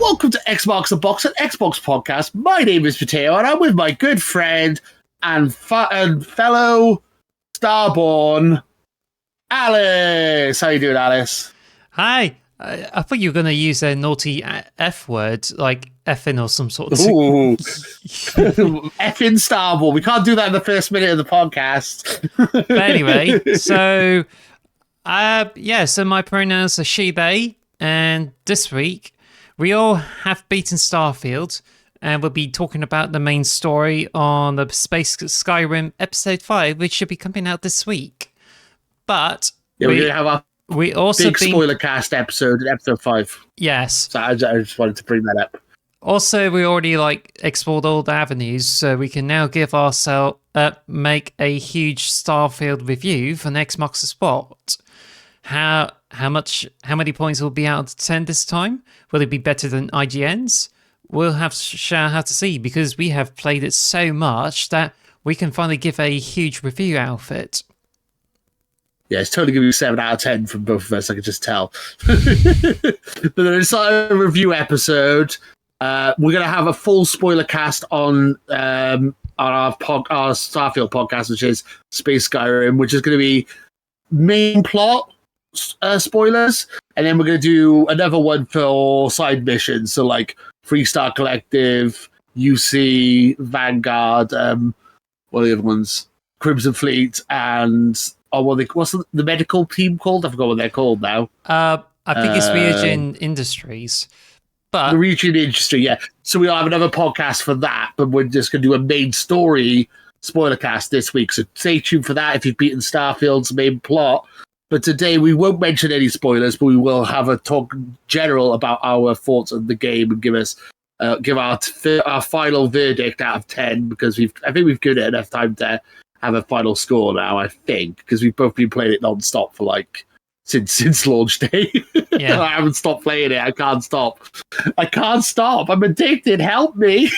welcome to Xbox Unboxed, an Xbox podcast. My name is Potato, and I'm with my good friend and fellow Starborn, Alice. How you doing, Alice? Hi. I thought you were going to use a naughty F word, like effing or some sort of... Ooh. Effing Starborn. We can't do that in the first minute of the podcast. But anyway, so my pronouns are she, they, and this week we all have beaten Starfield, and we'll be talking about the main story on the Space Skyrim Episode 5, which should be coming out this week. But yeah, we're going to have our big spoiler cast episode, episode 5. Yes. So I just wanted to bring that up. Also, we already explored all the avenues, so we can now give ourselves make a huge Starfield review for next Xbox Spot. How many points will be out of 10 this time? Will it be better than IGN's? We'll have to see, because we have played it so much that we can finally give a huge review out of it. Yeah, it's totally going to be 7 out of 10 from both of us, I can just tell. But there's a review episode. We're going to have a full spoiler cast on our Starfield podcast, which is Space Skyrim, which is going to be main plot spoilers. And then we're going to do another one for side missions. So like Freestar Collective, UC, Vanguard, what are the other ones? Crimson Fleet, and... what's the medical team called? I forgot what they're called now. I think it's Region Industries. But the Region Industry, yeah. So we'll have another podcast for that, but we're just going to do a main story spoiler cast this week. So stay tuned for that if you've beaten Starfield's main plot. But today we won't mention any spoilers, but we will have a talk general about our thoughts on the game and give our final verdict out of 10, because I think we've given it enough time to have a final score now, I think, because we've both been playing it non-stop for since launch day. Yeah. I haven't stopped playing it. I can't stop. I'm addicted. Help me.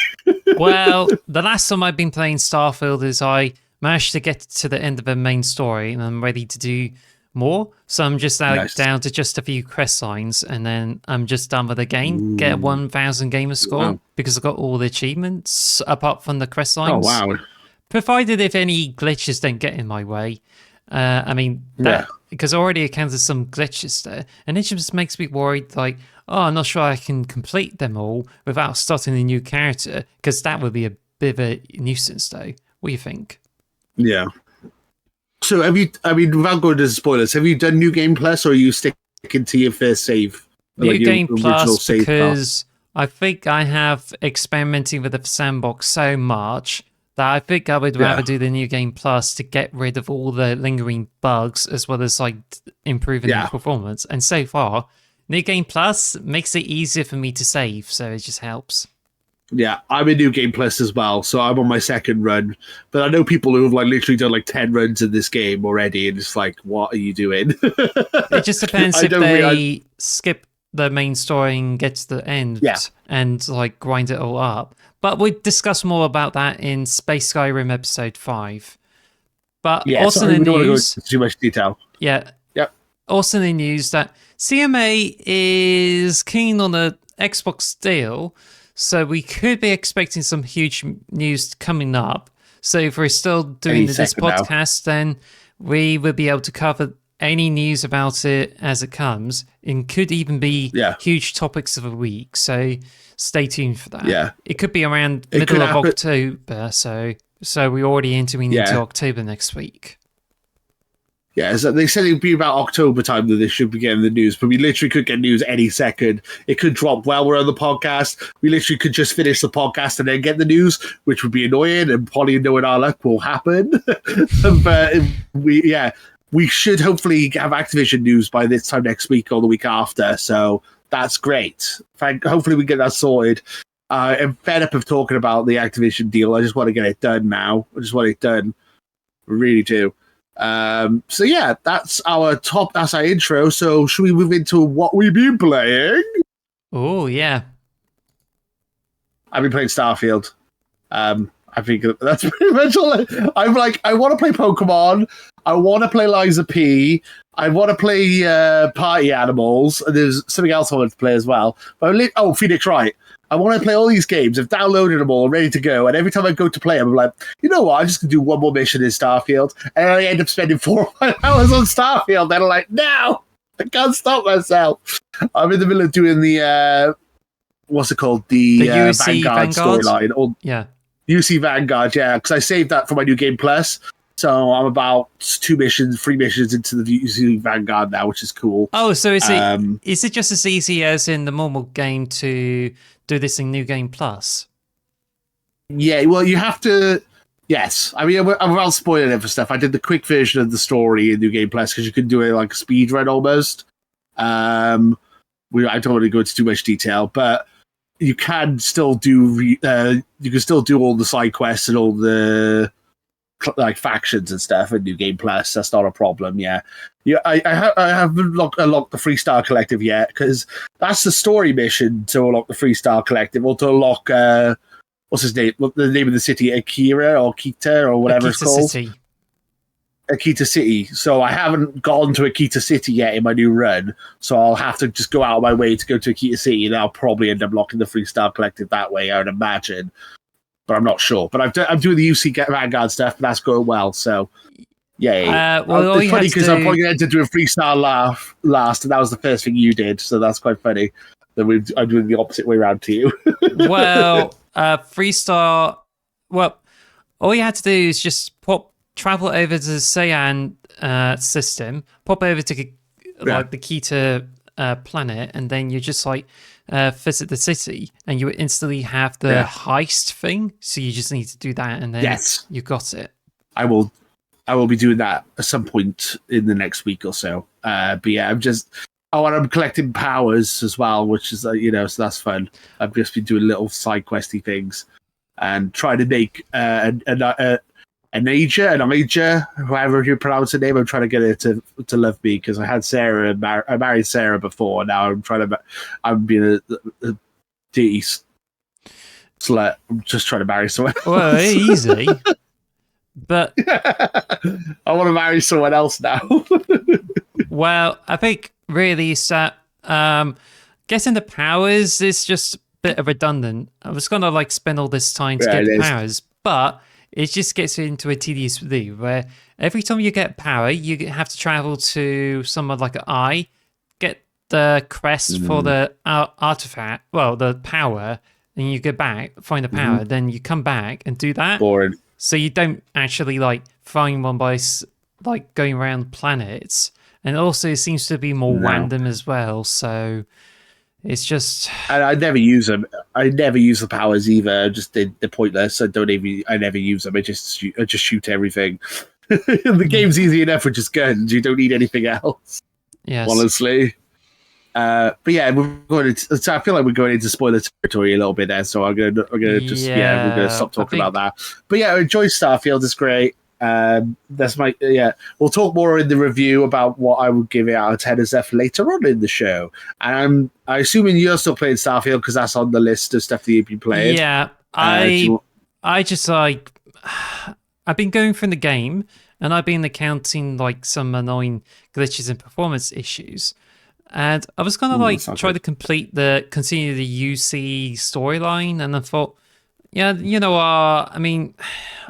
Well, the last time I've been playing Starfield is I managed to get to the end of the main story, and I'm ready to do more. So I'm just down to just a few quest lines, and then I'm just done with the game. Get a 1,000 gamer score because I got all the achievements apart from the quest lines. Oh wow. Provided if any glitches don't get in my way. Because I already encountered some glitches there, and it just makes me worried, I'm not sure I can complete them all without starting a new character, because that would be a bit of a nuisance, though. What do you think? Yeah. So without going to spoilers, have you done New Game Plus, or are you sticking to your first save? New Game Plus, because I think I have experimenting with the sandbox so much that I think I would rather do the New Game Plus to get rid of all the lingering bugs, as well as improving the performance. And so far, New Game Plus makes it easier for me to save, so it just helps. Yeah, I'm in New Game Plus as well, so I'm on my second run. But I know people who have literally done 10 runs in this game already, and it's what are you doing? It just depends if they skip the main story and get to the end and grind it all up. But we'll discuss more about that in Space Skyrim Episode 5. But also in the news... Don't want to go into too much detail. Yeah. Yep. Also in the news that CMA is keen on the Xbox deal, so we could be expecting some huge news coming up. So if we're still doing this podcast, then we will be able to cover any news about it as it comes, and could even be huge topics of the week. So stay tuned for that. Yeah. It could be around middle of October, so we're already entering into October next week. Yeah, so they said it would be about October time that they should be getting the news, but we literally could get news any second. It could drop while we're on the podcast. We literally could just finish the podcast and then get the news, which would be annoying, and probably knowing our luck will happen. But we should hopefully have Activision news by this time next week or the week after, so that's great. Hopefully we get that sorted. I'm fed up of talking about the Activision deal. I just want to get it done now. I just want it done. I really do. So yeah, that's our intro. So should we move into what we've been playing? Oh yeah. I've been playing Starfield. I think that's pretty much all. I'm like, I want to play Pokemon. I want to play Liza P. I want to play Party Animals. And there's something else I want to play as well. But Phoenix Wright. I want to play all these games. I've downloaded them all, ready to go. And every time I go to play them, I'm like, you know what? I'm just going to do one more mission in Starfield. And I end up spending 4 or 5 hours on Starfield. And I'm like, no, I can't stop myself. I'm in the middle of doing the, what's it called? The Vanguard storyline. Yeah. UC Vanguard, yeah. Because I saved that for my New Game Plus. So I'm about 3 missions into the UC Vanguard now, which is cool. Oh, so is it just as easy as in the normal game to do this in New Game Plus? Yeah, well, you have to. Yes, I mean, I'm around spoiling it for stuff. I did the quick version of the story in New Game Plus because you can do it like a speed run almost. I don't want to go into too much detail, but you can still do. You can still do all the side quests and all the like factions and stuff in New Game Plus. That's not a problem. Yeah. I haven't unlocked the Freestar Collective yet because that's the story mission to unlock the Freestar Collective or to unlock what's his name? The name of the city, Akira or Kita or whatever it's called. City. Akita City. So I haven't gone to Akita City yet in my new run, so I'll have to just go out of my way to go to Akita City, and I'll probably end up locking the Freestar Collective that way, I would imagine. But I'm not sure. But I'm doing the UC Vanguard stuff, and that's going well. So, yay. It's funny because I'm probably going to do a Freestar last, and that was the first thing you did. So that's quite funny. That I'm doing the opposite way around to you. Well, Freestar. Well, all you had to do is just travel over to the Saiyan system, pop over to like the Kita planet, and then you just like visit the city, and you instantly have the heist thing. So you just need to do that, and then you got it. I will be doing that at some point in the next week or so. But yeah, I'm collecting powers as well, which is so that's fun. I've just been doing little side questy things and trying to make Anaja, however you pronounce her name. I'm trying to get her to love me because I had Sarah. I married Sarah before. Now I'm being a dirty slut. I'm just trying to marry someone else. Well, easy. But I want to marry someone else now. Well, I think really it's that getting the powers is just a bit redundant. I was gonna like spend all this time to get the powers, but it just gets into a tedious loop where every time you get power, you have to travel to somewhere like an eye, get the crest for the artifact, the power, and you go back, find the power, then you come back and do that. Boring. So you don't actually like find one by like going around planets, and also it seems to be more random as well. So it's just. And I never use them. I never use the powers either. They're pointless. I never use them. I just shoot everything. The game's easy enough with just guns. You don't need anything else. Yes. Honestly. But yeah, so I feel like we're going into spoiler territory a little bit there. So we're gonna stop talking about that. But yeah, I enjoy Starfield. It's great. We'll talk more in the review about what I would give it out of 10 and stuff later on in the show. And I'm assuming you're still playing Starfield because that's on the list of stuff that you've been playing. Yeah, I just like I've been going through the game and I've been accounting like some annoying glitches and performance issues. And I was gonna try to continue the UC storyline, and I thought, yeah, you know, I mean,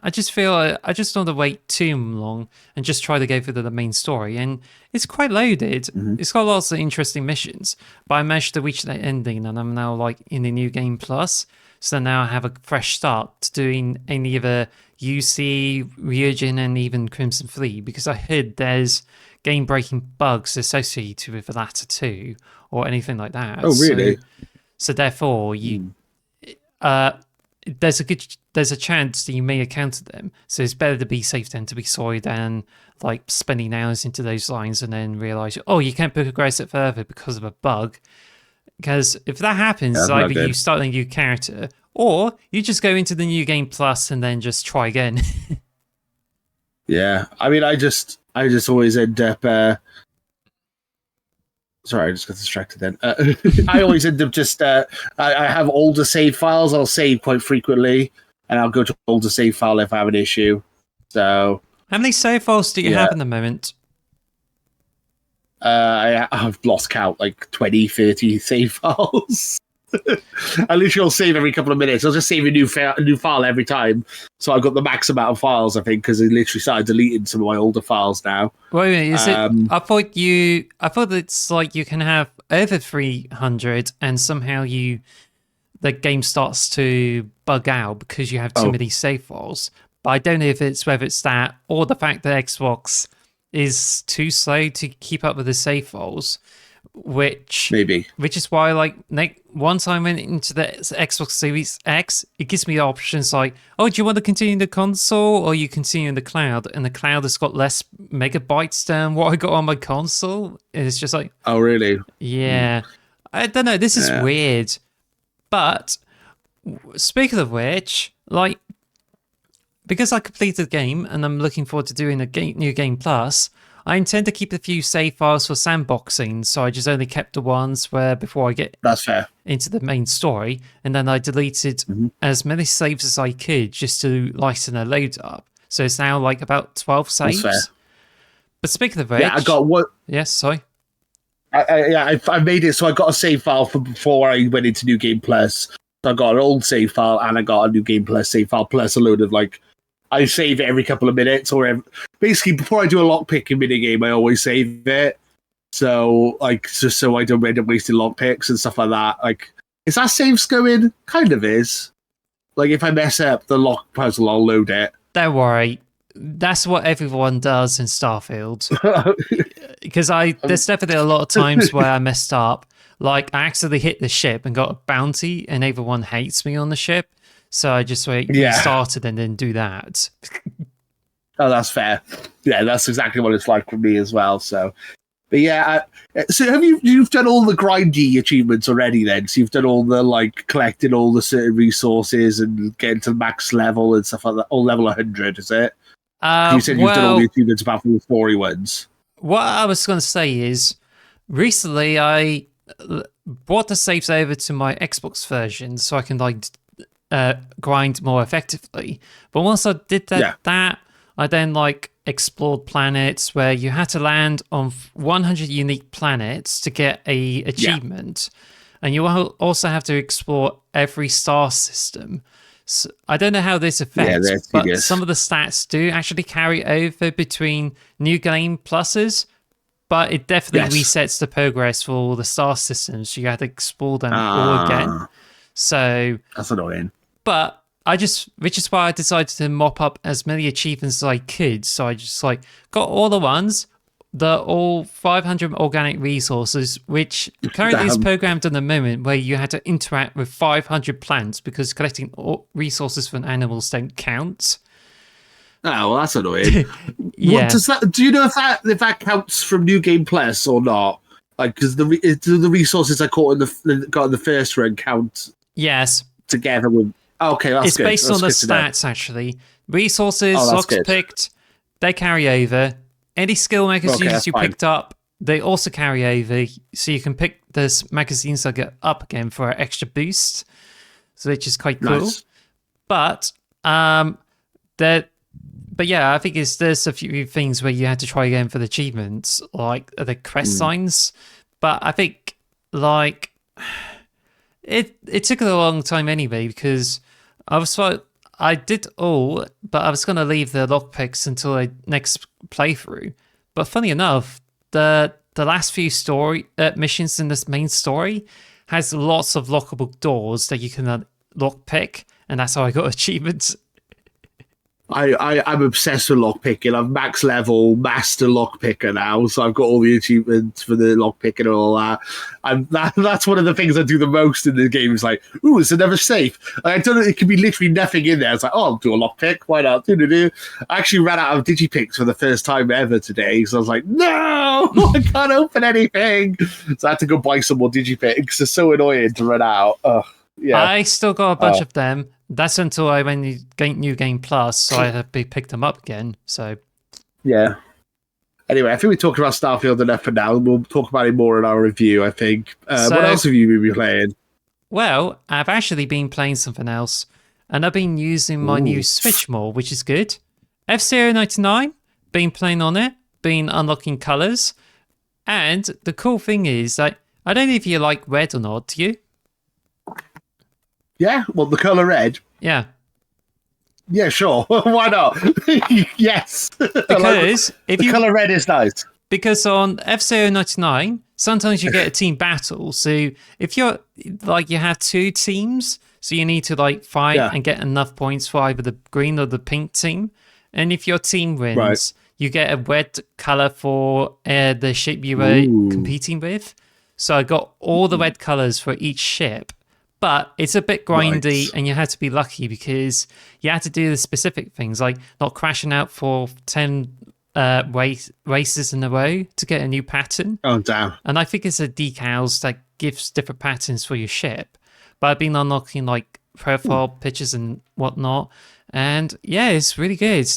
I just feel I just don't want to wait too long and just try to go through the main story. And it's quite loaded. It's got lots of interesting missions, but I managed to reach that ending, and I'm now like in the New Game Plus. So now I have a fresh start to doing any of the UC, Ryujin, and even Crimson Fleet, because I heard there's game-breaking bugs associated with the latter two, or anything like that. Oh, really? So therefore, there's a chance that you may encounter them. So it's better to be safe than to be sorry than like spending hours into those lines and then realize, oh, you can't progress it further because of a bug. Because if that happens, either you start a new character, or you just go into the New Game Plus and then just try again. Yeah, I mean, I just always end up. Sorry, I just got distracted then. I always end up just. I have older save files. I'll save quite frequently, and I'll go to older save file if I have an issue. So How many save files do you have in the moment? I've lost count, like 20, 30 save files. I literally will save every couple of minutes. I'll just save a new file every time. So I've got the max amount of files, I think, because I literally started deleting some of my older files now. Wait a minute, is it? I thought it's like you can have over 300 and somehow the game starts to bug out because you have too many save files. But I don't know whether it's that or the fact that Xbox is too slow to keep up with the save files, which is why, like, once I went into the Xbox Series X, it gives me options like, oh, do you want to continue in the console or you continue in the cloud? And the cloud has got less megabytes than what I got on my console. And it's just like, oh, really? Yeah. I don't know. This is weird. But speaking of which, like, because I completed the game and I'm looking forward to doing a new game plus, I intend to keep a few save files for sandboxing, so I just only kept the ones where before I get into the main story, and then I deleted as many saves as I could just to lighten the load up. So it's now like about 12 saves. That's fair. But speaking of which, I got what? Yes, sorry. I made it so I got a save file from before I went into New Game Plus. So I got an old save file and I got a New Game Plus save file plus a load of like. I save it every couple of minutes, or basically before I do a lockpicking minigame, I always save it. So, like, just so I don't end up wasting lockpicks and stuff like that. Like, is that saves going? Kind of is. Like, if I mess up the lock puzzle, I'll load it. Don't worry. That's what everyone does in Starfield. Because there's definitely a lot of times where I messed up. Like, I accidentally hit the ship and got a bounty, and everyone hates me on the ship. So I just restarted and then do that. Oh, that's fair. Yeah, that's exactly what it's like for me as well. So, but yeah, so you've done all the grindy achievements already then? So you've done all the like collecting all the certain resources and getting to the max level and stuff like that. All level 100, is it? You said you've done all the achievements apart from the story ones. What I was going to say is, recently I brought the saves over to my Xbox version so I can like grind more effectively. But once I did that, I then like explored planets where you had to land on 100 unique planets to get a achievement, and you also have to explore every star system. So I don't know how this affects, but some of the stats do actually carry over between new game pluses. But it definitely resets the progress for all the star systems. So you have to explore them all again. So that's annoying. But which is why I decided to mop up as many achievements as I could. So I just like got all the ones, all 500 organic resources, which currently is programmed in the moment where you had to interact with 500 plants because collecting resources from animals don't count. Oh, well, that's annoying. Yeah. What does that? Do you know if that counts from New Game Plus or not? Like, because the resources I got in the first run count? Yes. Together with. Oh, okay, that's good. It's based on the stats, actually. Resources, locks picked, they carry over. Any skill magazines you picked up, they also carry over. So you can pick those magazines that get up again for an extra boost. So which is quite cool. Nice. But yeah, I think there's a few things where you had to try again for the achievements, like the quest signs. But I think like it took a long time anyway because I did all, but I was going to leave the lockpicks until the next playthrough. But funny enough, the last few missions in this main story has lots of lockable doors that you can lockpick, and that's how I got achievements. I'm obsessed with lockpicking. I'm max level master lockpicker now, so I've got all the achievements for the lockpicking and all that. That's one of the things I do the most in the game. Is like, ooh, it's another safe. I don't know. It could be literally nothing in there. It's like, oh, I'll do a lockpick. Why not? I actually ran out of digipicks for the first time ever today, so I was like, no, I can't open anything. So I had to go buy some more digipicks. It's so annoying to run out. Yeah, I still got a bunch of them. That's until I went New Game Plus, so I had to pick them up again. So, yeah. Anyway, I think we talked about Starfield enough for now. We'll talk about it more in our review, I think. What else have you been playing? Well, I've actually been playing something else. and I've been using my new Switch more, which is good. F-Zero 99, been playing on it, been unlocking colors, and the cool thing is that I don't know if you like red or not. Do you? Yeah, well, the color red. Yeah. Yeah, sure. Why not? Yes. Because if the color red is nice. Because on F-Zero 99, sometimes you get a team battle. So if you're like you have two teams, so you need to like fight and get enough points for either the green or the pink team. And if your team wins, you get a red color for the ship you were competing with. So I got all the red colors for each ship. But it's a bit grindy, and you had to be lucky because you had to do the specific things, like not crashing out for 10 races in a row to get a new pattern. Oh, damn. And I think it's a decals that gives different patterns for your ship. But I've been unlocking like profile pictures and whatnot. And yeah, it's really good.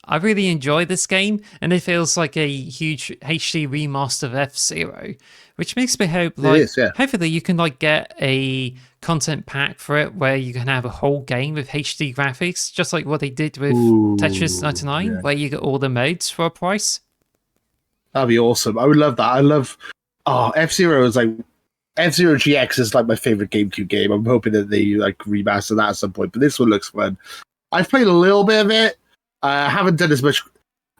I really enjoy this game, and it feels like a huge HD remaster of F-Zero, which makes me hope like hopefully you can like get a content pack for it where you can have a whole game with HD graphics, just like what they did with Tetris 99, where you get all the modes for a price. That'd be awesome. I would love that. I love F-Zero is like F-Zero GX is like my favorite GameCube game. I'm hoping that they like remaster that at some point, but this one looks fun. I've played a little bit of it. I haven't done as much.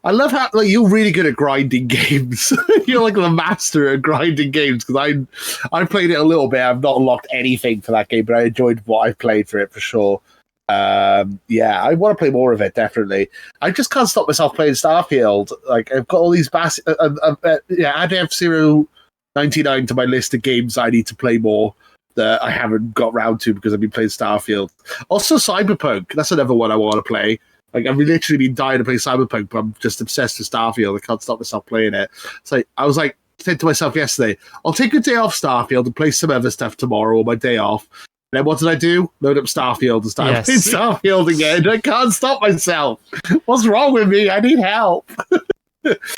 I love how like you're really good at grinding games. You're like the master at grinding games because I played it a little bit. I've not unlocked anything for that game, but I enjoyed what I played for it for sure. Yeah, I want to play more of it definitely. I just can't stop myself playing Starfield. Like I've got all these add F-Zero 99 to my list of games I need to play more that I haven't got round to because I've been playing Starfield. Also, Cyberpunk. That's another one I want to play. Like I've literally been dying to play Cyberpunk, but I'm just obsessed with Starfield. I can't stop myself playing it. So I was like, said to myself yesterday, I'll take a day off Starfield and play some other stuff tomorrow on my day off. And then what did I do? Load up Starfield and start playing Starfield again. I can't stop myself. What's wrong with me? I need help.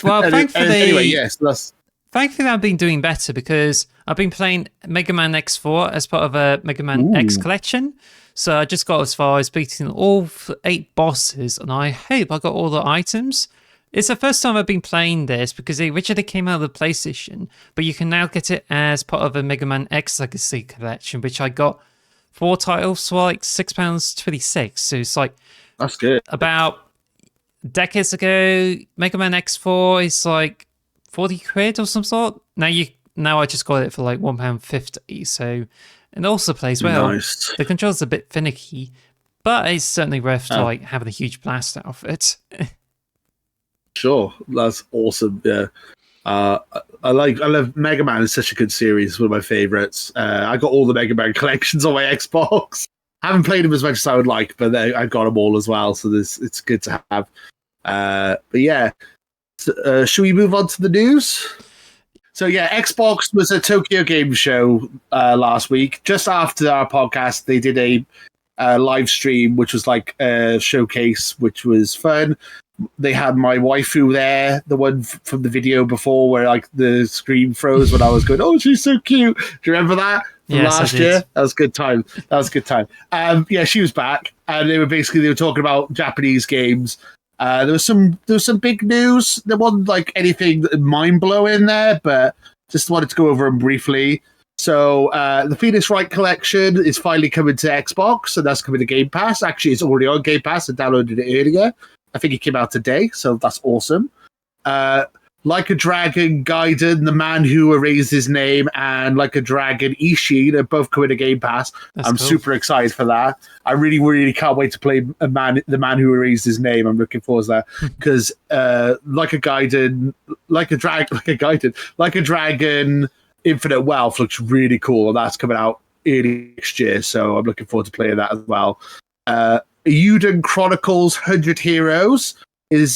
Well, thankfully, thankfully I've been doing better because I've been playing Mega Man X4 as part of a Mega Man X collection. So I just got as far as beating all 8 bosses, and I hope I got all the items. It's the first time I've been playing this because it originally came out of the PlayStation, but you can now get it as part of a Mega Man X Legacy collection, which I got 4 titles for like £6.26. So it's like that's good. About decades ago, Mega Man X4 is like 40 quid or some sort. Now I just got it for like £1.50. So. And also plays well. Nice. The controls are a bit finicky, but it's certainly worth like having a huge blast out of it. Sure, that's awesome. Yeah, I love Mega Man. It's such a good series. It's one of my favorites. I got all the Mega Man collections on my Xbox. I haven't played them as much as I would like, but I got them all as well. So it's good to have. But yeah, should we move on to the news? So yeah, Xbox was at Tokyo Game Show last week. Just after our podcast, they did a live stream, which was like a showcase, which was fun. They had my waifu there, the one from the video before where like the screen froze when I was going, "Oh, she's so cute." Do you remember that from last year? That was a good time. Yeah, she was back, and they were talking about Japanese games. There was some big news. There wasn't like anything mind blowing there, but just wanted to go over them briefly. So the Phoenix Wright collection is finally coming to Xbox, and that's coming to Game Pass. Actually, it's already on Game Pass. I downloaded it earlier. I think it came out today, so that's awesome. Like a Dragon Gaiden, The Man Who Erased His Name, and Like a Dragon Ishii, they're both coming to Game Pass. I'm super excited for that. I really, really can't wait to play The Man Who Erased His Name. I'm looking forward to that because Like a Dragon Infinite Wealth looks really cool, and that's coming out early next year, so I'm looking forward to playing that as well. Euden Chronicles 100 Heroes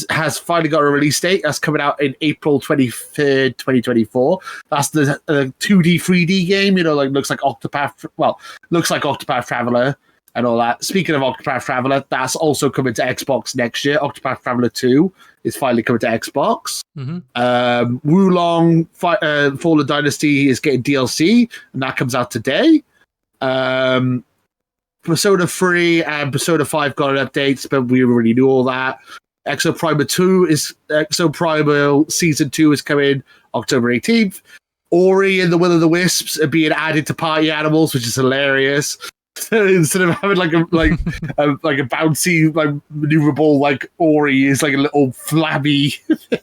has finally got a release date. That's coming out in April 23rd, 2024. That's the 2D, 3D game, looks like Octopath Traveler and all that. Speaking of Octopath Traveler, that's also coming to Xbox next year. Octopath Traveler 2 is finally coming to Xbox. Wulong Fallen Dynasty is getting DLC, and that comes out today. Persona 3 and Persona 5 got an update, but we already knew all that. Exo Primal Season 2 is coming October 18th. Ori and the Will of the Wisps are being added to party animals, which is hilarious. So instead of having like a bouncy, like maneuverable like Ori is like a little flabby.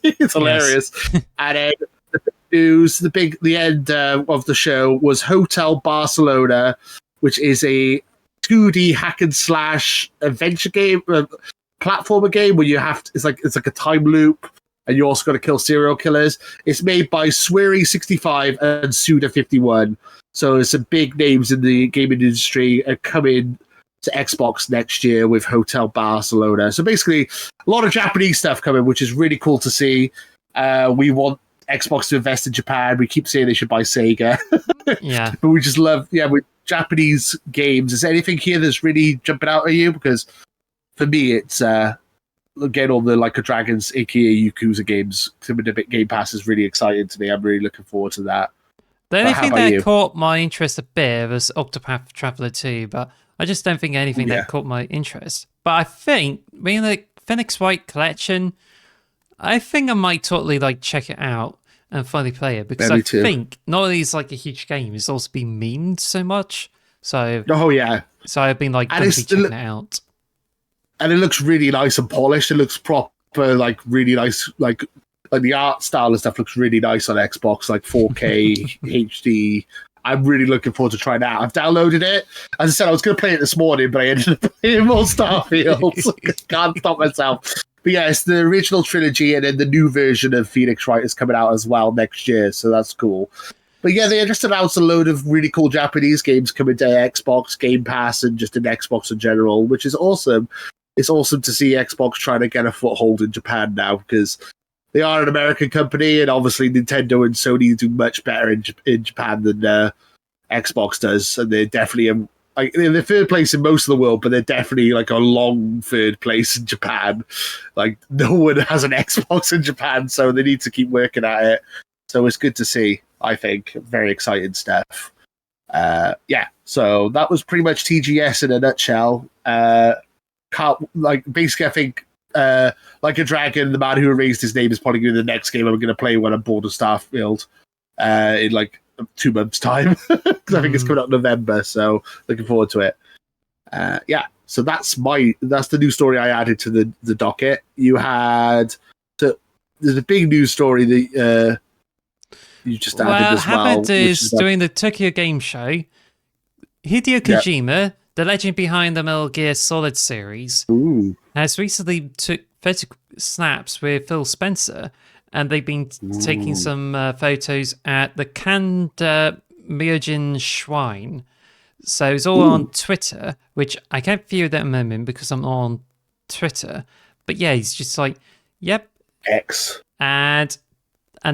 It's hilarious. Yes. And then the news, the end of the show was Hotel Barcelona, which is a 2D hack and slash adventure game, platformer game where you have to, it's like a time loop, and you also got to kill serial killers. It's made by Swery65 and Suda51. So some big names in the gaming industry are coming to Xbox next year with Hotel Barcelona. So basically, a lot of Japanese stuff coming, which is really cool to see. We want Xbox to invest in Japan. We keep saying they should buy Sega. Yeah. But we just love, with Japanese games. Is there anything here that's really jumping out at you? Because for me, it's again all the Like a Dragons, a.k.a. Yakuza games. Some of the big Game Pass is really exciting to me. I'm really looking forward to that. The only thing that caught my interest a bit was Octopath Traveler 2, but I just don't think anything that caught my interest. But I think, being the Phoenix Wright collection, I think I might totally check it out and finally play it, because I think not only is like a huge game, it's also been memed so much. So so I've been checking it out. And it looks really nice and polished. It looks proper, really nice, like the art style and stuff looks really nice on Xbox, like 4K HD. I'm really looking forward to trying that. I've downloaded it. As I said, I was going to play it this morning, but I ended up playing more Starfield. So I can't stop myself. But yeah, it's the original trilogy, and then the new version of Phoenix Wright is coming out as well next year, so that's cool. But yeah, they just announced a load of really cool Japanese games coming to Xbox, Game Pass, and just in Xbox in general, which is awesome. It's awesome to see Xbox trying to get a foothold in Japan now, because they are an American company, and obviously Nintendo and Sony do much better in Japan than Xbox does, and they're definitely they're third place in most of the world, but they're definitely a long third place in Japan. No one has an Xbox in Japan, so they need to keep working at it. So it's good to see. I think very exciting stuff. So that was pretty much TGS in a nutshell. Basically, I think. Like a Dragon, the man who erased his name is probably going to be the next game I'm going to play when I'm bored of Starfield in 2 months' time. Because I think it's coming out in November, so looking forward to it. So that's the news story I added to the docket. You had there's a big news story that you just added as well. What happened is during the Tokyo Game Show, Hideo Kojima, the legend behind the Metal Gear Solid series, has recently took photo snaps with Phil Spencer, and they've been taking some photos at the Kanda Myojin Shrine. So it's all on Twitter, which I can't view at that moment because I'm on Twitter. But yeah, he's just yep. X. And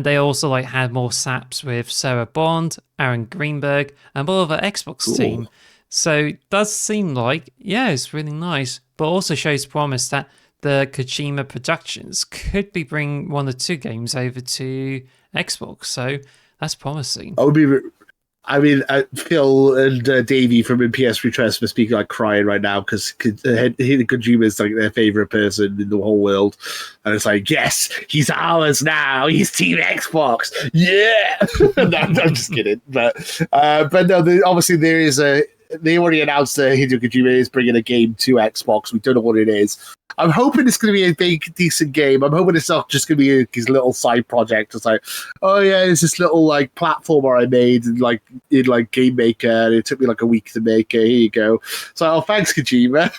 they also had more saps with Sarah Bond, Aaron Greenberg, and all of the Xbox team. So it does seem it's really nice, but also shows promise that the Kojima Productions could be bringing 1 or 2 games over to Xbox. So that's promising. Phil and Davey from PS Retrest must be crying right now because Kojima is their favorite person in the whole world, and it's yes, he's ours now. He's Team Xbox. Yeah. No, I'm just kidding, but no, obviously there is they already announced that Hideo Kojima is bringing a game to Xbox. We don't know what it is. I'm hoping it's going to be a big, decent game. I'm hoping it's not just going to be his little side project. It's it's this little platformer I made in Game Maker, and it took me a week to make it. Here you go. So, thanks, Kojima.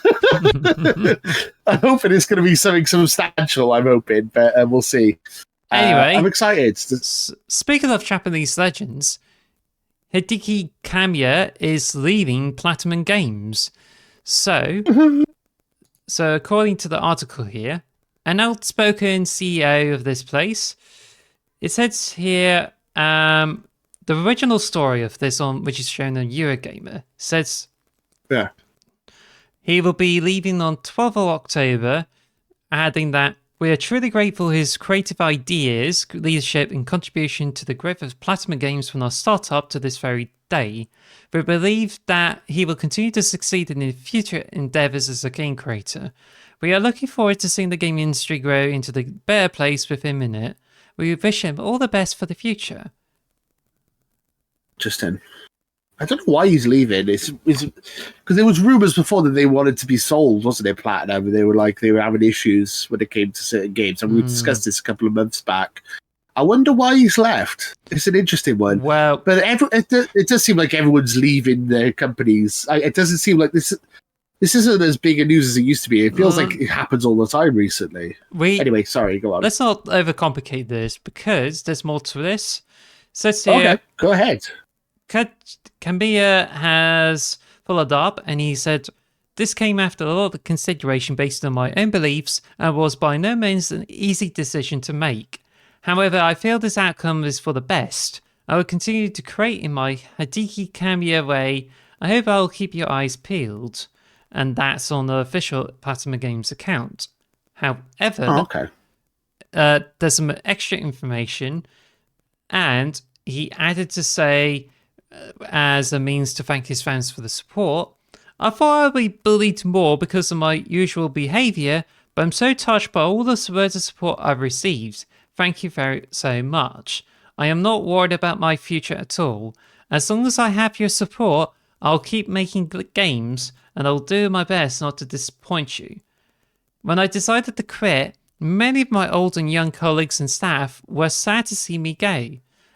I'm hoping it's going to be something substantial. I'm hoping, but we'll see. Anyway, I'm excited. Speaking of Japanese legends, Hideki Kamiya is leaving PlatinumGames. So according to the article here, an outspoken CEO of this place, it says here, the original story of this which is shown on Eurogamer, says he will be leaving on 12th of October, adding that We are truly grateful for his creative ideas, leadership, and contribution to the growth of PlatinumGames from our startup to this very day. We believe that he will continue to succeed in his future endeavors as a game creator. We are looking forward to seeing the gaming industry grow into the better place with him in it. We wish him all the best for the future. Interesting. I don't know why he's leaving. It's because there was rumors before that they wanted to be sold, wasn't it, Platinum? They were having issues when it came to certain games, and we discussed this a couple of months back. I wonder why he's left. It's an interesting one. Well, but it does seem like everyone's leaving their companies. It doesn't seem like this isn't as big a news as it used to be. It feels like it happens all the time recently. Anyway, sorry, go on. Let's not overcomplicate this because there's more to this. So okay, go ahead. Kamiya has followed up and he said, "This came after a lot of consideration based on my own beliefs and was by no means an easy decision to make. However, I feel this outcome is for the best. I will continue to create in my Hideki Kamiya way. I hope I'll keep your eyes peeled." And that's on the official PlatinumGames account. However, there's some extra information, and he added to say, as a means to thank his fans for the support, "I thought I'd be bullied more because of my usual behaviour, but I'm so touched by all the words of support I've received. Thank you so much. I am not worried about my future at all. As long as I have your support, I'll keep making games, and I'll do my best not to disappoint you. When I decided to quit, many of my old and young colleagues and staff were sad to see me go,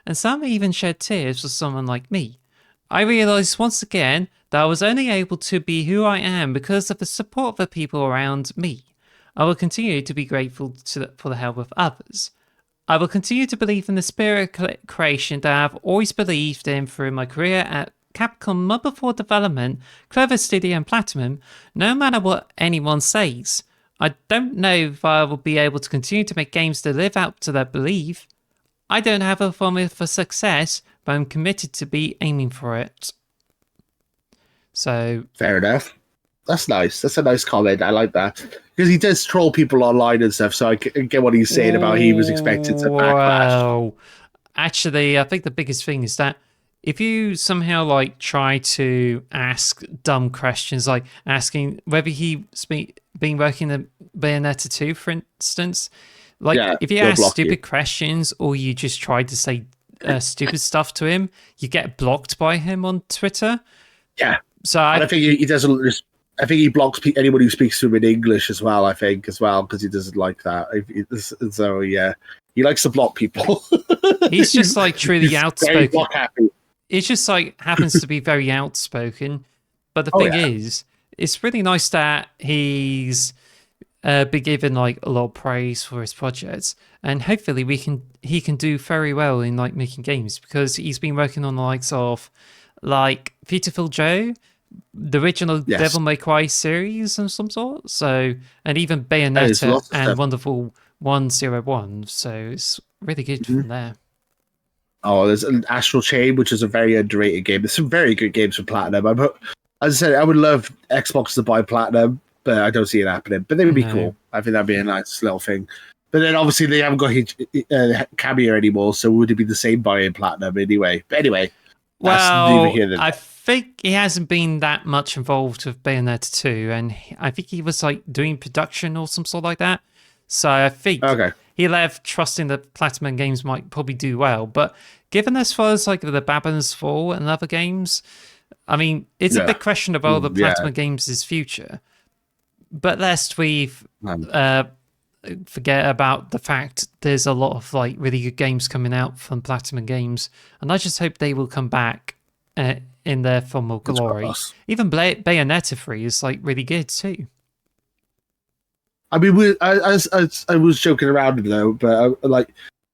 and some even shed tears for someone like me. I realised once again that I was only able to be who I am because of the support of the people around me. I will continue to be grateful for the help of others. I will continue to believe in the spirit of creation that I have always believed in through my career at Capcom Mother 4 Development, Clover Studio and Platinum, no matter what anyone says. I don't know if I will be able to continue to make games that live up to that belief. I don't have a formula for success, but I'm committed to be aiming for it." So fair enough. That's nice. That's a nice comment. I like that because he does troll people online and stuff. So I get what he's saying about he was expected to backlash. Well, actually, I think the biggest thing is that if you somehow try to ask dumb questions, like asking whether he's been working at Bayonetta 2, for instance, if you ask stupid questions or you just try to say stupid stuff to him, you get blocked by him on Twitter. Yeah. So I think he doesn't. I think he blocks anyone who speaks to him in English as well. I think because he doesn't like that. So yeah, he likes to block people. He's just truly outspoken. Block happy. It's just happens to be very outspoken. But the thing is, it's really nice that he's been given a lot of praise for his projects, and hopefully he can do very well in making games because he's been working on the likes of Beautiful Joe, the original Devil May Cry series of some sort. So, and even Bayonetta and Wonderful 101. So it's really good from there. Oh, there's an Astral Chain, which is a very underrated game. There's some very good games for Platinum. As I said, I would love Xbox to buy Platinum, but I don't see it happening. But they would be cool. I think that'd be a nice little thing. But then obviously they haven't got Kamiya anymore, so would it be the same buying Platinum anyway? But anyway, well, I think he hasn't been that much involved with Bayonetta 2, and I think he was doing production or some sort like that. So I think he left trusting that PlatinumGames might probably do well. But given as far as the Babylon's Fall and other games, I mean, it's a big question about the PlatinumGames' future. But lest we forget about the fact there's a lot of really good games coming out from PlatinumGames, and I just hope they will come back in their formal glory. Even Bayonetta 3 is really good too. I mean, I was joking around though, but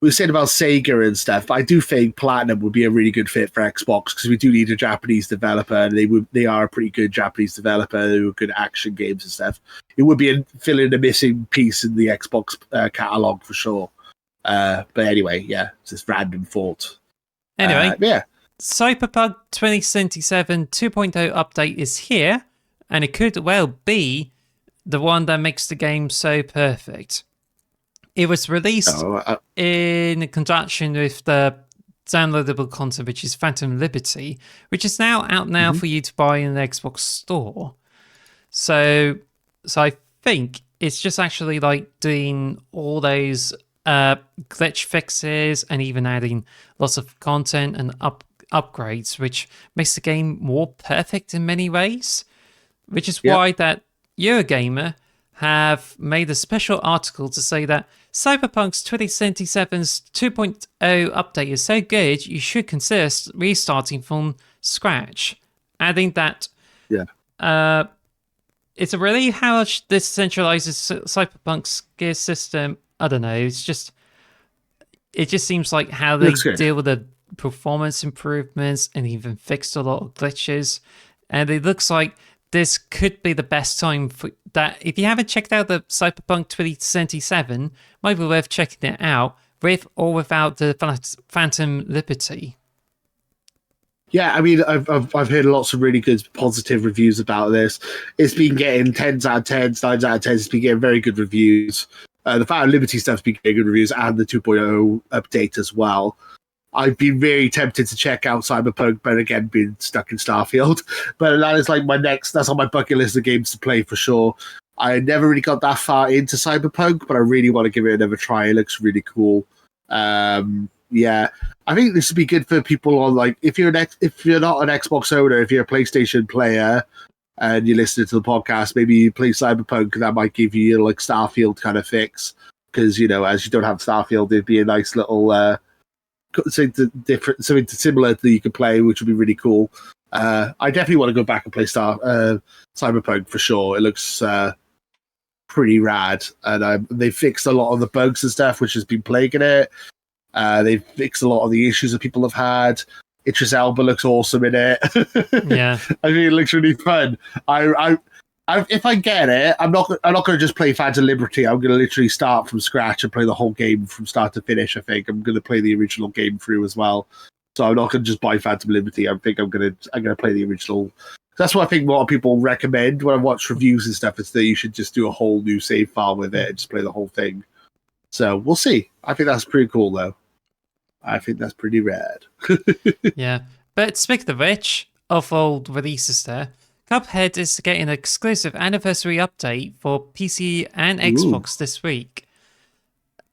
we were saying about Sega and stuff. I do think Platinum would be a really good fit for Xbox because we do need a Japanese developer, and they are a pretty good Japanese developer who are good at action games and stuff. It would be filling a missing piece in the Xbox catalog for sure. But anyway, it's just random thought. Anyway, Cyberpunk 2077 2.0 update is here, and it could well be the one that makes the game so perfect. It was released Oh, in conjunction with the downloadable content, which is Phantom Liberty, which is now out now for you to buy in the Xbox Store. So I think it's just actually like doing all those glitch fixes and even adding lots of content and upgrades, which makes the game more perfect in many ways. Which is why that Eurogamer have made a special article to say that Cyberpunk's 2077's 2.0 update is so good, you should consider restarting from scratch. Adding that it's a really how much this centralizes Cyberpunk's gear system. I don't know. It just seems like how they deal with the performance improvements and even fixed a lot of glitches. And it looks like this could be the best time for that. If you haven't checked out the Cyberpunk 2077, might be worth checking it out with or without the Phantom Liberty. Yeah, I mean, I've heard lots of really good positive reviews about this. It's been getting 10s out of 10s, 9s out of 10s. It's been getting very good reviews. The Phantom Liberty stuff's been getting good reviews, and the 2.0 update as well. I've been very tempted to check out Cyberpunk, but again, been stuck in Starfield. But that is like that's on my bucket list of games to play for sure. I never really got that far into Cyberpunk, but I really want to give it another try. It looks really cool. Yeah, I think this would be good for people on like if you're not an Xbox owner, if you're a PlayStation player and you're listening to the podcast, maybe you play Cyberpunk. That might give you like Starfield kind of fix because as you don't have Starfield, it'd be a nice little. Something similar that you could play, which would be really cool. I definitely want to go back and play Cyberpunk for sure. It looks pretty rad, and they fixed a lot of the bugs and stuff which has been plaguing it. They've fixed a lot of the issues that people have had. Idris Elba looks awesome in it. Yeah, I think it looks really fun. If I get it, I'm not going to just play Phantom Liberty. I'm going to literally start from scratch and play the whole game from start to finish. I think I'm going to play the original game through as well. So I'm not going to just buy Phantom Liberty. I think I'm going to play the original. That's what I think a lot of people recommend when I watch reviews and stuff. Is that you should just do a whole new save file with it and just play the whole thing. So we'll see. I think that's pretty cool, though. I think that's pretty rad. Yeah, but speaking of which, of old releases there. Cuphead is getting an exclusive anniversary update for PC and Xbox this week.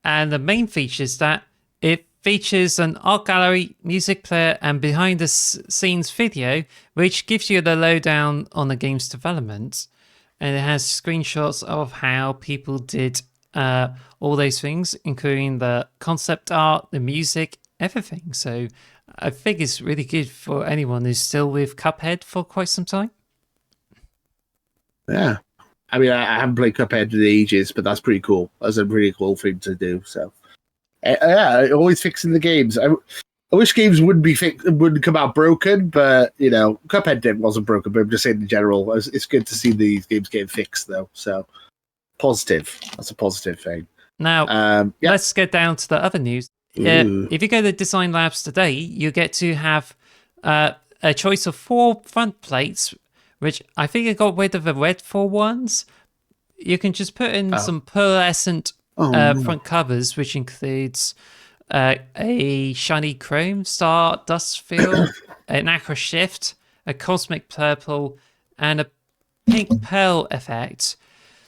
And the main feature is that it features an art gallery, music player, and behind the scenes video, which gives you the lowdown on the game's development. And it has screenshots of how people did all those things, including the concept art, the music, everything. So I think it's really good for anyone who's still with Cuphead for quite some time. Yeah. I mean, I haven't played Cuphead in ages, but that's pretty cool. That's a pretty cool thing to do. So, yeah, always fixing the games. I wish games wouldn't come out broken, but Cuphead wasn't broken. But I'm just saying in general, it's good to see these games getting fixed, though. So, positive. That's a positive thing. Now, let's get down to the other news. If you go to Design Labs today, you get to have a choice of 4 front plates. Which I think I got rid of the red 4 ones. You can just put in some pearlescent front covers, which includes a shiny chrome star dust field, an aqua shift, a cosmic purple, and a pink pearl effect.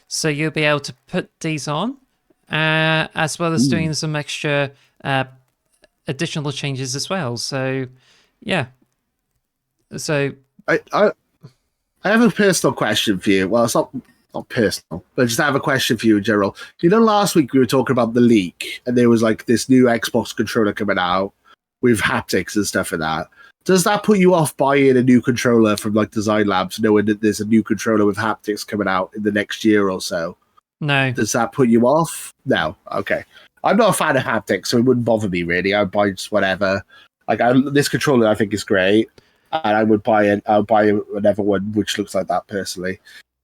So you'll be able to put these on, as well as doing some extra additional changes as well. So, yeah. So I have a personal question for you. Well, it's not personal, but just I have a question for you in general. Last week we were talking about the leak, and there was like this new Xbox controller coming out with haptics and stuff like that. Does that put you off buying a new controller from like Design Labs, knowing that there's a new controller with haptics coming out in the next year or so? No. Does that put you off? No. Okay. I'm not a fan of haptics, so it wouldn't bother me really. I'd buy just whatever. Like this controller, I think is great. And I would buy another one which looks like that personally.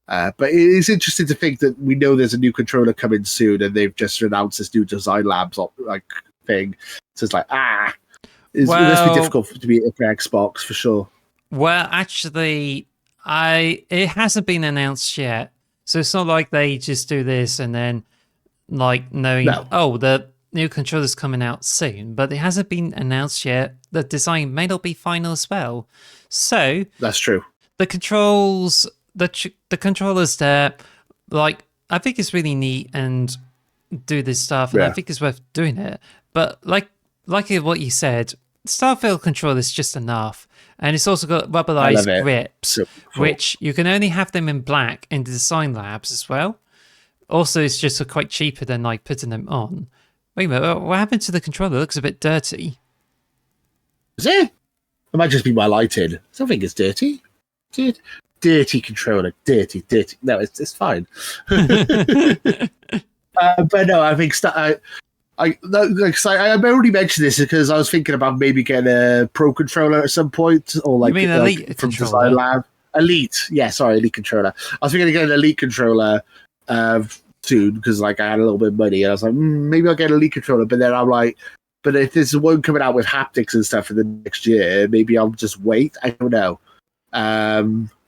But it is interesting to think that we know there's a new controller coming soon, and they've just announced this new Design Labs thing. So it's like it must be difficult to be for Xbox for sure. Well, actually, it hasn't been announced yet, so it's not like they just do this and then like knowing, No. oh, the new controller's coming out soon, but it hasn't been announced yet. The design may not be final as well. So That's true. the controls, the controllers there, like, I think it's really neat and do this stuff, and I Yeah. think it's worth doing it. But like what you said, Starfield controller is just enough, and it's also got I love rubberized it. grips, So cool. which you can only have them in black in the design labs as well. Also, it's just quite cheaper than like putting them on. Wait a minute, what happened to the controller? It looks a bit dirty. Is it? It might just be my lighting. I don't think it's dirty. Dirty controller. Dirty. No, it's fine. But no, I think I only mentioned this because I was thinking about maybe getting a pro controller at some point, or like, You mean Elite from controller? Design Lab. Elite, yeah, sorry, Elite controller. I was thinking of getting an Elite controller soon because like I had a little bit of money, and I was like, maybe I'll get an Elite controller. But then I'm like, but if there's one coming out with haptics and stuff for the next year, maybe I'll just wait. I don't know.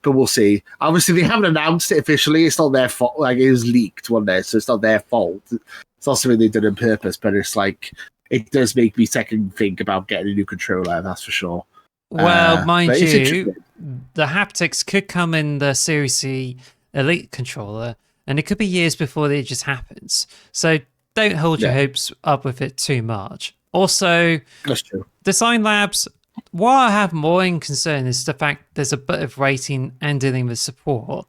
But we'll see. Obviously, they haven't announced it officially. It's not their fault. Like, it was leaked one day, so it's not their fault. It's not something they did on purpose, but it's like, it does make me second think about getting a new controller, that's for sure. Well, mind but it's you, interesting. the haptics could come in the Series C Elite controller, and it could be years before it just happens. So don't hold your hopes up with it too much. Also, That's true. Design Labs, what I have more in concern is the fact there's a bit of rating and dealing with support.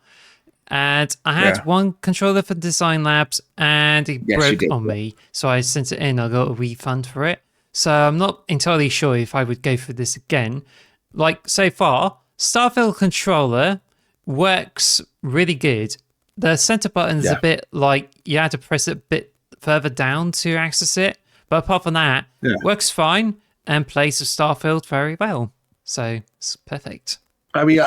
And I had one controller for Design Labs, and it broke on me. So I sent it in. I got a refund for it. So I'm not entirely sure if I would go for this again. Like, so far, Starfield controller works really good. The center button is a bit like you had to press it a bit further down to access it. But apart from that, works fine and plays with Starfield very well. So it's perfect. I mean,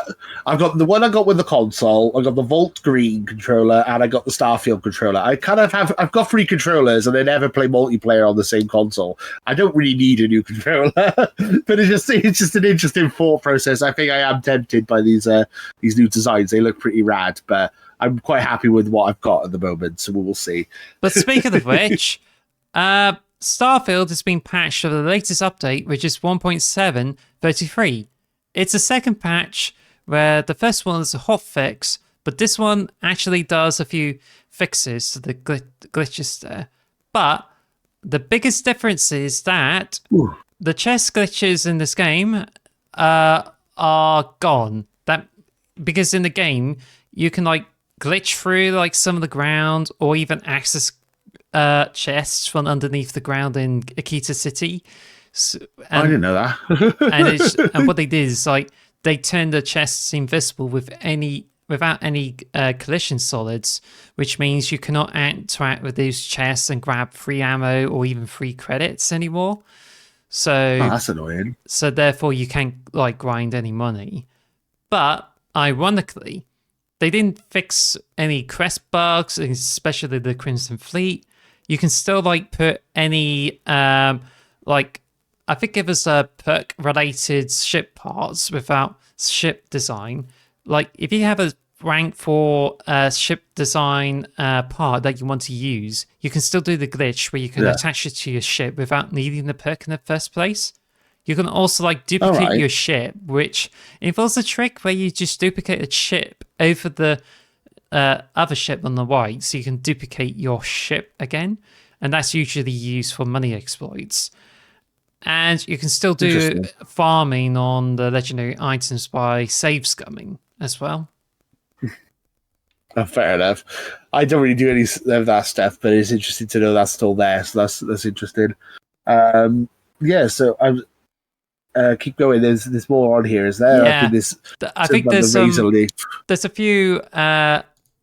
I've got the one I got with the console, I got the Volt Green controller, and I got the Starfield controller. I've got 3 controllers, and they never play multiplayer on the same console. I don't really need a new controller, but it's just an interesting thought process. I think I am tempted by these new designs. They look pretty rad, but I'm quite happy with what I've got at the moment, so we will see. But speaking of which, Starfield has been patched for the latest update, which is 1.7.33. It's a second patch where the first one is a hot fix, but this one actually does a few fixes to the glitches there. But the biggest difference is that the chest glitches in this game are gone. Because in the game you can like glitch through like some of the ground or even access chests from underneath the ground in Akita City. I didn't know that. and what they did is like they turned the chests invisible without any collision solids, which means you cannot interact with those chests and grab free ammo or even free credits anymore. So that's annoying. So therefore you can't like grind any money. But ironically, they didn't fix any quest bugs, especially the Crimson Fleet. You can still like put any like I think it was perk related ship parts without ship design. Like if you have a rank for a ship design part that you want to use, you can still do the glitch where you can attach it to your ship without needing the perk in the first place. You can also like duplicate your ship, which involves a trick where you just duplicate a ship over the other ship on the right, so you can duplicate your ship again, and that's usually used for money exploits. And you can still do farming on the legendary items by save scumming as well. Fair enough. I don't really do any of that stuff, but it's interesting to know that's still there. So that's interesting. So I'm keep going. There's more on here, is there? Yeah, I think there's a few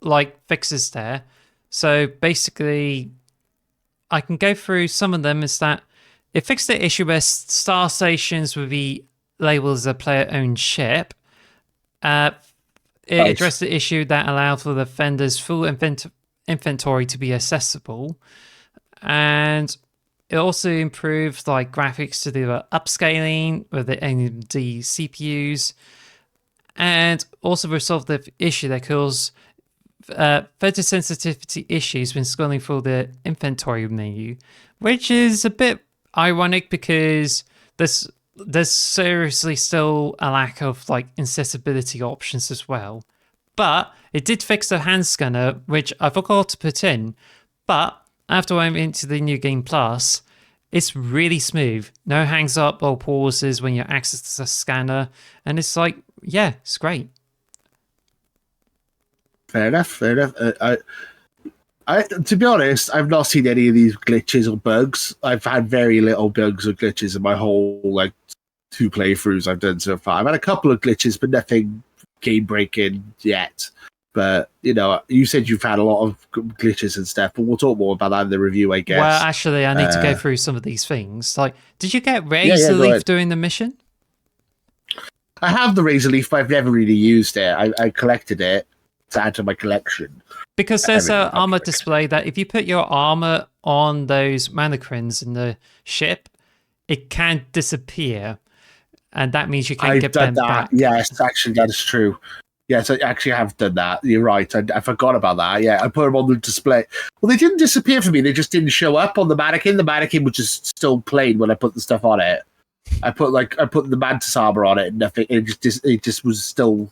like fixes there. So basically, I can go through some of them. Is that it fixed the issue where star stations would be labeled as a player-owned ship. It addressed the issue that allowed for the vendor's full inventory to be accessible. And it also improved like graphics to do upscaling with the AMD CPUs. And also resolved the issue that caused photosensitivity issues when scrolling through the inventory menu, which is a bit ironic because there's seriously still a lack of like accessibility options as well. But it did fix the hand scanner, which I forgot to put in. But after I went into the New Game Plus, it's really smooth. No hangs up or pauses when you access the scanner. And it's like, yeah, it's great. Fair enough. I to be honest, I've not seen any of these glitches or bugs. I've had very little bugs or glitches in my whole like 2 playthroughs I've done so far. I've had a couple of glitches, but nothing game breaking yet. But you said you've had a lot of glitches and stuff, but we'll talk more about that in the review, I guess. Well, actually, I need to go through some of these things. Like, did you get Razor Leaf doing the mission? I have the Razor Leaf, but I've never really used it. I collected it to add to my collection. Because there's an armor display that if you put your armor on those mannequins in the ship, it can disappear. And that means you can't get them back. Yes, actually, that is true. Yes, I actually have done that. You're right. I forgot about that. Yeah, I put them on the display. Well, they didn't disappear for me. They just didn't show up on the mannequin. The mannequin was just still plain when I put the stuff on it. I put the mantis armor on it, and nothing. It just was still.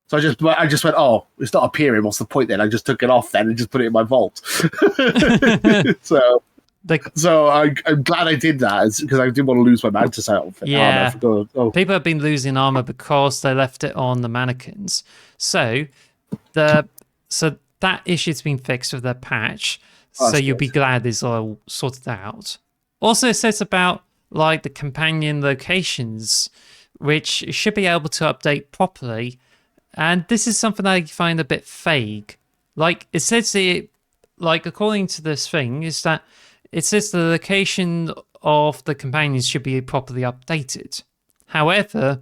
So I just went, oh, it's not appearing. What's the point then? I just took it off then and just put it in my vault. So I'm glad I did that because I didn't want to lose my mantis outfit. Yeah, people have been losing armor because they left it on the mannequins. So that issue's been fixed with the patch. So you'll be glad it's all sorted out. Also, it says about like the companion locations, which should be able to update properly. And this is something I find a bit vague. Like it says it, like according to this thing, is that it says the location of the companions should be properly updated. However,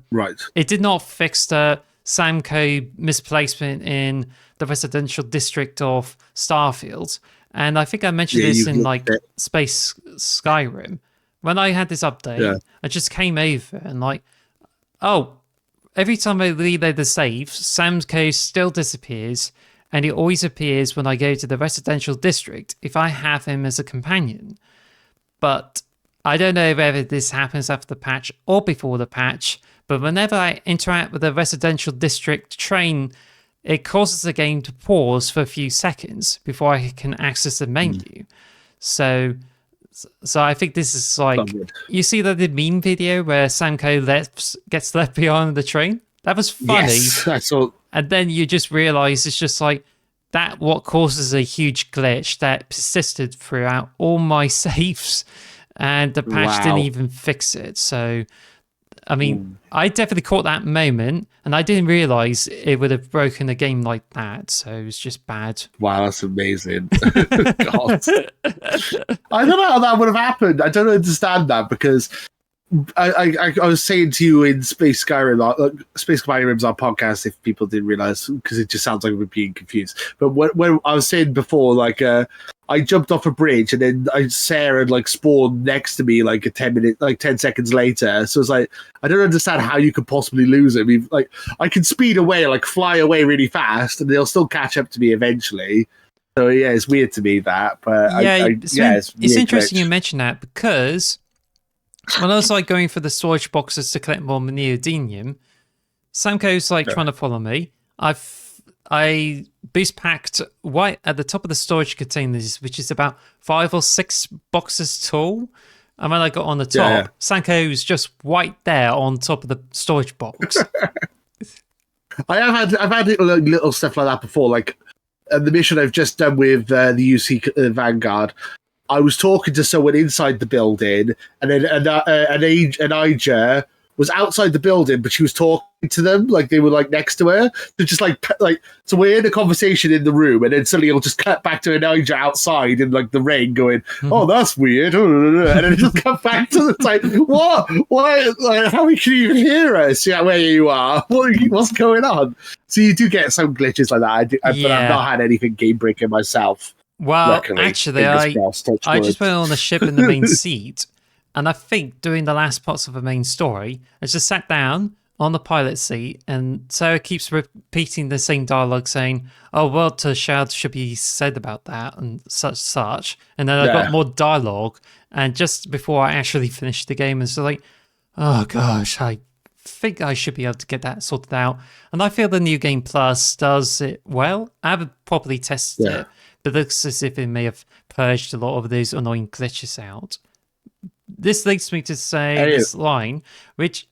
it did not fix the Samco misplacement in the residential district of Starfield. And I think I mentioned this in like Space Skyrim. When I had this update, I just came over and like, every time I reload the save, Samco still disappears. And he always appears when I go to the residential district if I have him as a companion. But I don't know whether this happens after the patch or before the patch, but whenever I interact with the residential district train, it causes the game to pause for a few seconds before I can access the menu. So I think this is like, you see the meme video where Samco gets left behind on the train? That was funny. Yes, I saw. And then you just realize it's just like that what causes a huge glitch that persisted throughout all my saves, and the patch didn't even fix it. So, I mean, I definitely caught that moment, and I didn't realize it would have broken a game like that. So it was just bad. Wow, that's amazing. God. I don't know how that would have happened. I don't understand that because I was saying to you in Space Skyrim, Space Skyrim's our podcast, if people didn't realize, because it just sounds like we're being confused. But when I was saying before, like, I jumped off a bridge and then Sarah like spawned next to me like 10 seconds later. So it's like, I don't understand how you could possibly lose it. I mean, like, I can speed away, like fly away really fast, and they'll still catch up to me eventually. So yeah, it's weird to me that, but it's interesting you mention that because when I was like going for the storage boxes to collect more neodymium, Samco's like trying to follow me. I boost packed right at the top of the storage containers, which is about 5 or 6 boxes tall. And when I got on the top, Samco's just right there on top of the storage box. I've had little stuff like that before, like the mission I've just done with the UC Vanguard. I was talking to someone inside the building, and then an Ija was outside the building, but she was talking to them like they were like next to her. So just like so we're in a conversation in the room, and then suddenly it'll just cut back to an Ija outside in like the rain, going, "Oh, that's weird," and then it just cut back to the like, "What? Why? Like, how can you even hear us? Yeah, where you are? What's going on?" So you do get some glitches like that. But I've not had anything game breaking myself. Well, luckily, actually, I just went on the ship in the main seat, and I think during the last parts of the main story, I just sat down, on the pilot seat, and Sarah keeps repeating the same dialogue, saying, "Oh, what a shout should be said about that," and such. And then I got more dialogue, and just before I actually finished the game, it's like, oh gosh, I think I should be able to get that sorted out. And I feel the New Game Plus does it well. I haven't properly tested it, but it looks as if it may have purged a lot of those annoying glitches out. This leads me to say this line, which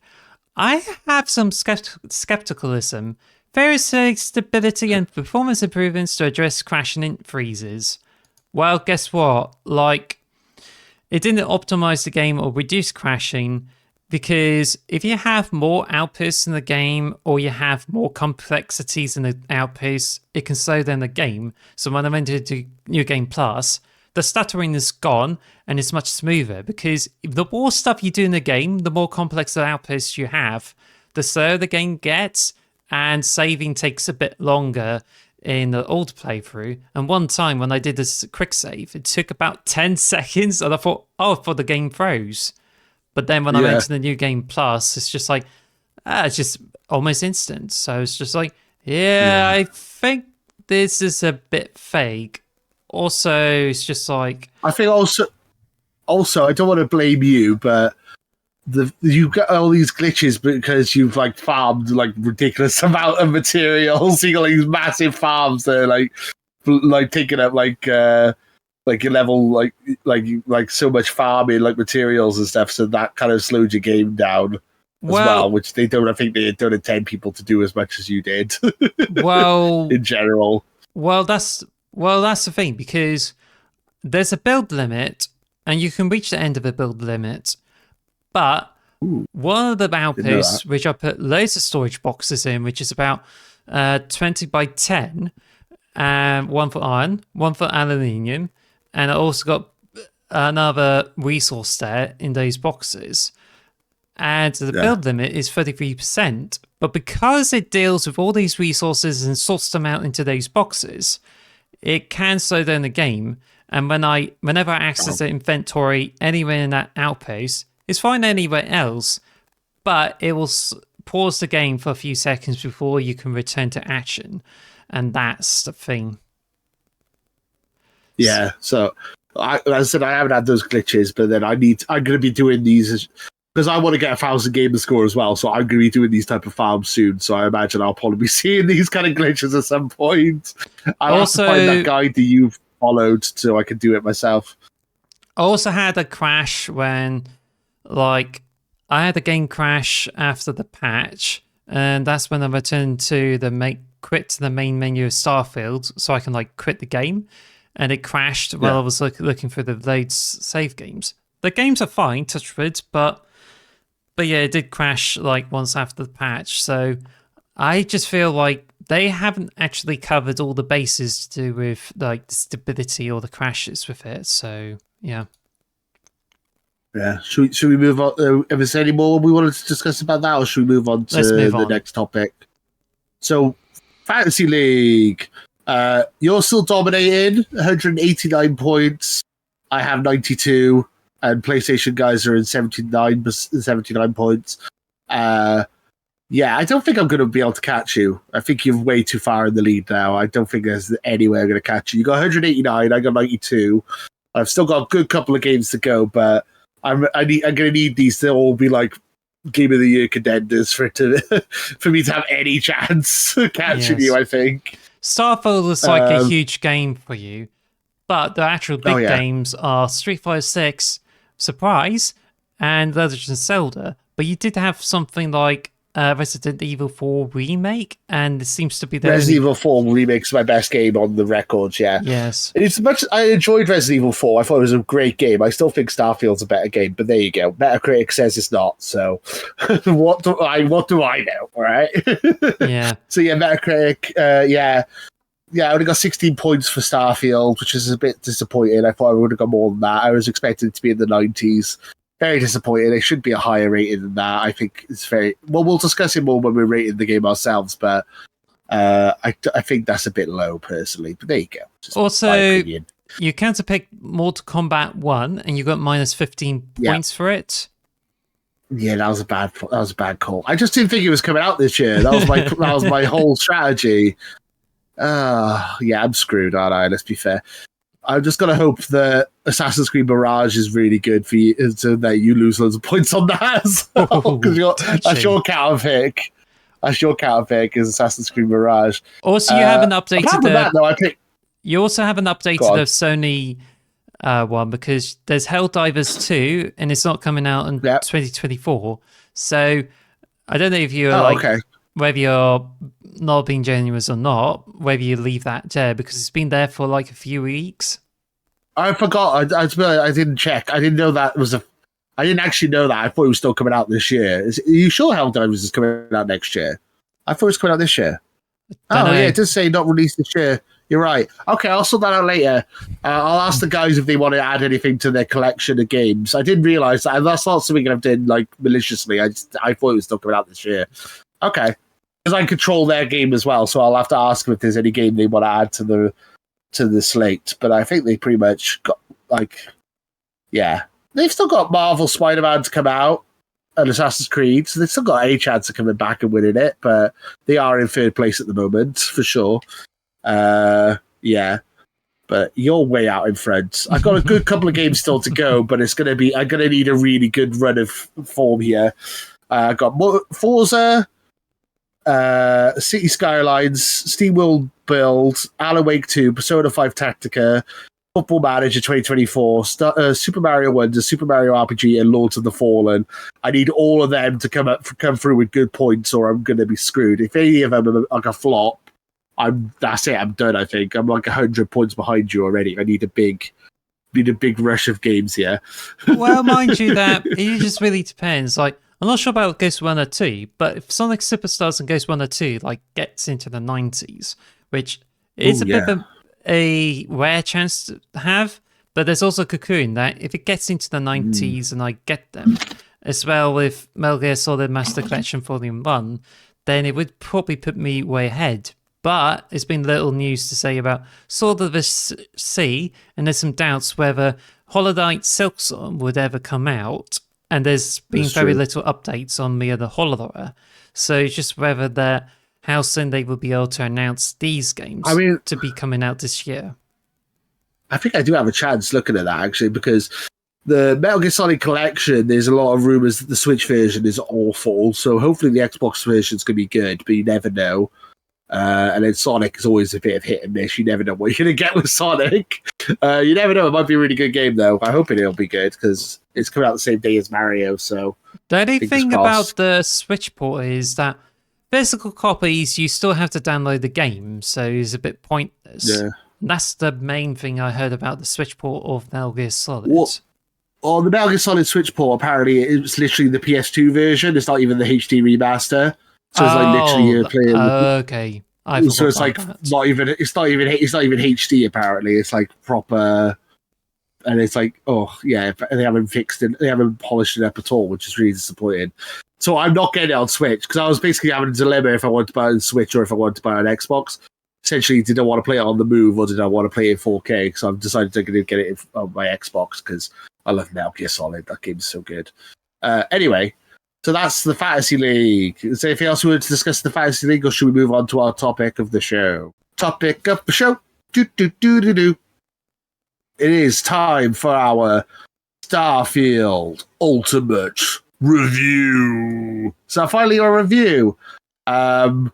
I have some skepticalism. There is stability and performance improvements to address crashing and freezes. Well, guess what? Like, it didn't optimize the game or reduce crashing, because if you have more outposts in the game or you have more complexities in the outposts, it can slow down the game. So when I went into New Game Plus, the stuttering is gone and it's much smoother, because the more stuff you do in the game, the more complex the outposts you have, the slower the game gets, and saving takes a bit longer in the old playthrough. And one time when I did this quick save, it took about 10 seconds, and I thought, oh, for the game froze. But then when I went to the New Game Plus, it's just like, it's just almost instant. So it's just like, I think this is a bit fake. Also, it's just like, I think also, I don't want to blame you, but you get all these glitches because you've like farmed like ridiculous amount of materials. You got like, these massive farms that are like taking up like your level, like so much farming, like materials and stuff. So that kind of slowed your game down as well, which I think they don't intend people to do as much as you did. Well, in general. Well, that's the thing, because there's a build limit, and you can reach the end of the build limit. But one of the outposts, which I put loads of storage boxes in, which is about 20 by 10, one for iron, one for aluminium, and I also got another resource there in those boxes. And the build limit is 33%. But because it deals with all these resources and sorts them out into those boxes, it can slow down the game. And whenever I access the inventory anywhere in that outpost, it's fine anywhere else, but it will pause the game for a few seconds before you can return to action. And that's the thing. Yeah, so as I said, I haven't had those glitches, but then I'm going to be doing these because I want to get 1,000 gamer score as well. So I'm going to be doing these type of farms soon. So I imagine I'll probably be seeing these kind of glitches at some point. I'll also have to find that guide that you've followed so I can do it myself. I also had a crash when, like, I had a game crash after the patch, and that's when I returned to quit to the main menu of Starfield, so I can like quit the game. And it crashed while I was looking for the load save games. The games are fine, touch wood, but yeah, it did crash like once after the patch. So I just feel like they haven't actually covered all the bases to do with like the stability or the crashes with it. So yeah. Yeah. Should we move on? If there's any more we wanted to discuss about that, or should we move on to the next topic? So, Fantasy League. You're still dominating, 189 points. I have 92, and PlayStation guys are in 79 points. Yeah, I don't think I'm going to be able to catch you. I think you're way too far in the lead now. I don't think there's any way I'm going to catch you. You got 189, I got 92. I've still got a good couple of games to go, but I'm going to need these to all be like Game of the Year contenders for me to have any chance of catching you, I think. Starfield is like a huge game for you, but the actual big games are Street Fighter 6, surprise, and Legend of Zelda. But you did have something like Resident Evil 4 Remake, and it seems to be the Resident Evil 4 Remake's my best game on the records, yeah. Yes. It's much I enjoyed Resident Evil 4. I thought it was a great game. I still think Starfield's a better game, but there you go. Metacritic says it's not, so what do I know, all right? Yeah. So yeah, Metacritic, yeah, I only got 16 points for Starfield, which is a bit disappointing. I thought I would have got more than that. I was expecting it to be in the 90s. Very disappointing. It should be a higher rating than that. I think it's very well. We'll discuss it more when we're rating the game ourselves, but I think that's a bit low personally. But there you go. Just also, you counterpicked Mortal Kombat 1, and you got minus 15 points for it. Yeah, that was a bad call. I just didn't think it was coming out this year. That was my whole strategy. Yeah, I'm screwed, aren't I? Let's be fair. I'm just gonna hope that Assassin's Creed Mirage is really good for you, so that you lose loads of points on that as well. Because that's your counter pick. That's your counter pick is Assassin's Creed Mirage. Also, you haven't updated that, though, I think you also haven't updated the Sony one because there's Helldivers 2 and it's not coming out in 2024. So I don't know if you're whether you're not being generous or not, whether you leave that there because it's been there for like a few weeks. I forgot. I didn't check. I didn't know that was I didn't actually know that. I thought it was still coming out this year. Are you sure Helldivers is coming out next year? I thought it was coming out this year. Yeah, it does say not released this year. You're right. Okay, I'll sort that out later. I'll ask the guys if they want to add anything to their collection of games. I didn't realize that. That's not something I've done like maliciously. I thought it was still coming out this year. Okay, because I control their game as well, so I'll have to ask them if there's any game they want to add to the slate. But I think they pretty much got they've still got Marvel Spider-Man to come out and Assassin's Creed, so they've still got a chance of coming back and winning it. But they are in third place at the moment for sure. But you're way out in front. I've got a good couple of games still to go, but I'm gonna need a really good run of form here. I've got Forza, City Skylines, SteamWorld Build, Alan Wake 2, Persona 5 Tactica, Football Manager 2024, Super Mario Wonder, Super Mario RPG, and Lords of the Fallen. I need all of them to come through with good points, or I'm gonna be screwed. If any of them are like a flop, that's it. I'm done. I think I'm like 100 points behind you already. I need a big rush of games here. Well, mind you, that it just really depends. Like, I'm not sure about Ghost Runner 2, but if Sonic Superstars and Ghost Runner 2 like gets into the 90s, which is a bit of a rare chance to have, but there's also Cocoon that if it gets into the 90s and I get them, as well with Metal Gear Solid Master Collection Volume 1, then it would probably put me way ahead. But there's been little news to say about Sword of the Sea, and there's some doubts whether Hollow Knight Silksong would ever come out, and there's been very little updates on the other Hollow. So it's just whether how soon they will be able to announce these games to be coming out this year. I think I do have a chance looking at that, actually, because the Metal Gear Solid Collection, there's a lot of rumors that the Switch version is awful, so hopefully the Xbox version's going to be good, but you never know. And then Sonic is always a bit of hit and miss. You never know what you're going to get with Sonic. You never know. It might be a really good game, though. I hope it'll be good because it's coming out the same day as Mario. So the only thing about the Switch port is that physical copies, you still have to download the game, so it's a bit pointless. Yeah. That's the main thing I heard about the Switch port of Metal Gear Solid. Well, the Metal Gear Solid Switch port, apparently, it's literally the PS2 version. It's not even the HD remaster. So it's like literally you're playing. Okay. So it's like that. It's not even HD. Apparently, it's like proper, and it's like they haven't fixed it. They haven't polished it up at all, which is really disappointing. So I'm not getting it on Switch because I was basically having a dilemma if I wanted to buy it on Switch or if I wanted to buy it on Xbox. Essentially, did I want to play it on the Move or did I want to play it in 4K? So I've decided to get it on my Xbox because I love Metal Gear Solid. That game's so good. Anyway. So that's the Fantasy League. Is there anything else we want to discuss in the Fantasy League, or should we move on to our topic of the show? Topic of the show. It is time for our Starfield Ultimate Review. So finally, a review. We're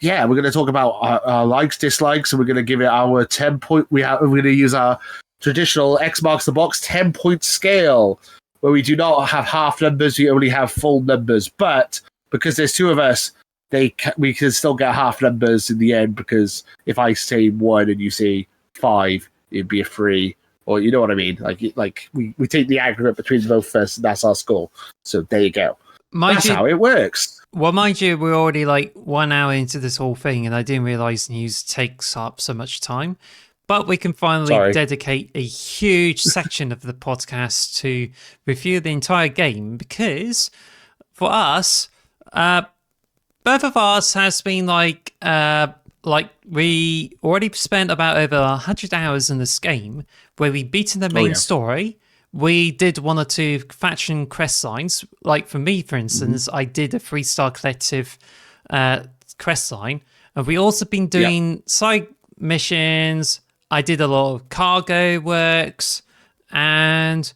going to talk about our likes, dislikes, and we're going to give it our 10-point. We're going to use our traditional X marks the box 10-point scale, where we do not have half numbers, we only have full numbers. But because there's two of us, we can still get half numbers in the end, because if I say 1 and you say 5, it'd be a 3. Or you know what I mean? Like we take the aggregate between both of us, and that's our score. So there you go. That's how it works. Well, mind you, we're already like 1 hour into this whole thing, and I didn't realize news takes up so much time. But we can finally dedicate a huge section of the podcast to review the entire game, because for us, both of us has been like we already spent about over 100 hours in this game, where we beaten the main story. we did one or two faction quest signs. Like for me, for instance, I did a 3-star collective quest line, and we also been doing side missions. I did a lot of cargo works, and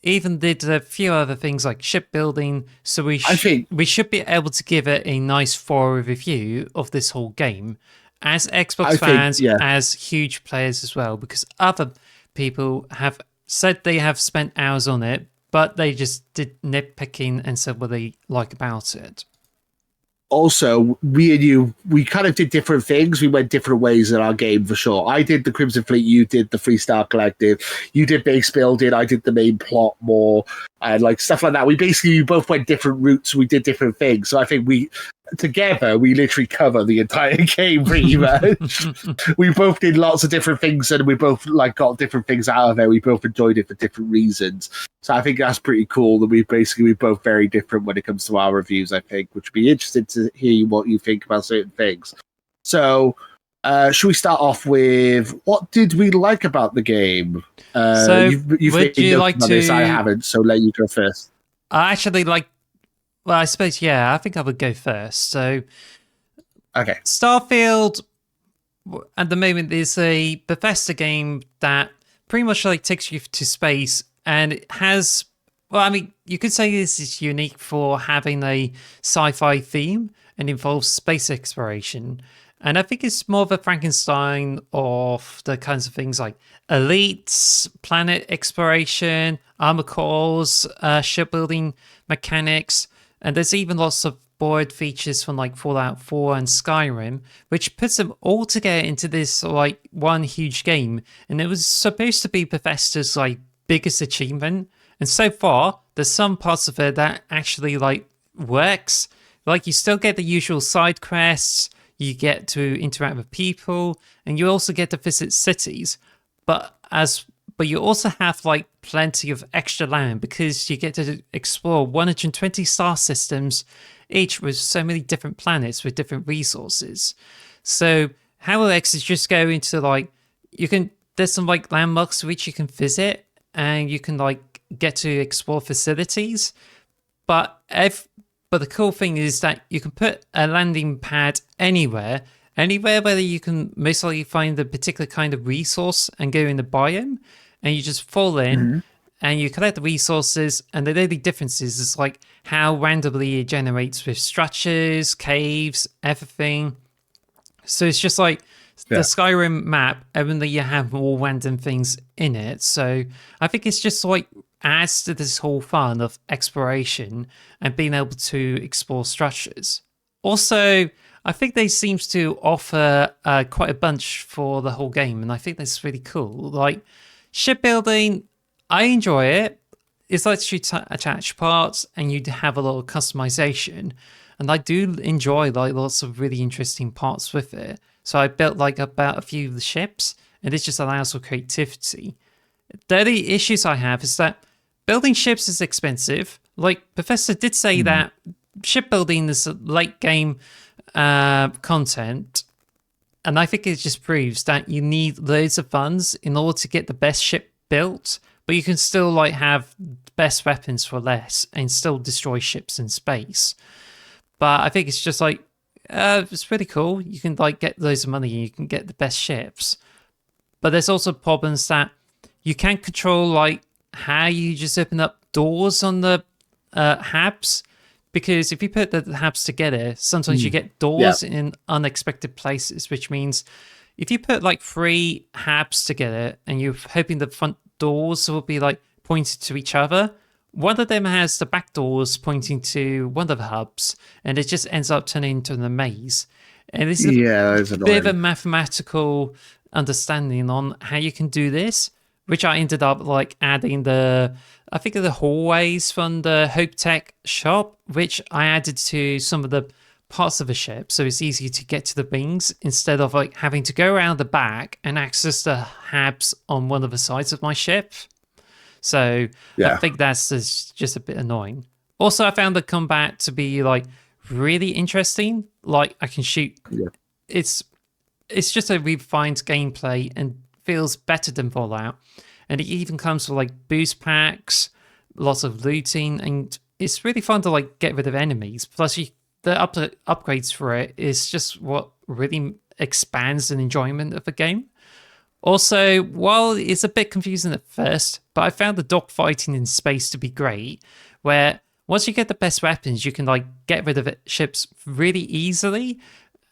even did a few other things like shipbuilding. So we should be able to give it a nice thorough review of this whole game as Xbox fans, as huge players as well, because other people have said they have spent hours on it, but they just did nitpicking and said what they like about it. Also, me and you, we kind of did different things. We went different ways in our game for sure. I did the Crimson Fleet, you did the 3-star collective, you did base building, I did the main plot more, and like stuff like that. We both went different routes, we did different things. So I think together, we literally cover the entire game pretty much. We both did lots of different things, and we both like got different things out of it. We both enjoyed it for different reasons. So I think that's pretty cool that we're both very different when it comes to our reviews, I think, which would be interesting to hear what you think about certain things. So should we start off with what did we like about the game? So would you like to... This? I haven't, so let you go first. I actually like... Well, I suppose, I think I would go first. So, okay. Starfield, at the moment, is a Bethesda game that pretty much like takes you to space, and it has, well, I mean, you could say this is unique for having a sci-fi theme and involves space exploration. And I think it's more of a Frankenstein of the kinds of things like elites, planet exploration, armor cores, shipbuilding mechanics. And there's even lots of board features from like Fallout 4 and Skyrim, which puts them all together into this like one huge game. And it was supposed to be Bethesda's like biggest achievement. And so far, there's some parts of it that actually like works. Like you still get the usual side quests, you get to interact with people, and you also get to visit cities. But you also have like plenty of extra land because you get to explore 120 star systems, each with so many different planets with different resources. So how it works is just go into like, there's some like landmarks which you can visit, and you can like get to explore facilities. But the cool thing is that you can put a landing pad anywhere where you can most likely find a particular kind of resource and go in the biome. And you just fall in and you collect the resources, and the only difference is like how randomly it generates with structures, caves, everything. So it's just like the Skyrim map, only you have more random things in it. So I think it's just like adds to this whole fun of exploration and being able to explore structures. Also, I think they seem to offer quite a bunch for the whole game, and I think that's really cool. Like, shipbuilding, I enjoy it. It's like you attach parts and you have a lot of customization. And I do enjoy like lots of really interesting parts with it. So I built like about a few of the ships, and it just allows for creativity. The only issues I have is that building ships is expensive. Like Bethesda did say that shipbuilding is a late game content. And I think it just proves that you need loads of funds in order to get the best ship built, but you can still like have best weapons for less and still destroy ships in space. But I think it's just like, it's pretty cool. You can like get loads of money and you can get the best ships. But there's also problems that you can't control like how you just open up doors on the HABs. Because if you put the HABs together, sometimes you get doors in unexpected places, which means if you put like 3 HABs together and you're hoping the front doors will be like pointed to each other, one of them has the back doors pointing to one of the hubs, and it just ends up turning into a maze. And this is a bit of a mathematical understanding on how you can do this, which I ended up like adding the hallways from the Hope Tech shop, which I added to some of the parts of the ship, so it's easy to get to the wings instead of like having to go around the back and access the HABs on one of the sides of my ship. So I think that's just a bit annoying. Also, I found the combat to be like really interesting. Like I can shoot. Yeah. It's just a refined gameplay and feels better than Fallout. and it even comes with like boost packs, lots of looting, and it's really fun to like get rid of enemies. Plus, the upgrades for it is just what really expands the enjoyment of the game. Also, while it's a bit confusing at first, but I found the dogfighting in space to be great, where once you get the best weapons, you can like get rid of ships really easily,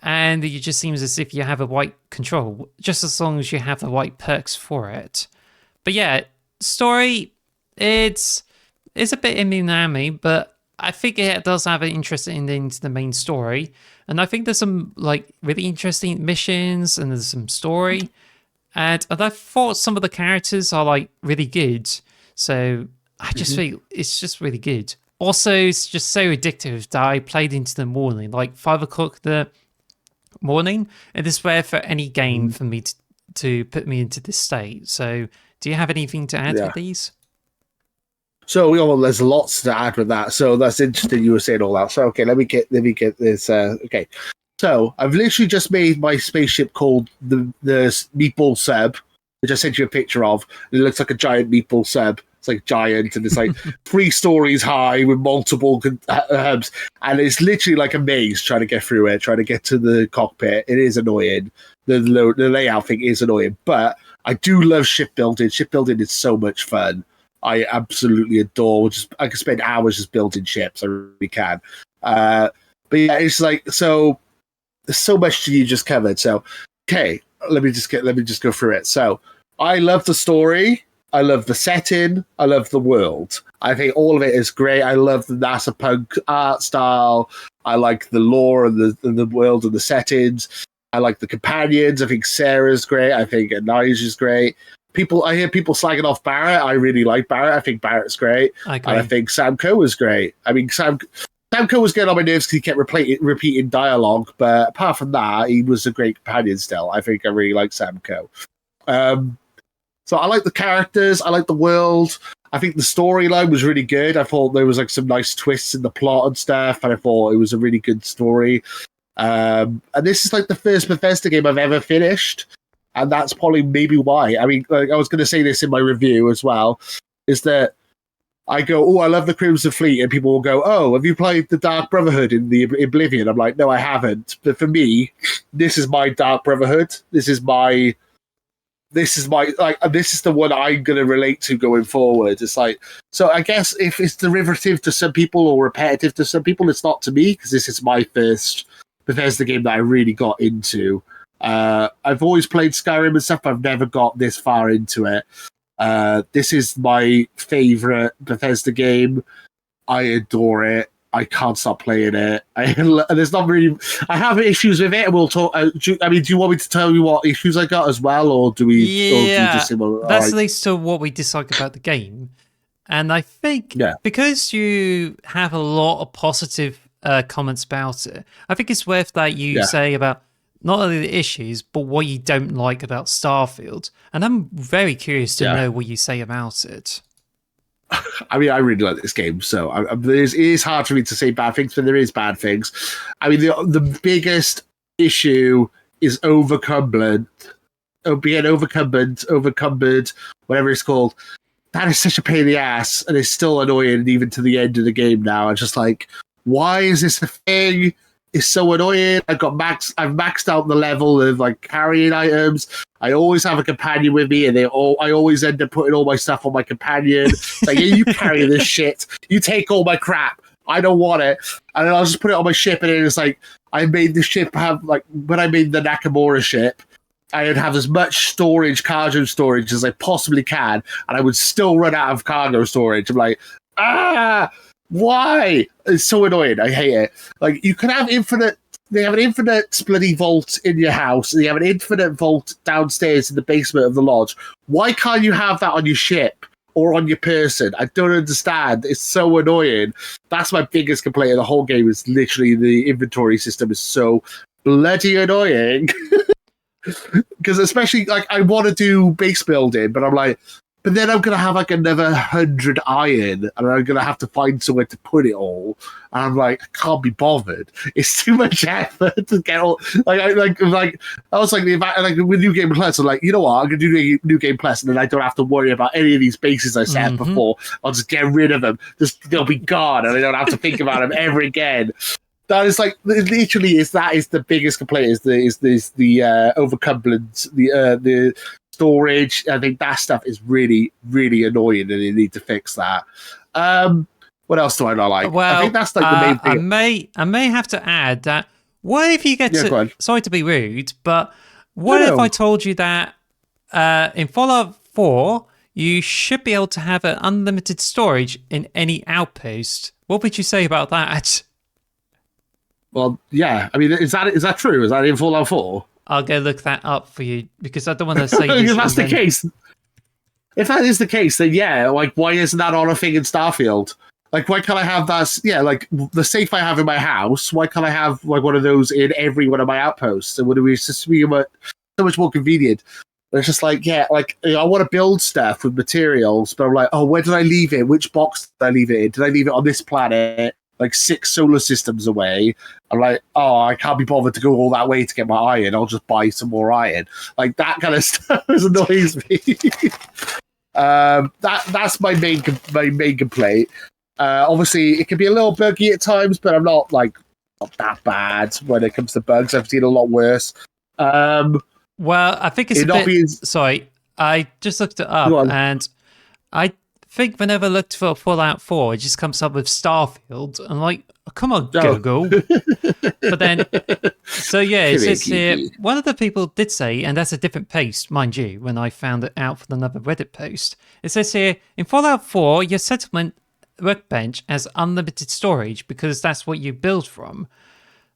and it just seems as if you have a white control, just as long as you have the right perks for it. But yeah, story, it's a bit immy, but I think it does have an interesting ending to the main story, and I think there's some like really interesting missions, and there's some story. And I thought some of the characters are like really good. So I just think it's just really good. Also, it's just so addictive that I played into the morning, like 5 o'clock the morning. It is rare for any game for me to put me into this state. So do you have anything to add with these? So there's lots to add with that. So that's interesting. You were saying all that. So okay, let me get this. Okay. So I've literally just made my spaceship called the Meatball Seb, which I sent you a picture of. It looks like a giant meatball Seb. It's like giant, and it's like 3 stories high with multiple hubs, and it's literally like a maze trying to get through it, trying to get to the cockpit. It is annoying. The layout thing is annoying, but I do love shipbuilding. Shipbuilding is so much fun. I absolutely adore. I can spend hours just building ships. I really can. But yeah, it's like so. There's so much you just covered. So, okay, let me just go through it. So, I love the story. I love the setting. I love the world. I think all of it is great. I love the NASA punk art style. I like the lore and the world and the settings. I like the companions. I think Sarah's great. I think Anija's great. I hear people slagging off Barrett. I really like Barrett. I think Barrett's great. And I think Sam Coe is great. I mean, Sam Coe was getting on my nerves because he kept repeating dialogue, but apart from that, he was a great companion still. I think I really like Sam Coe. So I like the characters, I like the world. I think the storyline was really good. I thought there was like some nice twists in the plot and stuff, and I thought it was a really good story. And this is like the first Bethesda game I've ever finished, and that's probably maybe why. I mean, like, I was going to say this in my review as well, is that I go, oh, I love the Crimson Fleet, and people will go, oh, have you played the Dark Brotherhood in the Oblivion? I'm like, no, I haven't. But for me, this is my Dark Brotherhood. This is the one I'm going to relate to going forward. It's like, so I guess if it's derivative to some people or repetitive to some people, it's not to me, because this is my first Bethesda game that I really got into. I've always played Skyrim and stuff, but I've never got this far into it. This is my favorite Bethesda game. I adore it. I can't stop playing it. There's not really. I have issues with it, and we'll talk. Do you want me to tell you what issues I got as well, or do we? Yeah, or do you just say, well, that's at least to what we dislike about the game. And I think because you have a lot of positive comments about it, I think it's worth that you say about not only the issues, but what you don't like about Starfield. And I'm very curious to know what you say about it. I mean, I really like this game, so it is hard for me to say bad things, but there is bad things. I mean, the biggest issue is overcumbered, whatever it's called. That is such a pain in the ass, and it's still annoying even to the end of the game now. I'm just like, why is this a thing? It's so annoying. I've maxed out the level of like carrying items. I always have a companion with me, and I always end up putting all my stuff on my companion. Like, yeah, you carry this shit. You take all my crap. I don't want it. And then I'll just put it on my ship, and then it's like, I made the ship have, like, when I made the Nakamura ship, I would have as much cargo storage as I possibly can, and I would still run out of cargo storage. I'm like, why? It's so annoying. I hate it. Like, you can have they have an infinite bloody vault in your house, and you have an infinite vault downstairs in the basement of the lodge. Why can't you have that on your ship or on your person? I don't understand. It's so annoying. That's my biggest complaint of the whole game, is literally the inventory system is so bloody annoying. Because especially, like, I want to do base building, but I'm like, but then I'm going to have like another 100 iron, and I'm going to have to find somewhere to put it all. And I'm like, I can't be bothered. It's too much effort to get all. I was like with New Game Plus, I'm like, you know what? I'm going to do New Game Plus, and then I don't have to worry about any of these bases I set up before. I'll just get rid of them. They'll be gone, and I don't have to think about them ever again. That is like literally is the biggest complaint is the overcumbered the storage. I think that stuff is really, really annoying, and they need to fix that. What else do I not like? Well, I think that's like the main thing. I may have to add that. What if you get go on. Sorry to be rude, but what if I told you that in Fallout 4 you should be able to have an unlimited storage in any outpost? What would you say about that? Well, yeah. I mean, is that true? Is that in Fallout 4? I'll go look that up for you because I don't want to say this. If that's the case, if that is the case, then yeah. Like, why isn't that on a thing in Starfield? Like, why can't I have that? Yeah, like the safe I have in my house. Why can't I have like one of those in every one of my outposts? And would it just be so much more convenient? And it's just like, yeah, like I want to build stuff with materials, but I'm like, oh, where did I leave it? Which box did I leave it in? Did I leave it on this planet? Like 6 solar systems away. I'm like, oh, I can't be bothered to go all that way to get my iron. I'll just buy some more iron. Like that kind of stuff annoys me. That's my main complaint. Obviously, it can be a little buggy at times, but I'm not that bad when it comes to bugs. I've seen a lot worse. Well, I think it's a bit. Sorry, I just looked it up, and I think whenever I looked for Fallout 4, it just comes up with Starfield. I'm like, oh, come on, Google. But then, so yeah, it says here, one of the people did say, and that's a different post, mind you, when I found it out from another Reddit post. It says here, in Fallout 4, your settlement workbench has unlimited storage because that's what you build from.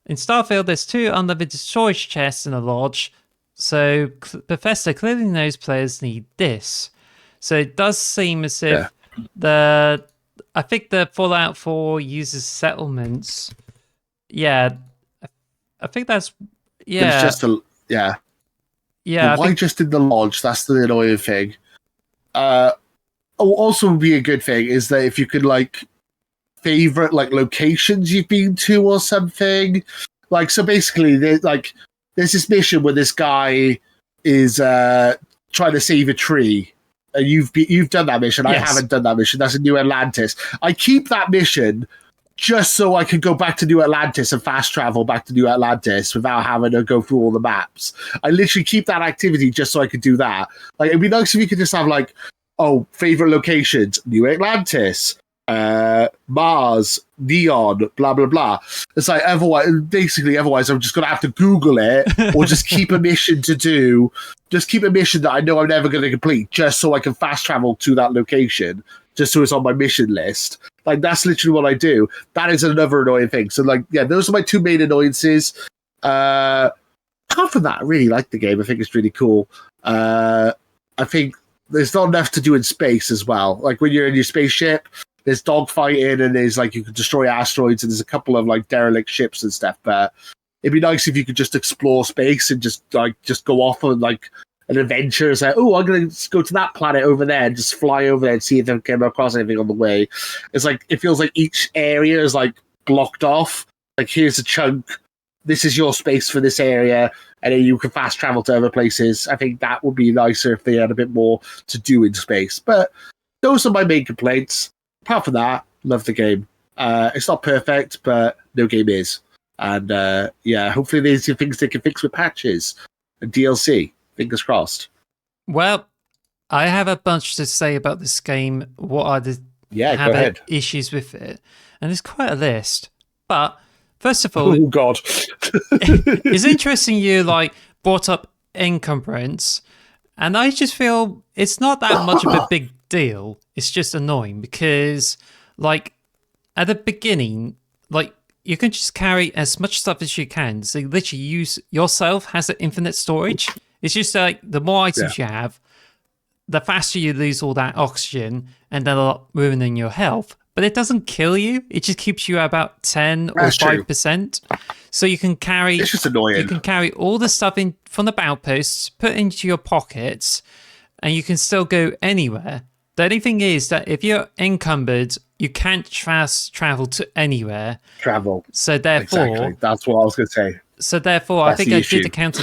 In Starfield, there's 2 unlimited storage chests in a lodge, so Bethesda clearly knows players need this. So it does seem as if I think the Fallout 4 uses settlements. Yeah, I think that's It's just yeah. Why just in the lodge? That's the annoying thing. Also would be a good thing is that if you could favorite locations you've been to or something. So basically, there's this mission where this guy is trying to save a tree. You've done that mission. Yes. I haven't done that mission. That's in New Atlantis. I keep that mission just so I could go back to New Atlantis and fast travel back to New Atlantis without having to go through all the maps. I literally keep that activity just so I could do that. It'd be nice if you could just have favorite locations: New Atlantis, Mars, Neon, blah blah blah. It's otherwise I'm just gonna have to Google it or just keep a mission to do. Just keep a mission that I know I'm never going to complete, just so I can fast travel to that location, just so it's on my mission list. That's literally what I do. That is another annoying thing. So those are my 2 main annoyances. Apart from that, I really like the game. I think it's really cool. I think there's not enough to do in space as well. When you're in your spaceship, there's dogfighting and there's you can destroy asteroids and there's a couple of derelict ships and stuff. But it'd be nice if you could just explore space and just go off on an adventure. It's oh, I'm gonna go to that planet over there and just fly over there and see if I can come across anything on the way. It's it feels like each area is blocked off. Here's a chunk. This is your space for this area, and then you can fast travel to other places. I think that would be nicer if they had a bit more to do in space. But those are my main complaints. Apart from that, love the game. It's not perfect, but no game is. And hopefully there's things they can fix with patches and DLC. Fingers crossed. Well, I have a bunch to say about this game. What are the go ahead. Issues with it? And there's quite a list. But first of all, oh god, it's interesting you brought up encumbrance, and I just feel it's not that much of a big deal. It's just annoying because at the beginning, you can just carry as much stuff as you can. So literally use yourself has an infinite storage. It's just the more items you have, the faster you lose all that oxygen and then ruining your health. But it doesn't kill you. It just keeps you at about 10 or 5%. So you can carry. It's just annoying. You can carry all the stuff in from the outposts, put into your pockets, and you can still go anywhere. The only thing is that if you're encumbered, you can't fast travel to anywhere. Travel. So therefore, exactly. That's what I was going to say. So therefore, I That's think the I issue. did encounter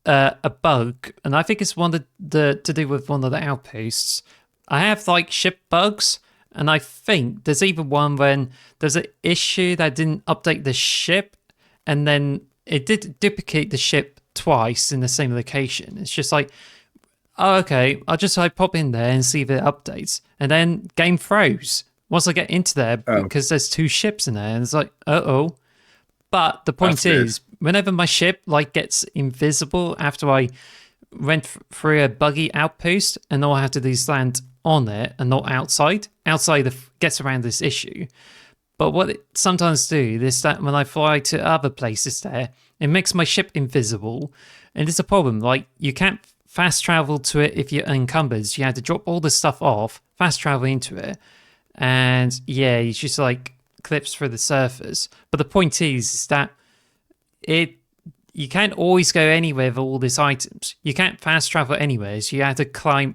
a bug, and I think it's one of the to do with one of the outposts. I have like ship bugs, and I think there's even one when there's an issue that didn't update the ship, and then it did duplicate the ship twice in the same location. It's just like, oh, okay, I'll just like pop in there and see if it updates, and then game froze once I get into there because there's two ships in there, and it's like, uh-oh. But the point is, whenever my ship like gets invisible after I went through a buggy outpost, and all I have to do is land on it and not outside. Outside gets around this issue. But what it sometimes do is that when I fly to other places there, it makes my ship invisible. And it's a problem. Like, you can't fast travel to it if you're encumbered. You have to drop all the stuff off, fast travel into it. And yeah, you just like clips through the surface. But the point is that you can't always go anywhere with all these items. You can't fast travel anywhere, so you have to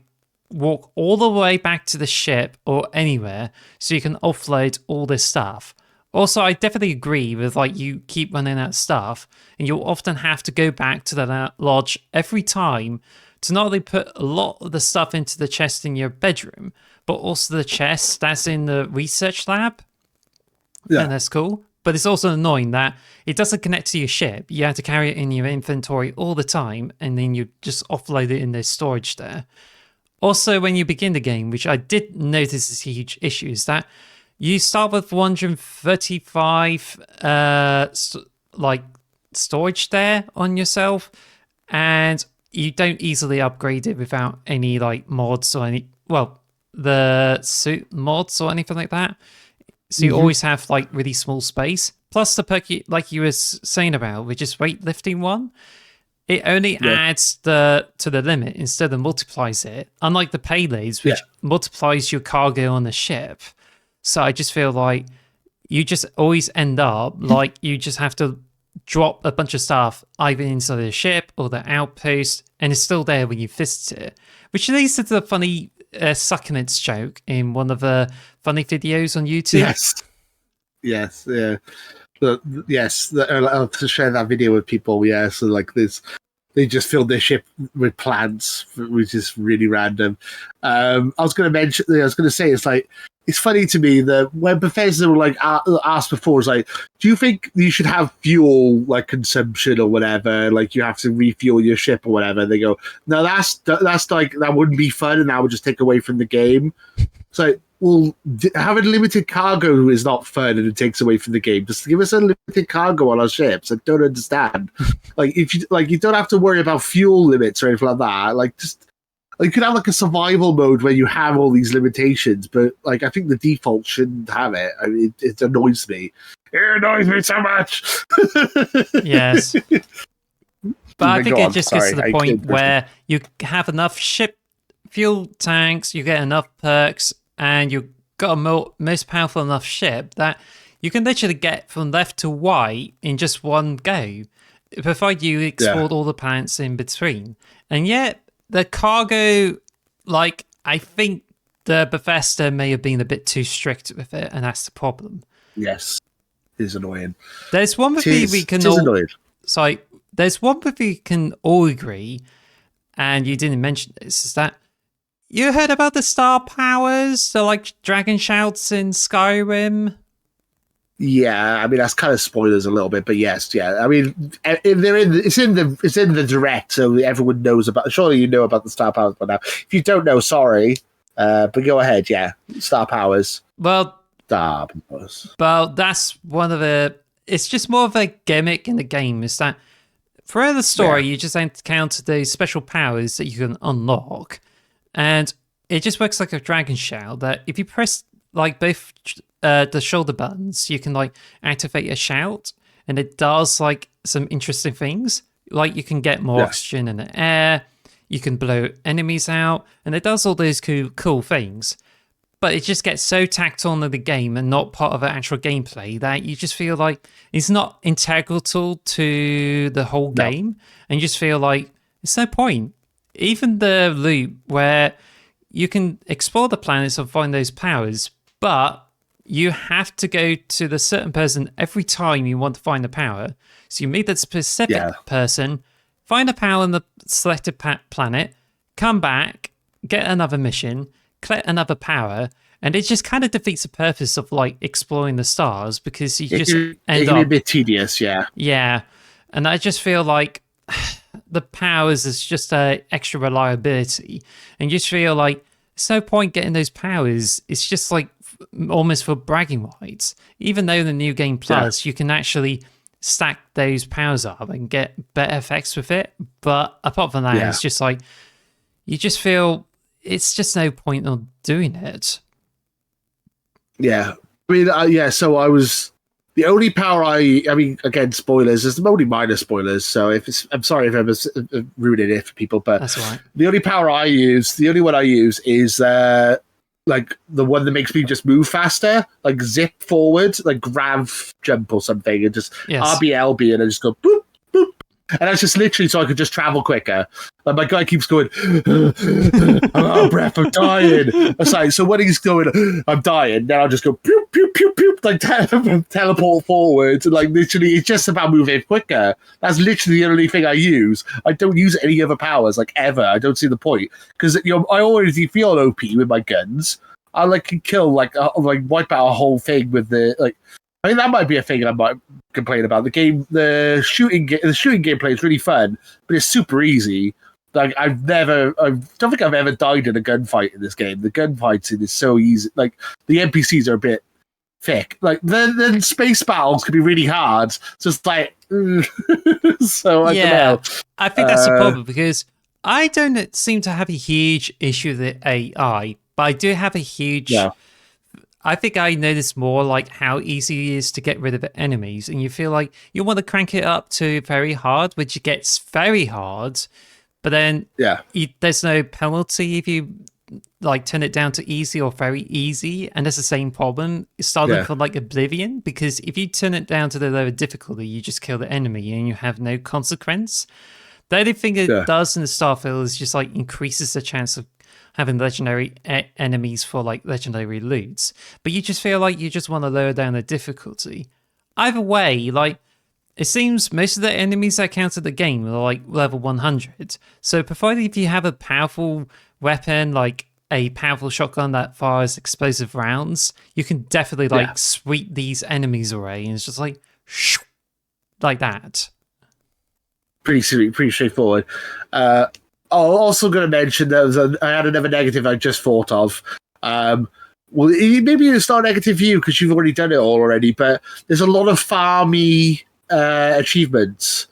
walk all the way back to the ship or anywhere so you can offload all this stuff. Also, I definitely agree with like you keep running out of stuff, and you'll often have to go back to the lodge every time to not only put a lot of the stuff into the chest in your bedroom, but also the chest that's in the research lab. Yeah, and that's cool. But it's also annoying that it doesn't connect to your ship. You have to carry it in your inventory all the time, and then you just offload it in the storage there. Also, when you begin the game, which I did notice is a huge issue, is that you start with 135 storage there on yourself, and you don't easily upgrade it without any like mods or the suit mods or anything like that. So you always have like really small space. Plus the perk, like you were saying about, which is weightlifting one, it only adds to the limit instead of multiplies it. Unlike the payloads, which multiplies your cargo on the ship. So I just feel like you just always end up like you just have to drop a bunch of stuff either into the ship or the outpost, and it's still there when you visit it. Which leads to the funny succulents joke in one of the funny videos on YouTube. Yes, yeah. I'll have to share that video with people. Yeah, so like this, they just filled their ship with plants, which is really random. I was going to say, it's like, it's funny to me that when Bethesda were like asked before, it's like, do you think you should have fuel like consumption or whatever? Like you have to refuel your ship or whatever. They go, no, that's like, that wouldn't be fun, and that would just take away from the game. It's like, well, having limited cargo is not fun, and it takes away from the game. Just give us a limited cargo on our ships. I don't understand. Like if you don't have to worry about fuel limits or anything like that. Like just. You could have like a survival mode where you have all these limitations, but like I think the default shouldn't have it. I mean, it annoys me. It annoys me so much. Yes, but I think it just gets to the point where you have enough ship fuel tanks, you get enough perks, and you've got a most powerful enough ship that you can literally get from left to right in just one go, provided you explored all the planets in between. And yet, the cargo, like, I think the Bethesda may have been a bit too strict with it, and that's the problem. Yes, it is annoying. There's one movie we can there's one movie we can all agree, and you didn't mention this, is that you heard about the star powers, the like dragon shouts in Skyrim? Yeah, I mean that's kind of spoilers a little bit, but yes, yeah. I mean, it's in the direct, so everyone knows about. Surely you know about the star powers by now. If you don't know, sorry, but go ahead. Yeah, star powers. Well, star powers. Well, that's one of the. It's just more of a gimmick in the game. Is that throughout the story, you just encounter these special powers that you can unlock, and it just works like a dragon shout. That if you press like both the shoulder buttons, you can like activate a shout, and it does like some interesting things. Like you can get more oxygen in the air, you can blow enemies out, and it does all those cool things. But it just gets so tacked on to the game and not part of the actual gameplay that you just feel like it's not integral to the whole game, and you just feel like it's no point. even the loop where you can explore the planets and find those powers, but you have to go to the certain person every time you want to find a power. So you meet that specific person, find a power on the selected planet, come back, get another mission, collect another power, and it just kind of defeats the purpose of like exploring the stars because you just it end can be a up. bit tedious, yeah. Yeah, and I just feel like the powers is just a extra reliability, and you just feel like there's no point getting those powers. It's just like almost for bragging rights. Even though the new game plus, you can actually stack those powers up and get better effects with it. But apart from that, it's just like you just feel it's just no point of doing it. Yeah, I mean, so I was the only power I mean, again, spoilers. There's only minor spoilers, so I'm sorry if I'm ruining it for people, but that's all right. The only power I use, the only one I use is like the one that makes me just move faster, like zip forward, like grav jump or something, and just RBLB, and I just go boop boop. And that's just literally so I could just travel quicker. Like my guy keeps going, I'm out of breath, I'm dying. It's like, so when he's going, I'm dying, then I'll just go pew, pew, pew, pew, like teleport forward. And like literally, it's just about moving quicker. That's literally the only thing I use. I don't use any other powers, like ever. I don't see the point. Because I already feel OP with my guns. I like can kill, like wipe out a whole thing with the, like, I mean, that might be a thing I might complain about. The shooting gameplay is really fun, but it's super easy. Like I don't think I've ever died in a gunfight in this game. The gunfighting is so easy. Like the NPCs are a bit thick. Like then space battles can be really hard. Just like so I don't know. I think that's the problem because I don't seem to have a huge issue with the AI, but I do have a huge. Yeah. I think I notice more like how easy it is to get rid of the enemies, and you feel like you want to crank it up to very hard, which gets very hard, but then there's no penalty if you like turn it down to easy or very easy, and that's the same problem starting from like Oblivion, because if you turn it down to the lower difficulty, you just kill the enemy and you have no consequence. The only thing it does in the Starfield is just like increases the chance of having legendary enemies for like legendary loots, but you just feel like you just want to lower down the difficulty. Either way, like it seems most of the enemies that counter the game are like level 100. So provided if you have a powerful weapon, like a powerful shotgun that fires explosive rounds, you can definitely like sweep these enemies away, and it's just like shoo, like that. Pretty straightforward. Also going to mention that I had another negative I just thought of. Well, maybe it's not a negative for you because you've already done it all already, but there's a lot of farmy achievements.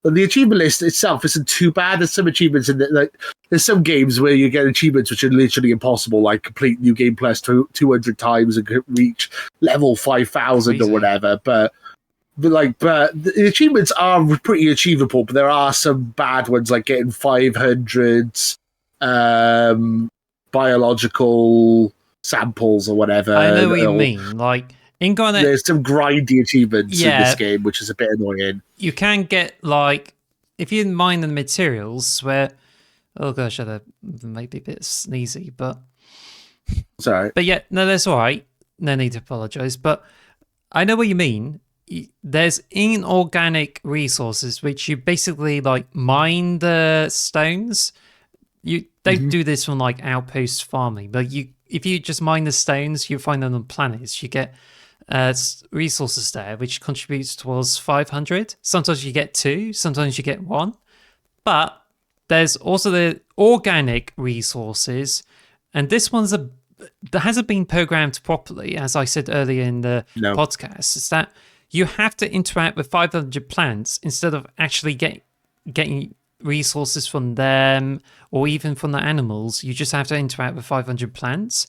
But the achievement list itself isn't too bad. There's some achievements in like there's some games where you get achievements which are literally impossible, like complete New Game Plus 200 times and reach level 5,000 or whatever. But the achievements are pretty achievable, but there are some bad ones, like getting 500 biological samples or whatever. I know what you mean. Like, there's some grindy achievements in this game, which is a bit annoying. You can get, like, if you mine the materials where, oh gosh, that might be a bit sneezy, but... Sorry. But yeah, no, that's all right. No need to apologize. But I know what you mean. There's inorganic resources which you basically like mine the stones. You don't do this from like outpost farming, but if you just mine the stones, you find them on planets. You get resources there which contributes towards 500. Sometimes you get 2, sometimes you get 1. But there's also the organic resources, and this one's that hasn't been programmed properly, as I said earlier in the podcast. Is that you have to interact with 500 plants instead of actually getting resources from them or even from the animals. You just have to interact with 500 plants.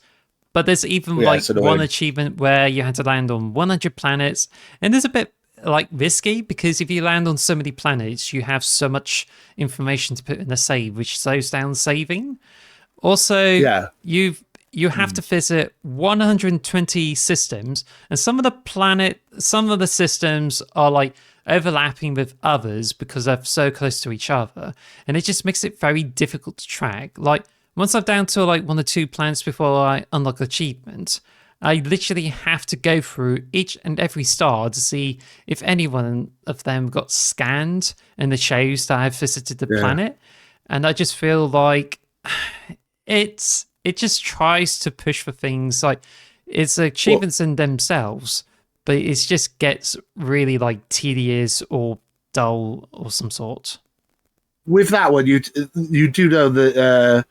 But there's even one achievement where you had to land on 100 planets. And there's a bit like risky because if you land on so many planets, you have so much information to put in a save, which slows down saving. Also, you have to visit 120 systems, and some of the systems are like overlapping with others because they're so close to each other, and it just makes it very difficult to track. Like once I'm down to like 1 or 2 planets before I unlock achievement, I literally have to go through each and every star to see if any one of them got scanned and it shows that I've visited the planet. And I just feel like it just tries to push for things like it's achievements in themselves, but it just gets really like tedious or dull or some sort. With that one, you do know that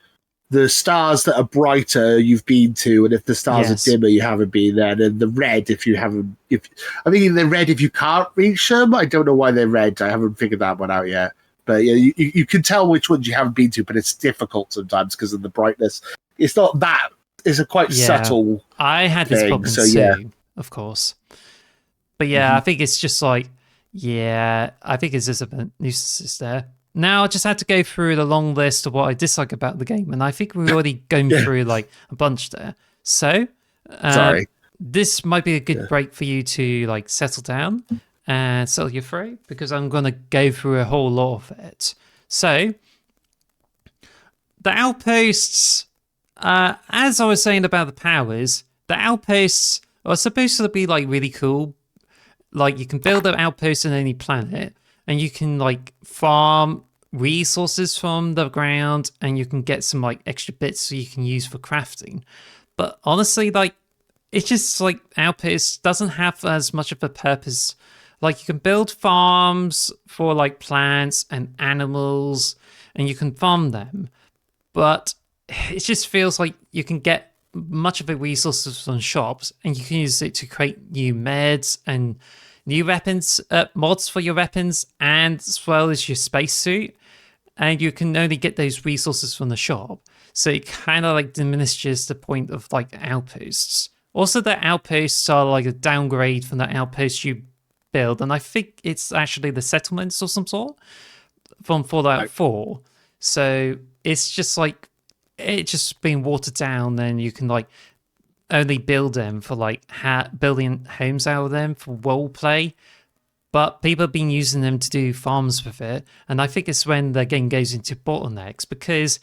the stars that are brighter you've been to, and if the stars are dimmer you haven't been there. And the red if you haven't. I think they're red if you can't reach them. I don't know why they're red. I haven't figured that one out yet. But yeah, you can tell which ones you haven't been to, but it's difficult sometimes because of the brightness. It's not that. It's a quite subtle. I had this problem too, of course. But yeah, I think it's just like, I think it's just a nuisance there. Now I just had to go through the long list of what I dislike about the game, and I think we've already gone through like a bunch there. So, sorry, this might be a good break for you to like settle down and settle your throat, because I'm gonna go through a whole lot of it. So, the outposts, as I was saying about the powers, the outposts are supposed to be like really cool. Like you can build an outpost on any planet, and you can like farm resources from the ground, and you can get some like extra bits so you can use for crafting. But honestly, like it's just like outposts doesn't have as much of a purpose. Like you can build farms for like plants and animals, and you can farm them, but it just feels like you can get much of the resources from shops, and you can use it to create new meds and new weapons, mods for your weapons, and as well as your spacesuit. And you can only get those resources from the shop. So it kind of like diminishes the point of like outposts. Also, the outposts are like a downgrade from the outposts you build. And I think it's actually the settlements or some sort from Fallout 4. So it's just like, it's just being watered down. Then you can like only build them for like building homes out of them for role play, but people have been using them to do farms with it, and I think it's when the game goes into bottlenecks, because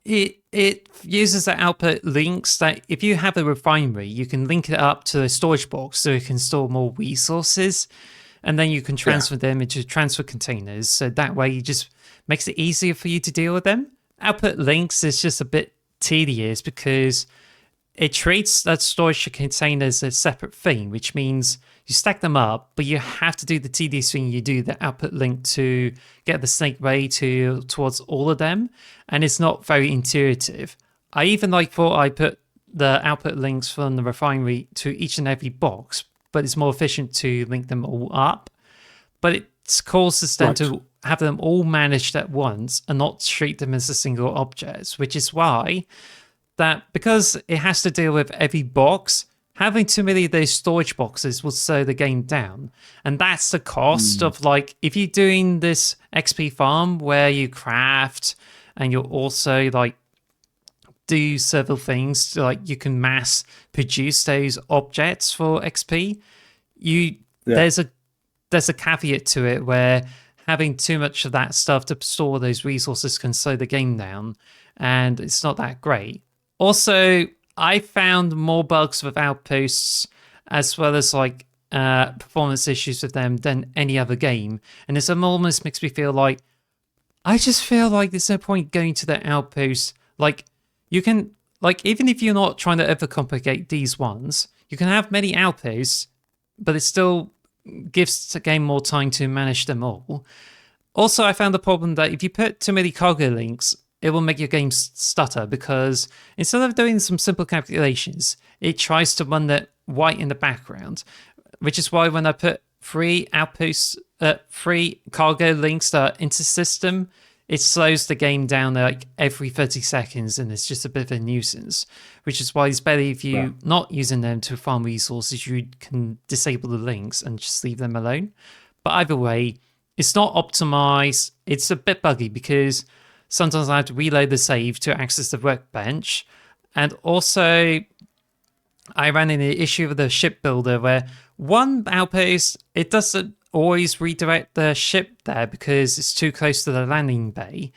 it uses the output links that if you have a refinery, you can link it up to a storage box so it can store more resources, and then you can transfer them into transfer containers, so that way it just makes it easier for you to deal with them. Output links is just a bit tedious because it treats that storage container as a separate thing, which means you stack them up, but you have to do the tedious thing. You do the output link to get the snake ray towards all of them, and it's not very intuitive. I even thought I put the output links from the refinery to each and every box, but it's more efficient to link them all up. But it causes them to have them all managed at once and not treat them as a single object, which is why that because it has to deal with every box, having too many of those storage boxes will slow the game down. And that's the cost of like, if you're doing this XP farm where you craft and you'll also like do several things to, like you can mass produce those objects for XP, there's a caveat to it where having too much of that stuff to store those resources can slow the game down, and it's not that great. Also, I found more bugs with outposts as well as like performance issues with them than any other game. And it almost makes me feel like, I just feel like there's no point going to the outposts. Like you can, like even if you're not trying to overcomplicate these ones, you can have many outposts, but it still gives the game more time to manage them all. Also, I found the problem that if you put too many cargo links, it will make your game stutter, because instead of doing some simple calculations, it tries to run that white in the background, which is why when I put 3 outposts, 3 cargo links that are inter-system, it slows the game down like every 30 seconds, and it's just a bit of a nuisance, which is why it's better if you're not using them to farm resources, you can disable the links and just leave them alone. But either way, it's not optimized. It's a bit buggy because sometimes I have to reload the save to access the workbench, And also, I ran into the issue with the shipbuilder where one outpost, it doesn't always redirect the ship there because it's too close to the landing bay.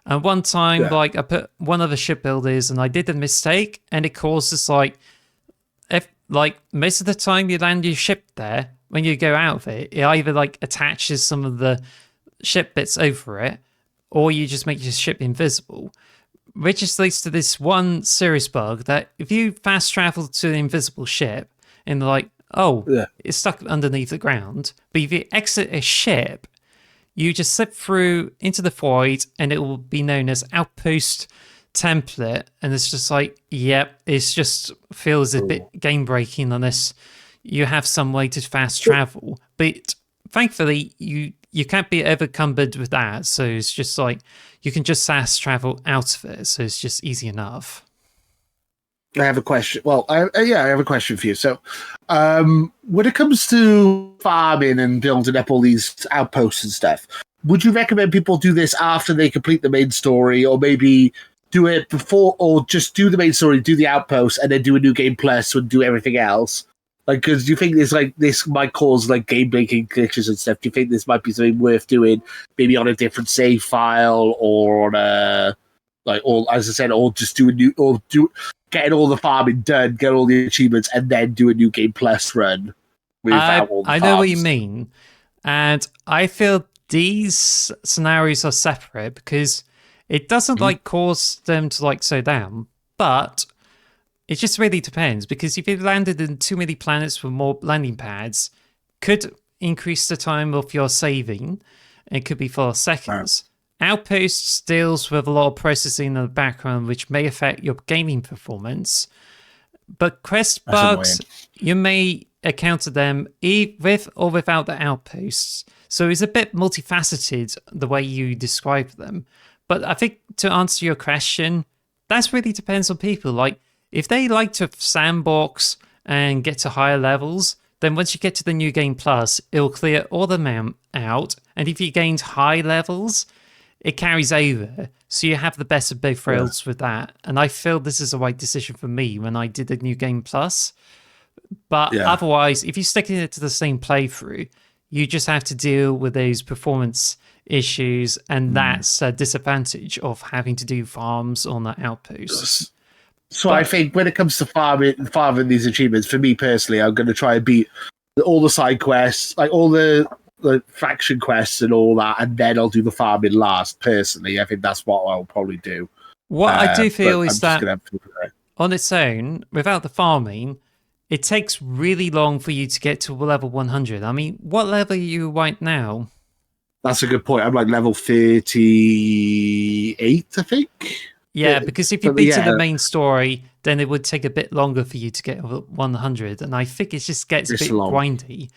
And one time, like, I put one of the shipbuilders and I did a mistake, and it causes, like, if, like, most of the time you land your ship there, when you go out of it, it either, like, attaches some of the ship bits over it, or you just make your ship invisible. Which just leads to this one serious bug that if you fast travel to the invisible ship and like, it's stuck underneath the ground, but if you exit a ship, you just slip through into the void and it will be known as Outpost Template. And it's just like, it's just feels a bit game breaking unless you have some way to fast travel. But thankfully, you can't be encumbered with that. So it's just like, you can just fast travel out of it. So it's just easy enough. I have a question. Well, I have a question for you. So, when it comes to farming and building up all these outposts and stuff, would you recommend people do this after they complete the main story, or maybe do it before, or just do the main story, do the outpost, and then do a new game plus and do everything else? Like, because do you think this might cause like game breaking glitches and stuff? Do you think this might be something worth doing, maybe on a different save file, or on a as I said, or just do a new, or getting all the farming done, get all the achievements, and then do a new game plus run without all the I know what you mean, and I feel these scenarios are separate because it doesn't like cause them to like slow down, but it just really depends, because if you landed in too many planets with more landing pads, could increase the time of your saving. It could be for seconds. Outposts deals with a lot of processing in the background, which may affect your gaming performance. But quest bugs, you may encounter them with or without the outposts. So it's a bit multifaceted the way you describe them. But I think to answer your question, that really depends on people. Like, if they like to sandbox and get to higher levels, then once you get to the new game plus, it'll clear all the them out. And if you gained high levels, it carries over. So you have the best of both worlds with that. And I feel this is the right decision for me when I did the new game plus. But otherwise, if you're sticking it to the same playthrough, you just have to deal with those performance issues. And that's a disadvantage of having to do farms on the outposts. So I think when it comes to farming these achievements, for me personally, I'm going to try and beat all the side quests, like all the faction quests and all that, and then I'll do the farming last. Personally, I think that's what I'll probably do. What I do feel is that on its own, without the farming, it takes really long for you to get to level 100. I mean, what level are you right now? That's a good point. I'm like level 38, I think. Yeah, because if you beat the main story, then it would take a bit longer for you to get 100, and I think it just gets a bit grindy.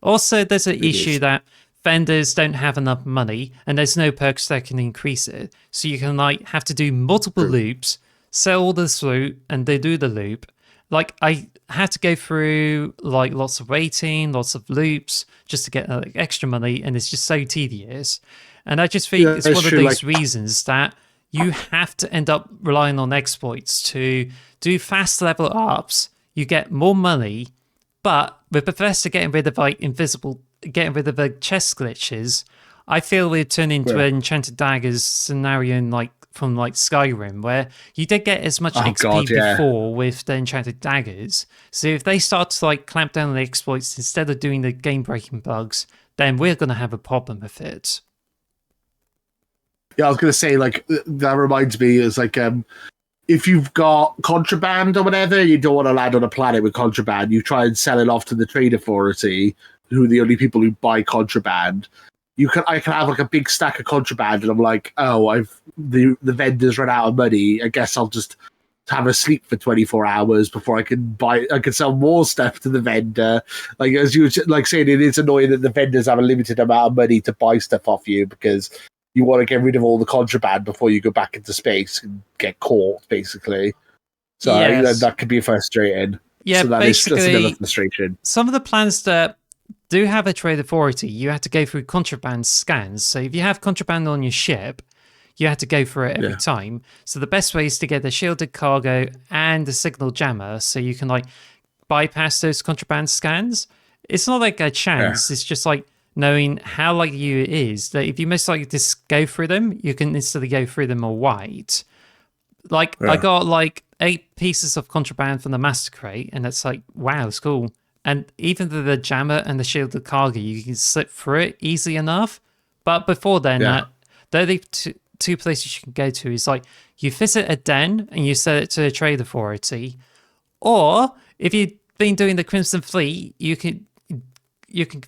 Also, there's an issue that vendors don't have enough money, and there's no perks that can increase it. So you can like have to do multiple loops, sell all this loot, and they do the loop. Like, I had to go through like lots of waiting, lots of loops, just to get like, extra money, and it's just so tedious. And I just think it's one of those reasons that you have to end up relying on exploits to do fast level ups. You get more money, but with Bethesda getting rid of like getting rid of the chest glitches, I feel we'd turn into an Enchanted Daggers scenario in from Skyrim, where you did get as much XP before with the Enchanted Daggers. So if they start to like clamp down on the exploits instead of doing the game breaking bugs, then we're going to have a problem with it. Yeah, I was going to say, like, that reminds me, is like, if you've got contraband or whatever, you don't want to land on a planet with contraband, you try and sell it off to the trade authority, who are the only people who buy contraband. I can have like a big stack of contraband, and I'm like, the vendors run out of money. I guess I'll just have a sleep for 24 hours before I can sell more stuff to the vendor. Like, as you were like saying, it is annoying that the vendors have a limited amount of money to buy stuff off you, because you want to get rid of all the contraband before you go back into space and get caught, basically. So that could be frustrating. Yeah, so that's another frustration. Some of the plans that do have a trade authority, you have to go through contraband scans. So if you have contraband on your ship, you had to go through it every Yeah. time. So the best way is to get the shielded cargo and the signal jammer, so you can like bypass those contraband scans. It's not like a chance. It's just like knowing how likely it is that if you most likely just go through them, you can instantly go through them all white. Like I got like 8 pieces of contraband from the master crate, and it's like, wow, it's cool. And even the jammer and the shielded cargo, you can slip through it easy enough. But before then, the only two places you can go to is like you visit a den and you sell it to a trade authority, or if you've been doing the Crimson Fleet, you can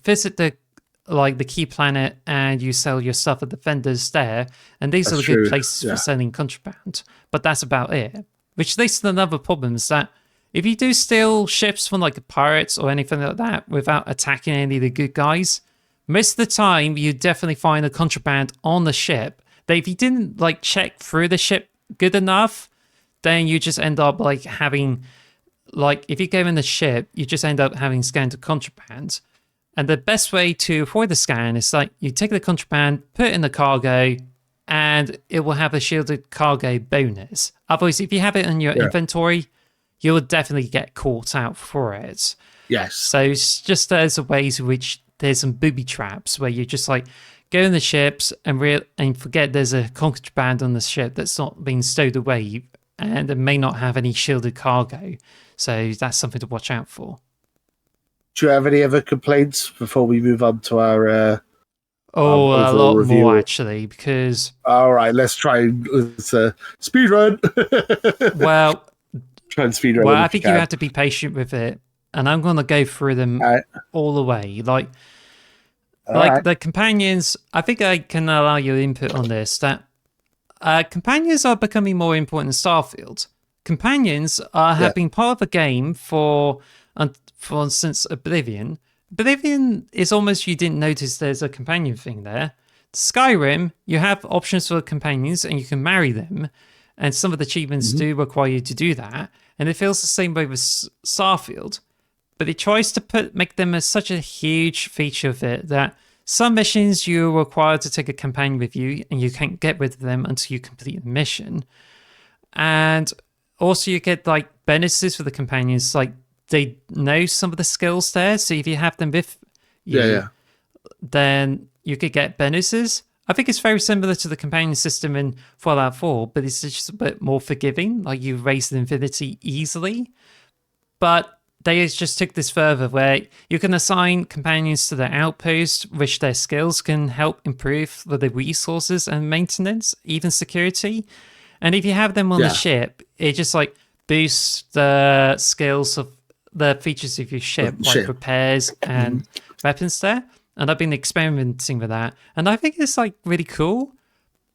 visit the key planet and you sell your stuff at the vendors there, and these are the good places for selling contraband. But that's about it. Which leads to another problem is that if you do steal ships from like pirates or anything like that without attacking any of the good guys, most of the time you definitely find a contraband on the ship that if you didn't like check through the ship good enough, then you just end up like having like if you go in the ship, you just end up having scanned contraband. And the best way to avoid the scan is like you take the contraband, put it in the cargo, and it will have a shielded cargo bonus. Otherwise, if you have it in your inventory, you will definitely get caught out for it. Yes. So it's just there's a ways in which there's some booby traps where you just like go in the ships and forget there's a contraband on the ship that's not being stowed away, and it may not have any shielded cargo. So that's something to watch out for. Do you have any other complaints before we move on to our a lot review? More actually, because all right, let's try speed run. Well, try and speed run. Well, I think you have to be patient with it, and I'm going to go through them all the way. Like the companions, I think I can allow your input on this. That companions are becoming more important in Starfield. Companions have been part of the game for instance, Oblivion. Oblivion is almost you didn't notice there's a companion thing there. Skyrim, you have options for companions and you can marry them, and some of the achievements do require you to do that. And it feels the same way with Starfield, but it tries to make them such a huge feature of it that some missions you're required to take a companion with you, and you can't get rid of them until you complete the mission. And also, you get like bonuses for the companions, like they know some of the skills there. So if you have them with you, then you could get bonuses. I think it's very similar to the companion system in Fallout 4, but it's just a bit more forgiving. Like you raise the infinity easily. But they just took this further where you can assign companions to the outpost, which their skills can help improve with the resources and maintenance, even security. And if you have them on the ship, it just like boosts the skills of the features of your ship, like repairs and weapons there. And I've been experimenting with that, and I think it's like really cool.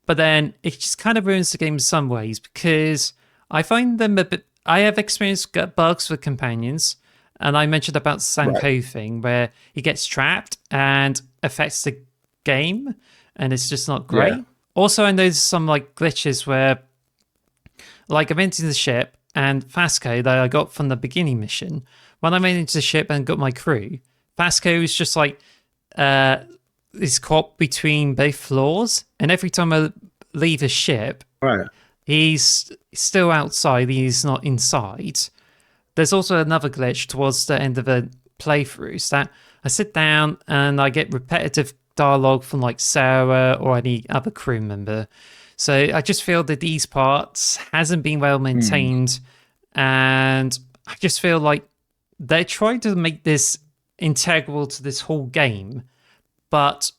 But then it just kind of ruins the game in some ways because I find them a bit. I have experienced bugs with companions, and I mentioned about the Sanko thing where he gets trapped and affects the game, and it's just not great. Yeah. Also, I noticed some like glitches where, like, I went into the ship and Fasco that I got from the beginning mission. When I went into the ship and got my crew, Fasco is just like is caught between both floors, and every time I leave a ship, he's still outside. He's not inside. There's also another glitch towards the end of the playthrough, is that I sit down and I get repetitive dialogue from like Sarah or any other crew member. So I just feel that these parts hasn't been well maintained, and I just feel like they're trying to make this integral to this whole game, but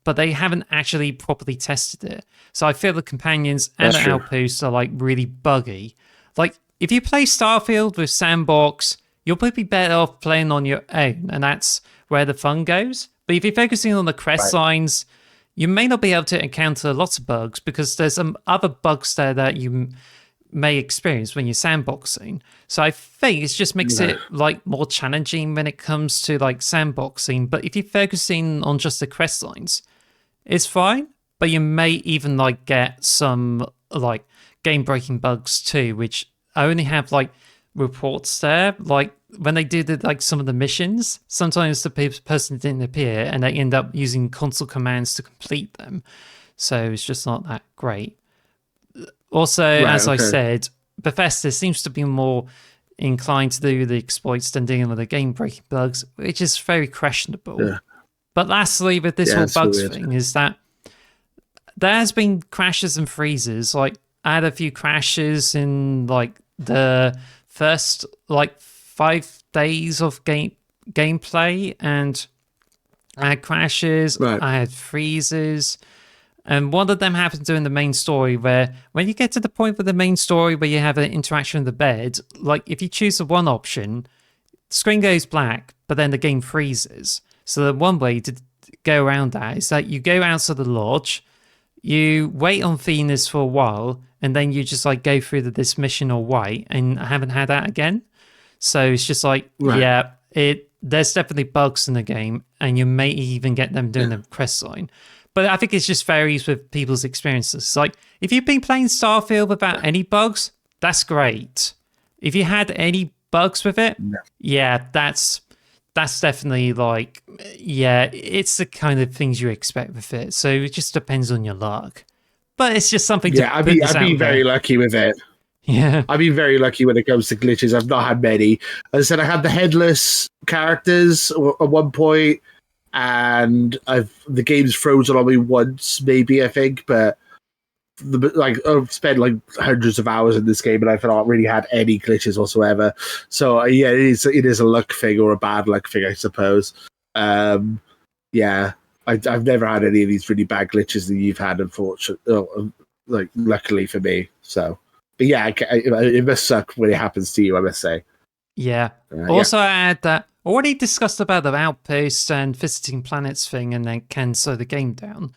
they haven't actually properly tested it. So I feel the companions and the outposts are like really buggy. Like if you play Starfield with Sandbox, you'll probably be better off playing on your own, and that's where the fun goes. But if you're focusing on the quest lines, you may not be able to encounter lots of bugs because there's some other bugs there that you may experience when you're sandboxing. So I think it just makes it like more challenging when it comes to like sandboxing. But if you're focusing on just the quest lines, it's fine. But you may even like get some like game breaking bugs too, which I only have like reports there. Like when they do like some of the missions, sometimes the person didn't appear and they end up using console commands to complete them. So it's just not that great. Also, Right, as I okay. said, Bethesda seems to be more inclined to do the exploits than dealing with the game-breaking bugs, which is very questionable. Yeah, But lastly, with this yeah, whole it's so bugs weird. thing, is that there has been crashes and freezes. Like, I had a few crashes in like the first like 5 days of gameplay, and I had crashes, Right, I had freezes, and one of them happened during the main story where when you get to the point with the main story where you have an interaction with the bed, like if you choose the one option, the screen goes black, but then the game freezes. So the one way to go around that is that you go out to the lodge, you wait on Venus for a while, and then you just like go through this mission or wait, and I haven't had that again. So it's just like, right. yeah, there's definitely bugs in the game, and you may even get them doing Yeah. the quest line. But I think it just varies with people's experiences. Like, if you've been playing Starfield without any bugs, that's great. If you had any bugs with it, No. yeah, that's definitely like, yeah, it's the kind of things you expect with it. So it just depends on your luck. But it's just something to Yeah, put this I've been out very there. lucky with it. Yeah. I've been very lucky when it comes to glitches. I've not had many. As I said, I had the headless characters at one point, and the game's frozen on me once, maybe I think, but I've spent like hundreds of hours in this game, and I've not really had any glitches whatsoever. So yeah, it is a luck thing or a bad luck thing, I suppose. Um, yeah, I've never had any of these really bad glitches that you've had, unfortunately, like luckily for me. So, but yeah, it must suck when it happens to you, I must say. Yeah. Yeah. Also, I add that already discussed about the outposts and visiting planets thing and then can slow the game down.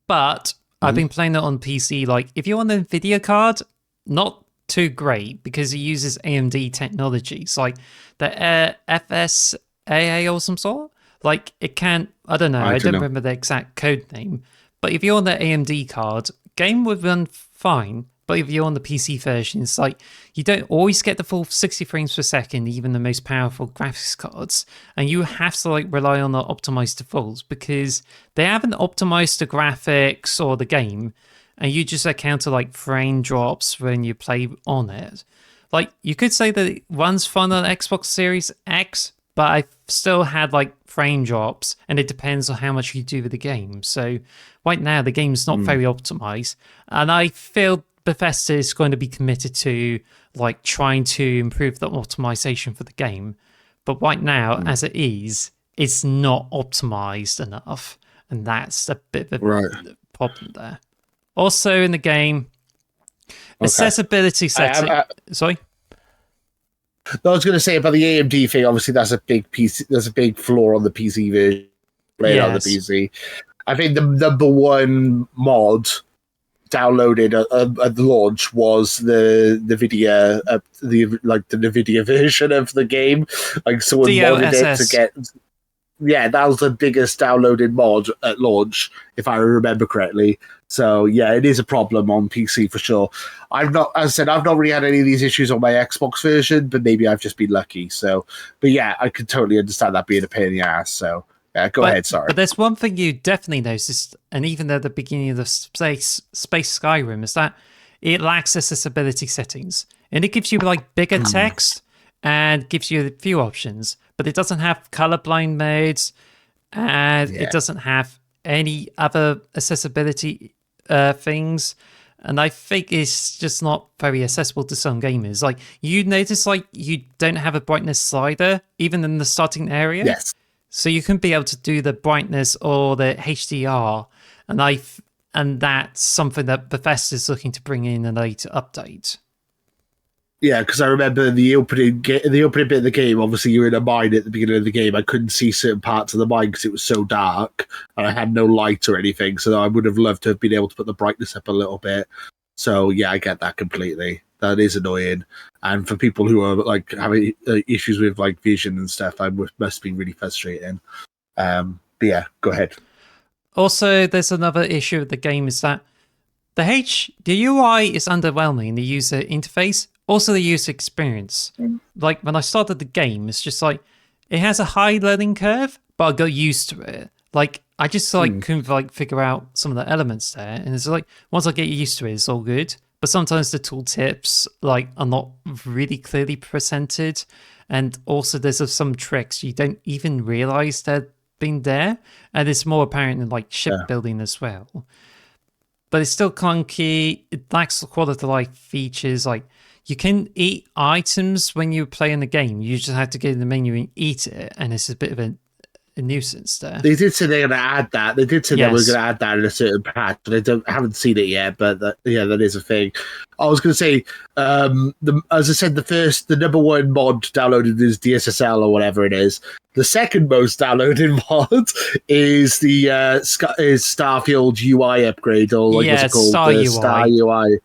But I've Mhm. been playing it on PC. Like, if you want a video card, not too great because it uses AMD technologies like the FSAA or some sort. Like, it can't, I don't know, I I don't don't know. remember the exact code name. But if you're on the AMD card, game would run fine. But if you're on the PC version, it's like you don't always get the full 60 frames per second, even the most powerful graphics cards. And you have to like rely on the optimized defaults because they haven't optimized the graphics or the game. And you just encounter like frame drops when you play on it. Like you could say that it runs fun on Xbox Series X, but I've still had like frame drops, and it depends on how much you do with the game. So right now the game's not very optimized, and I feel Bethesda is going to be committed to like trying to improve the optimization for the game. But right now, as it is, it's not optimized enough, and that's a bit of Right. a problem there. Also in the game, Okay. accessibility setting. Sorry. I was going to say about the AMD thing. Obviously, that's a big piece. There's a big flaw on the PC version. Playing on the Yes. PC. I think the number one mod downloaded at the launch was the Nvidia the Nvidia version of the game. Like someone modded it to DLSS. get. Yeah, that was the biggest downloaded mod at launch, if I remember correctly. So yeah, it is a problem on PC for sure. I've not, as I said, I've not really had any of these issues on my Xbox version, but maybe I've just been lucky. So, but yeah, I could totally understand that being a pain in the ass. So yeah, go ahead. Sorry. But there's one thing you definitely noticed, and even at the beginning of the Space Skyrim, is that it lacks accessibility settings. And it gives you like bigger text and gives you a few options, but it doesn't have colorblind modes, and it doesn't have any other accessibility things. And I think it's just not very accessible to some gamers. Like you notice, like you don't have a brightness slider even in the starting area. Yes. So you can be able to do the brightness or the HDR, and that's something that Bethesda is looking to bring in a later update. Yeah, because I remember the opening bit of the game. Obviously, you're in a mine at the beginning of the game. I couldn't see certain parts of the mine because it was so dark, and I had no light or anything. So I would have loved to have been able to put the brightness up a little bit. So yeah, I get that completely. That is annoying, and for people who are like having issues with like vision and stuff, must be really frustrating. But yeah, go ahead. Also, there's another issue with the game is that the UI is underwhelming, the user interface, also the user experience. Like when I started the game, it's just like it has a high learning curve, but I got used to it. Like I just like couldn't like figure out some of the elements there, and it's like once I get used to it, it's all good. but sometimes the tooltips like are not really clearly presented, and also there's some tricks you don't even realize they're been there, and it's more apparent in like shipbuilding as well. But it's still clunky. It lacks the quality of life features. Like you can eat items when you play in the game. You just have to go to the menu and eat it, and it's a bit of a nuisance there. They did say they're going to add that. They did say they were going to add that in a certain patch, but haven't seen it yet. But that is a thing. I was going to say, as I said, the number one mod downloaded is DSSL or whatever it is. The second most downloaded mod is the Starfield UI upgrade, or like what's it called? Star UI.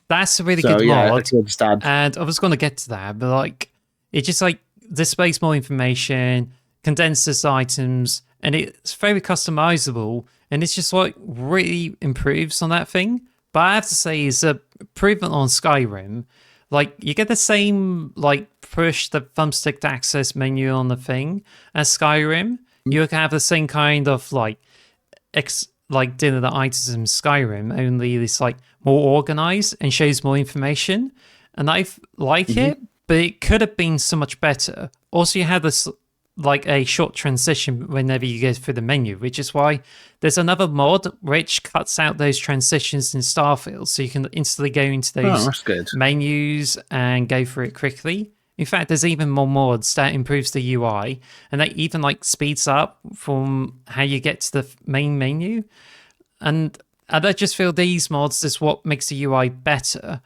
That's a really good mod. I can understand. And I was going to get to that, but like it just like displays more information, condenses items, and it's very customizable, and it's just like really improves on that thing. But I have to say, it's a improvement on Skyrim. Like you get the same like push the thumbstick to access menu on the thing as Skyrim. You can have the same kind of like dealing with the items in Skyrim, only it's like more organized and shows more information. And I like it, but it could have been so much better. Also, you have this like a short transition whenever you go through the menu, which is why there's another mod which cuts out those transitions in Starfield, so you can instantly go into those menus and go through it quickly. In fact, there's even more mods that improves the UI, and that even like speeds up from how you get to the main menu. And I just feel these mods is what makes the UI better.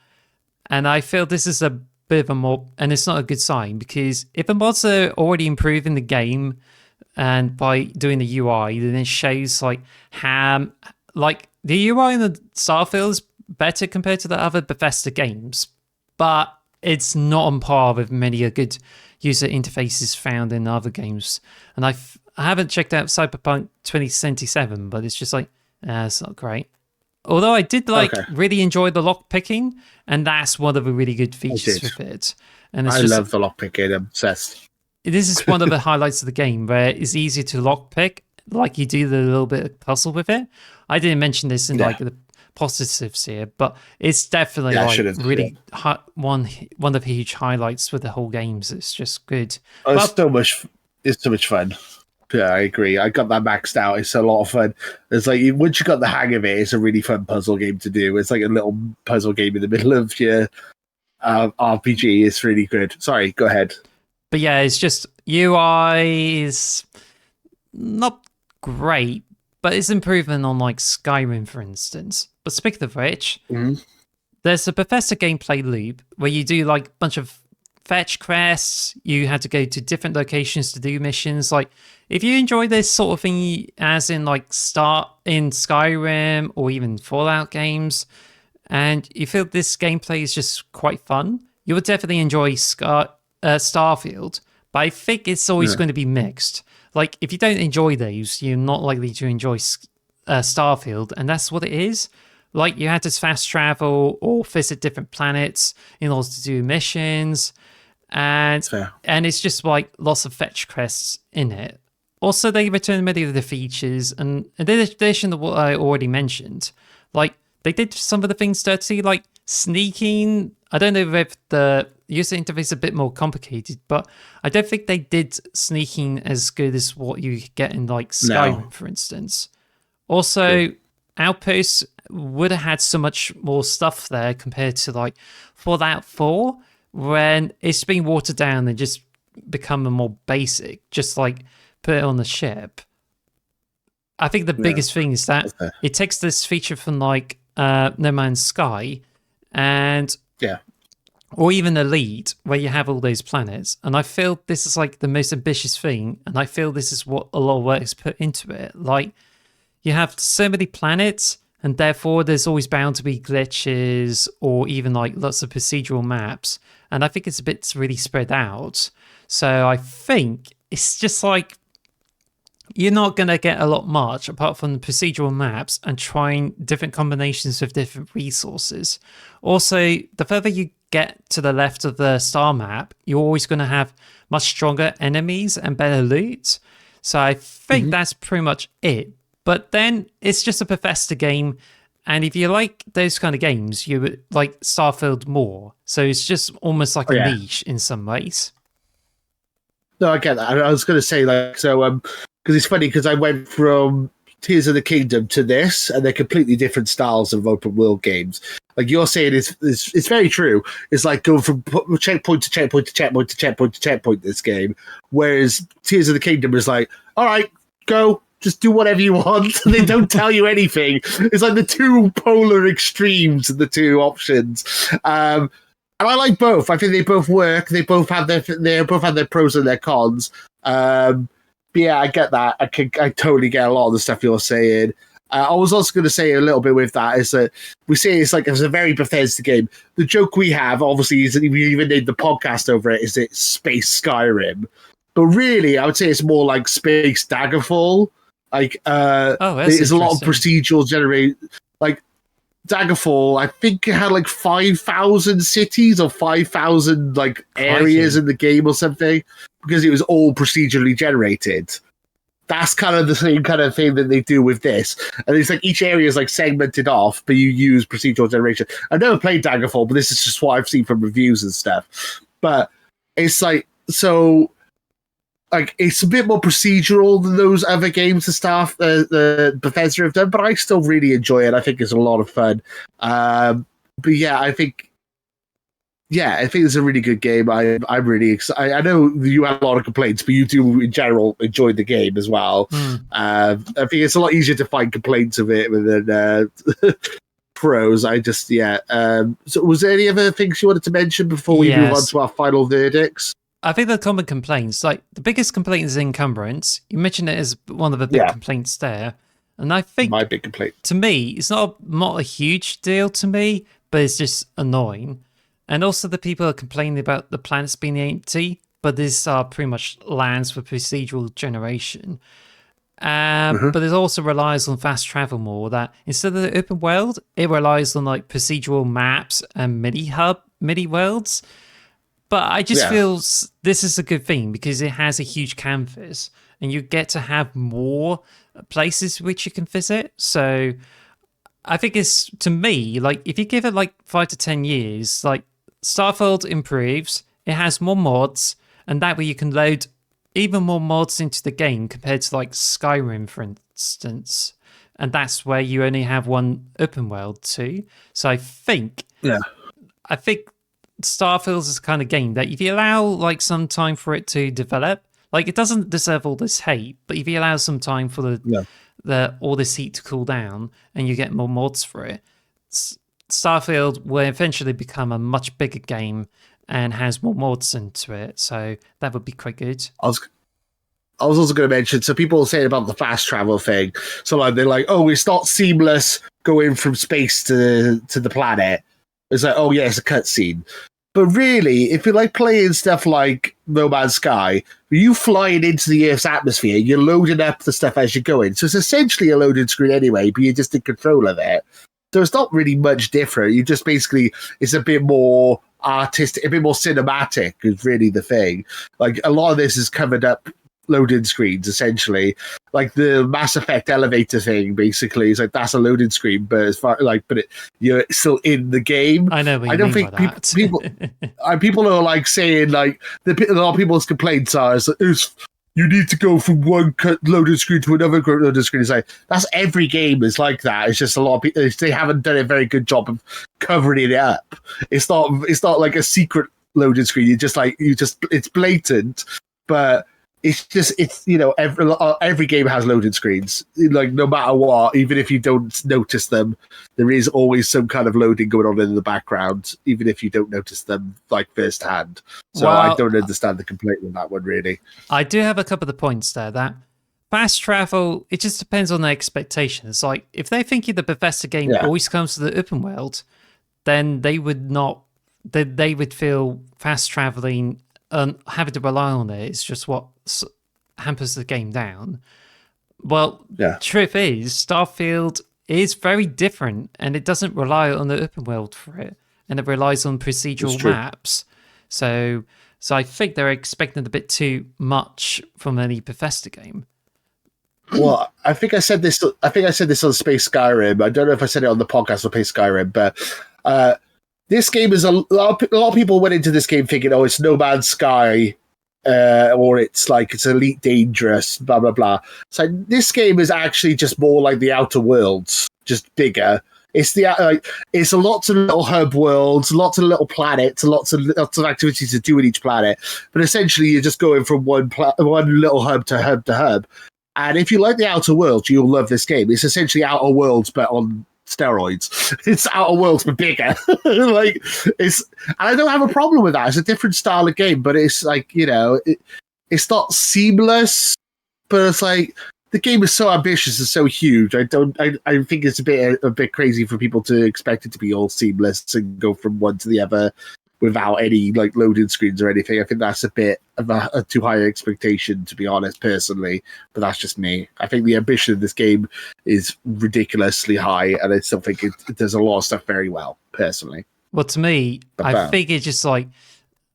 And I feel this is a bit of a mod, and it's not a good sign, because if the mods are already improving the game and by doing the UI, then it shows like how like the UI in the Starfield is better compared to the other Bethesda games, but it's not on par with many a good user interfaces found in other games. And I haven't checked out Cyberpunk 2077, but it's just like it's not great. Although I did really enjoy the lock picking, and that's one of the really good features with it. And it's I love the lock picking. I'm obsessed. This is one of the highlights of the game, where it's easy to lock pick, like you do the little bit of puzzle with it. I didn't mention this in like the positives here, but it's definitely one of the huge highlights with the whole games. It's just good. Oh, it's so much fun. Yeah, I agree. I got that maxed out. It's a lot of fun. It's like once you got the hang of it, it's a really fun puzzle game to do. It's like a little puzzle game in the middle of your RPG. It's really good. Sorry, go ahead. But yeah, it's just UI is not great, but it's improvement on like Skyrim, for instance. But speaking of which, there's a Bethesda gameplay loop where you do like a bunch of fetch quests. You had to go to different locations to do missions. Like if you enjoy this sort of thing, as in like start in Skyrim or even Fallout games, and you feel this gameplay is just quite fun, you would definitely enjoy Starfield. But I think it's always going to be mixed. Like if you don't enjoy those, you're not likely to enjoy Starfield, and that's what it is. Like you had to fast travel or visit different planets in order to do missions. And it's just like lots of fetch quests in it. Also, they return many of the features, and in addition to what I already mentioned, like they did some of the things dirty, like sneaking. I don't know if the user interface is a bit more complicated, but I don't think they did sneaking as good as what you get in like Skyrim, for instance. Also, Outposts would have had so much more stuff there compared to like Fallout 4, when it's been watered down and just become a more basic, just like put it on the ship. I think the biggest thing is that it takes this feature from like No Man's Sky and or even Elite, where you have all those planets, and I feel this is like the most ambitious thing, and I feel this is what a lot of work is put into it. Like you have so many planets, and therefore there's always bound to be glitches or even like lots of procedural maps. And I think it's a bit really spread out. So I think it's just like you're not going to get a lot much apart from the procedural maps and trying different combinations with different resources. Also, the further you get to the left of the star map, you're always going to have much stronger enemies and better loot. So I think that's pretty much it. But then it's just a Bethesda game, And if you like those kind of games, you would like Starfield more. So it's just almost like Oh, a yeah. niche in some ways. No, I get that. I was going to say, like, so, because it's funny because I went from Tears of the Kingdom to this, and they're completely different styles of open world games. Like you're saying, it's very true. It's like going from checkpoint to checkpoint to checkpoint to checkpoint to checkpoint. This game, whereas Tears of the Kingdom is like, all right, go. Just do whatever you want. They don't tell you anything. It's like the two polar extremes of the two options. And I like both. I think they both work. They both have their pros and their cons. But yeah, I get that. I totally get a lot of the stuff you're saying. I was also going to say a little bit with that is that we say it's a very Bethesda game. The joke we have, obviously, is that we even named the podcast over it, is it Space Skyrim. But really, I would say it's more like Space Daggerfall. Like, there's a lot of procedural generate. Like, Daggerfall, I think it had like 5,000 cities or 5,000 like areas in the game or something, because it was all procedurally generated. That's kind of the same kind of thing that they do with this. And it's like each area is like segmented off, but you use procedural generation. I've never played Daggerfall, but this is just what I've seen from reviews and stuff. But it's like, so like it's a bit more procedural than those other games and stuff the Bethesda have done, but I still really enjoy it. I think it's a lot of fun. But yeah, I think it's a really good game. I'm really excited. I know you had a lot of complaints, but you do in general enjoy the game as well. I think it's a lot easier to find complaints of it than pros. So was there any other things you wanted to mention before we move on to our final verdicts? I think the common complaints, like the biggest complaint is encumbrance. You mentioned it as one of the big complaints there. And I think my big complaint, to me, it's not a huge deal to me, but it's just annoying. And also the people are complaining about the planets being empty, but these are pretty much lands for procedural generation. But it also relies on fast travel more, that instead of the open world, it relies on like procedural maps and mini worlds. But I just feel this is a good thing because it has a huge canvas and you get to have more places which you can visit. So I think it's, to me, like if you give it like 5 to 10 years, like Starfield improves, it has more mods, and that way you can load even more mods into the game compared to like Skyrim, for instance. And that's where you only have one open world too. So I think Starfield is the kind of game that if you allow like some time for it to develop, like it doesn't deserve all this hate, but if you allow some time for all this heat to cool down and you get more mods for it, Starfield will eventually become a much bigger game and has more mods into it. So that would be quite good. I was also going to mention, so people are saying about the fast travel thing. So like they're like, oh, it's not seamless going from space to the planet. It's like, oh yeah, it's a cutscene. But really, if you like playing stuff like No Man's Sky, you flying into the Earth's atmosphere, you're loading up the stuff as you're going. So it's essentially a loaded screen anyway, but you're just in control of it. So it's not really much different. You just basically, it's a bit more artistic, a bit more cinematic is really the thing. Like a lot of this is covered up loading screens, essentially. Like the Mass Effect elevator thing, basically, is like that's a loading screen, but as far like, you're still in the game. I know. What you I don't mean think people are like saying like a lot of people's complaints are is you need to go from one loading screen to another loading screen. It's like that's every game is like that. It's just a lot of people, they haven't done a very good job of covering it up. It's not like a secret loading screen. It's blatant, but it's you know, every game has loading screens. Like no matter what, even if you don't notice them, there is always some kind of loading going on in the background, even if you don't notice them like firsthand. So I don't understand the complaint on that one, really. I do have a couple of the points there. That fast travel, it just depends on their expectations. Like if they think the Bethesda game always comes to the open world, then they would not. They would feel fast traveling and having to rely on it is just what hampers the game down. Well, truth is, Starfield is very different, and it doesn't rely on the open world for it, and it relies on procedural maps. So I think they're expecting a bit too much from any Bethesda game. Well, I think I said this. I think I said this on Space Skyrim. I don't know if I said it on the podcast or Space Skyrim, but this game is a lot of people went into this game thinking, "Oh, it's No Man's Sky," or it's like it's Elite Dangerous, blah blah blah. So this game is actually just more like the Outer Worlds, just bigger. It's it's lots of little hub worlds, lots of little planets, lots of activities to do in each planet. But essentially, you're just going from one little hub to hub to hub. And if you like the Outer Worlds, you'll love this game. It's essentially Outer Worlds, but on steroids. It's Outer Worlds, but bigger. And I don't have a problem with that. It's a different style of game, but it's like, it's not seamless, but it's like the game is so ambitious and so huge. I think it's a bit crazy for people to expect it to be all seamless and go from one to the other without any like loading screens or anything. I think that's a bit of a too high expectation, to be honest, personally. But that's just me. I think the ambition of this game is ridiculously high, and I still think it does a lot of stuff very well, personally. Well, to me, I think it just like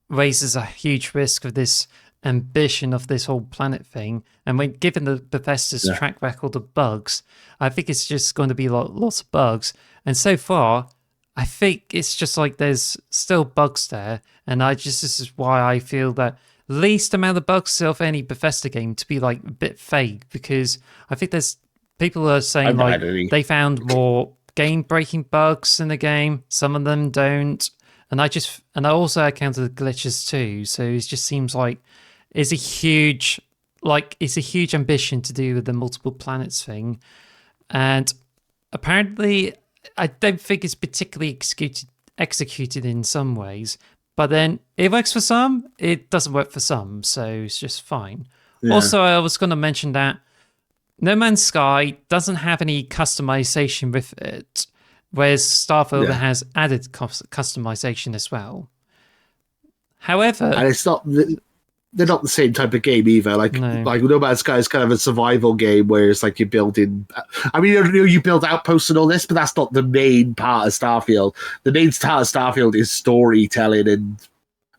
raises a huge risk of this ambition of this whole planet thing. And when given the Bethesda's track record of bugs, I think it's just going to be lots of bugs. And so far, I think it's just like there's still bugs there, and this is why I feel that least amount of bugs of any Bethesda game to be like a bit fake, because I think there's people are saying like they found more game-breaking bugs in the game. Some of them don't, and I also encountered glitches too. So it just seems like it's a huge ambition to do with the multiple planets thing, and apparently I don't think it's particularly executed in some ways, but then it works for some, it doesn't work for some, so it's just fine. Yeah. Also, I was going to mention that No Man's Sky doesn't have any customization with it, whereas Starfield has added customization as well. However, and it's not. They're not the same type of game either. Like No Man's Sky is kind of a survival game where it's like you're building. I mean, you build outposts and all this, but that's not the main part of Starfield. The main part of Starfield is storytelling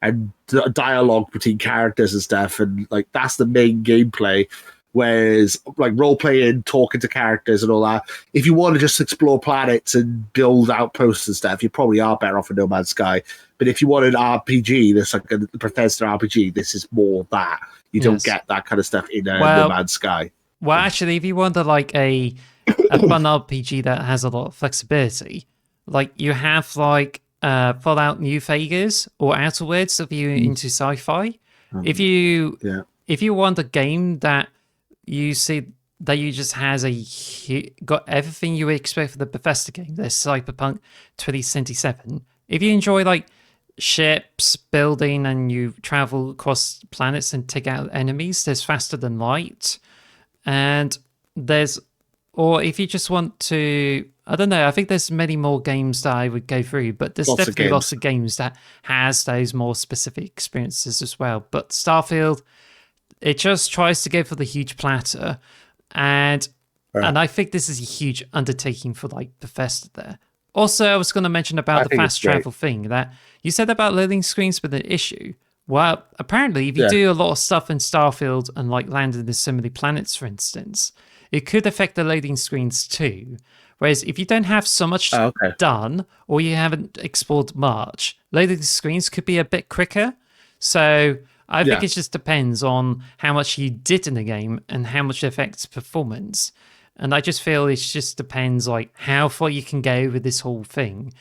and dialogue between characters and stuff, and like that's the main gameplay. Whereas like role playing, talking to characters and all that, if you want to just explore planets and build outposts and stuff, you probably are better off in No Man's Sky. But if you want an RPG, that's like a Bethesda RPG, this is more that. You don't get that kind of stuff in No Man's Sky. Well, actually, if you want like a fun RPG that has a lot of flexibility, like you have like Fallout New Vegas or Outer Worlds if you're into sci-fi. If you want a game that you see that you just has got everything you would expect for the Bethesda game, there's Cyberpunk 2077. If you enjoy like ships building and you travel across planets and take out enemies, there's Faster Than Light, and or if you just want to, I don't know, I think there's many more games that I would go through, but there's definitely lots of games that has those more specific experiences as well. But Starfield, it just tries to go for the huge platter, and I think this is a huge undertaking for like Bethesda there. Also, I was going to mention about the fast travel thing that you said about loading screens with an issue. Well, apparently, if you do a lot of stuff in Starfield and like land in so many planets, for instance, it could affect the loading screens too. Whereas if you don't have so much done or you haven't explored much, loading screens could be a bit quicker. So I think it just depends on how much you did in the game and how much it affects performance. And I just feel it just depends like how far you can go with this whole thing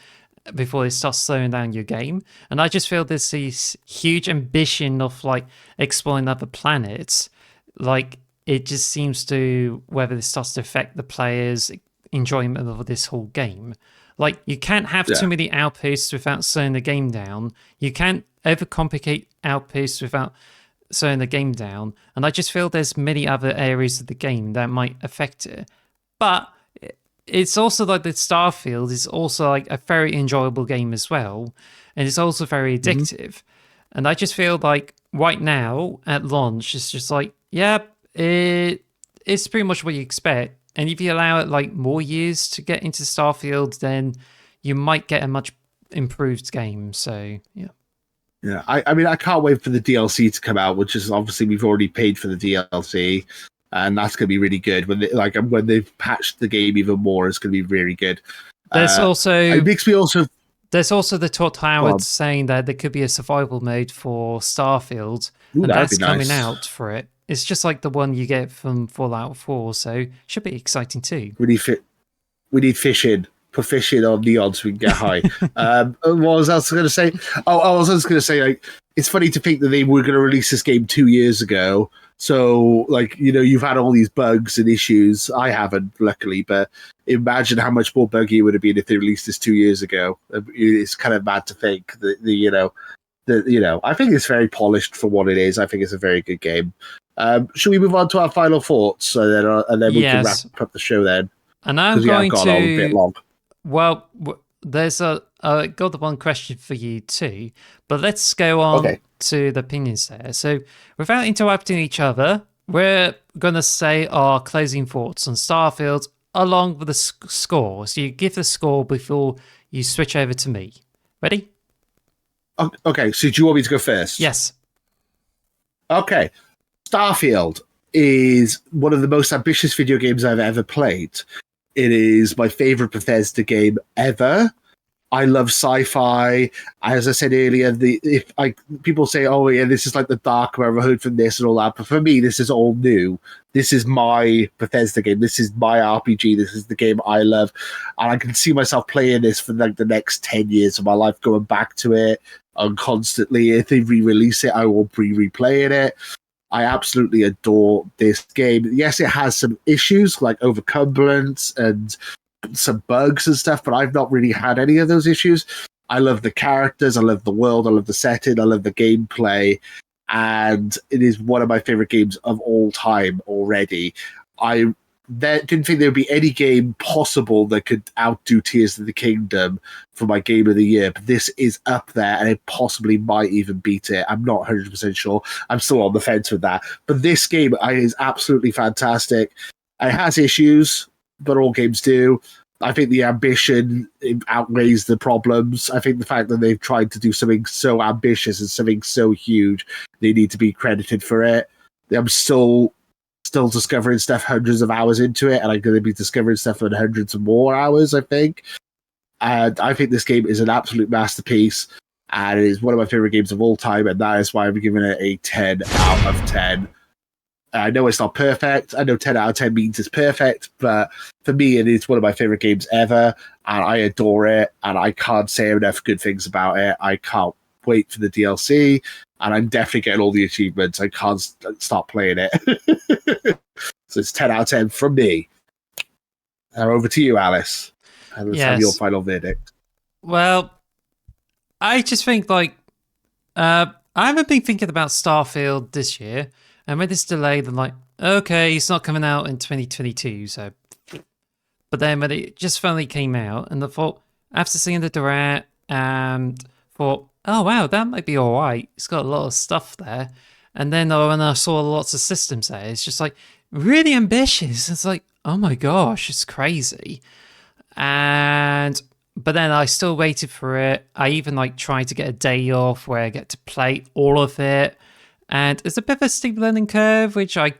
before it starts slowing down your game. And I just feel there's this huge ambition of like exploring other planets. Like it just seems to, whether this starts to affect the players' enjoyment of this whole game. Like you can't have too many outposts without slowing the game down. You can't overcomplicate outposts without slowing the game down. And I just feel there's many other areas of the game that might affect it. But it's also like the Starfield is also like a very enjoyable game as well. And it's also very addictive. And I just feel like right now at launch, it's just like, it's pretty much what you expect. And if you allow it like more years to get into Starfield, then you might get a much improved game. So, yeah. Yeah, I mean, I can't wait for the DLC to come out, which is obviously we've already paid for the DLC. and that's going to be really good. When they've patched the game even more, it's going to be really good. There's it makes me also. There's also the Todd Howard saying that there could be a survival mode for Starfield, and that's coming out for it. It's just like the one you get from Fallout 4, so should be exciting too. We need fishing. Put fishing on Neon so we can get high. What was I going to say? Oh, I was just going to say, like, it's funny to think that they were going to release this game 2 years ago. So, like, you've had all these bugs and issues. I haven't, luckily, but imagine how much more buggy it would have been if they released this 2 years ago. It's kind of mad to think that, I think it's very polished for what it is. I think it's a very good game. Should we move on to our final thoughts, and then we can wrap up the show then? And I'm going to a bit long. Well, there's got the one question for you too, but let's go on to the opinions there. So, without interrupting each other, we're going to say our closing thoughts on Starfield along with the score. So, you give the score before you switch over to me. Ready? Okay, so do you want me to go first? Yes. Okay. Starfield is one of the most ambitious video games I've ever played. It is my favorite Bethesda game ever. I love sci-fi. As I said earlier, people say, "Oh yeah, this is like the dark Brotherhood from this and all that," but for me, this is all new. This is my Bethesda game. This is my RPG. This is the game I love, and I can see myself playing this for like the next 10 years of my life, going back to it constantly. If they re-release it, I will be replaying it. I absolutely adore this game. Yes, it has some issues like overcumbrance and some bugs and stuff, but I've not really had any of those issues. I love the characters, I love the world, I love the setting, I love the gameplay, and it is one of my favorite games of all time already. I didn't think there would be any game possible that could outdo Tears of the Kingdom for my game of the year, but this is up there and it possibly might even beat it. I'm not 100% sure. I'm still on the fence with that. But this game is absolutely fantastic. It has issues, but all games do. I think the ambition outweighs the problems. I think the fact that they've tried to do something so ambitious and something so huge, they need to be credited for it. I'm still discovering stuff hundreds of hours into it, and I'm going to be discovering stuff in hundreds of more hours, I think. And I think this game is an absolute masterpiece, and it is one of my favorite games of all time, and that is why I'm giving it a 10 out of 10. I know it's not perfect. I know 10 out of 10 means it's perfect, but for me, it is one of my favorite games ever, and I adore it, and I can't say enough good things about it. I can't wait for the DLC, and I'm definitely getting all the achievements. I can't stop playing it. So it's 10 out of 10 from me. Now over to you, Alice. And let's have your final verdict. Well, I just think I haven't been thinking about Starfield this year, and with this delay, then okay, it's not coming out in 2022, so. But then when it just finally came out, and I thought, after seeing the direct, and thought, oh wow, that might be all right. It's got a lot of stuff there. And then when I saw lots of systems there, it's just really ambitious. It's oh my gosh, it's crazy. But then I still waited for it. I even tried to get a day off where I get to play all of it. And it's a bit of a steep learning curve, which I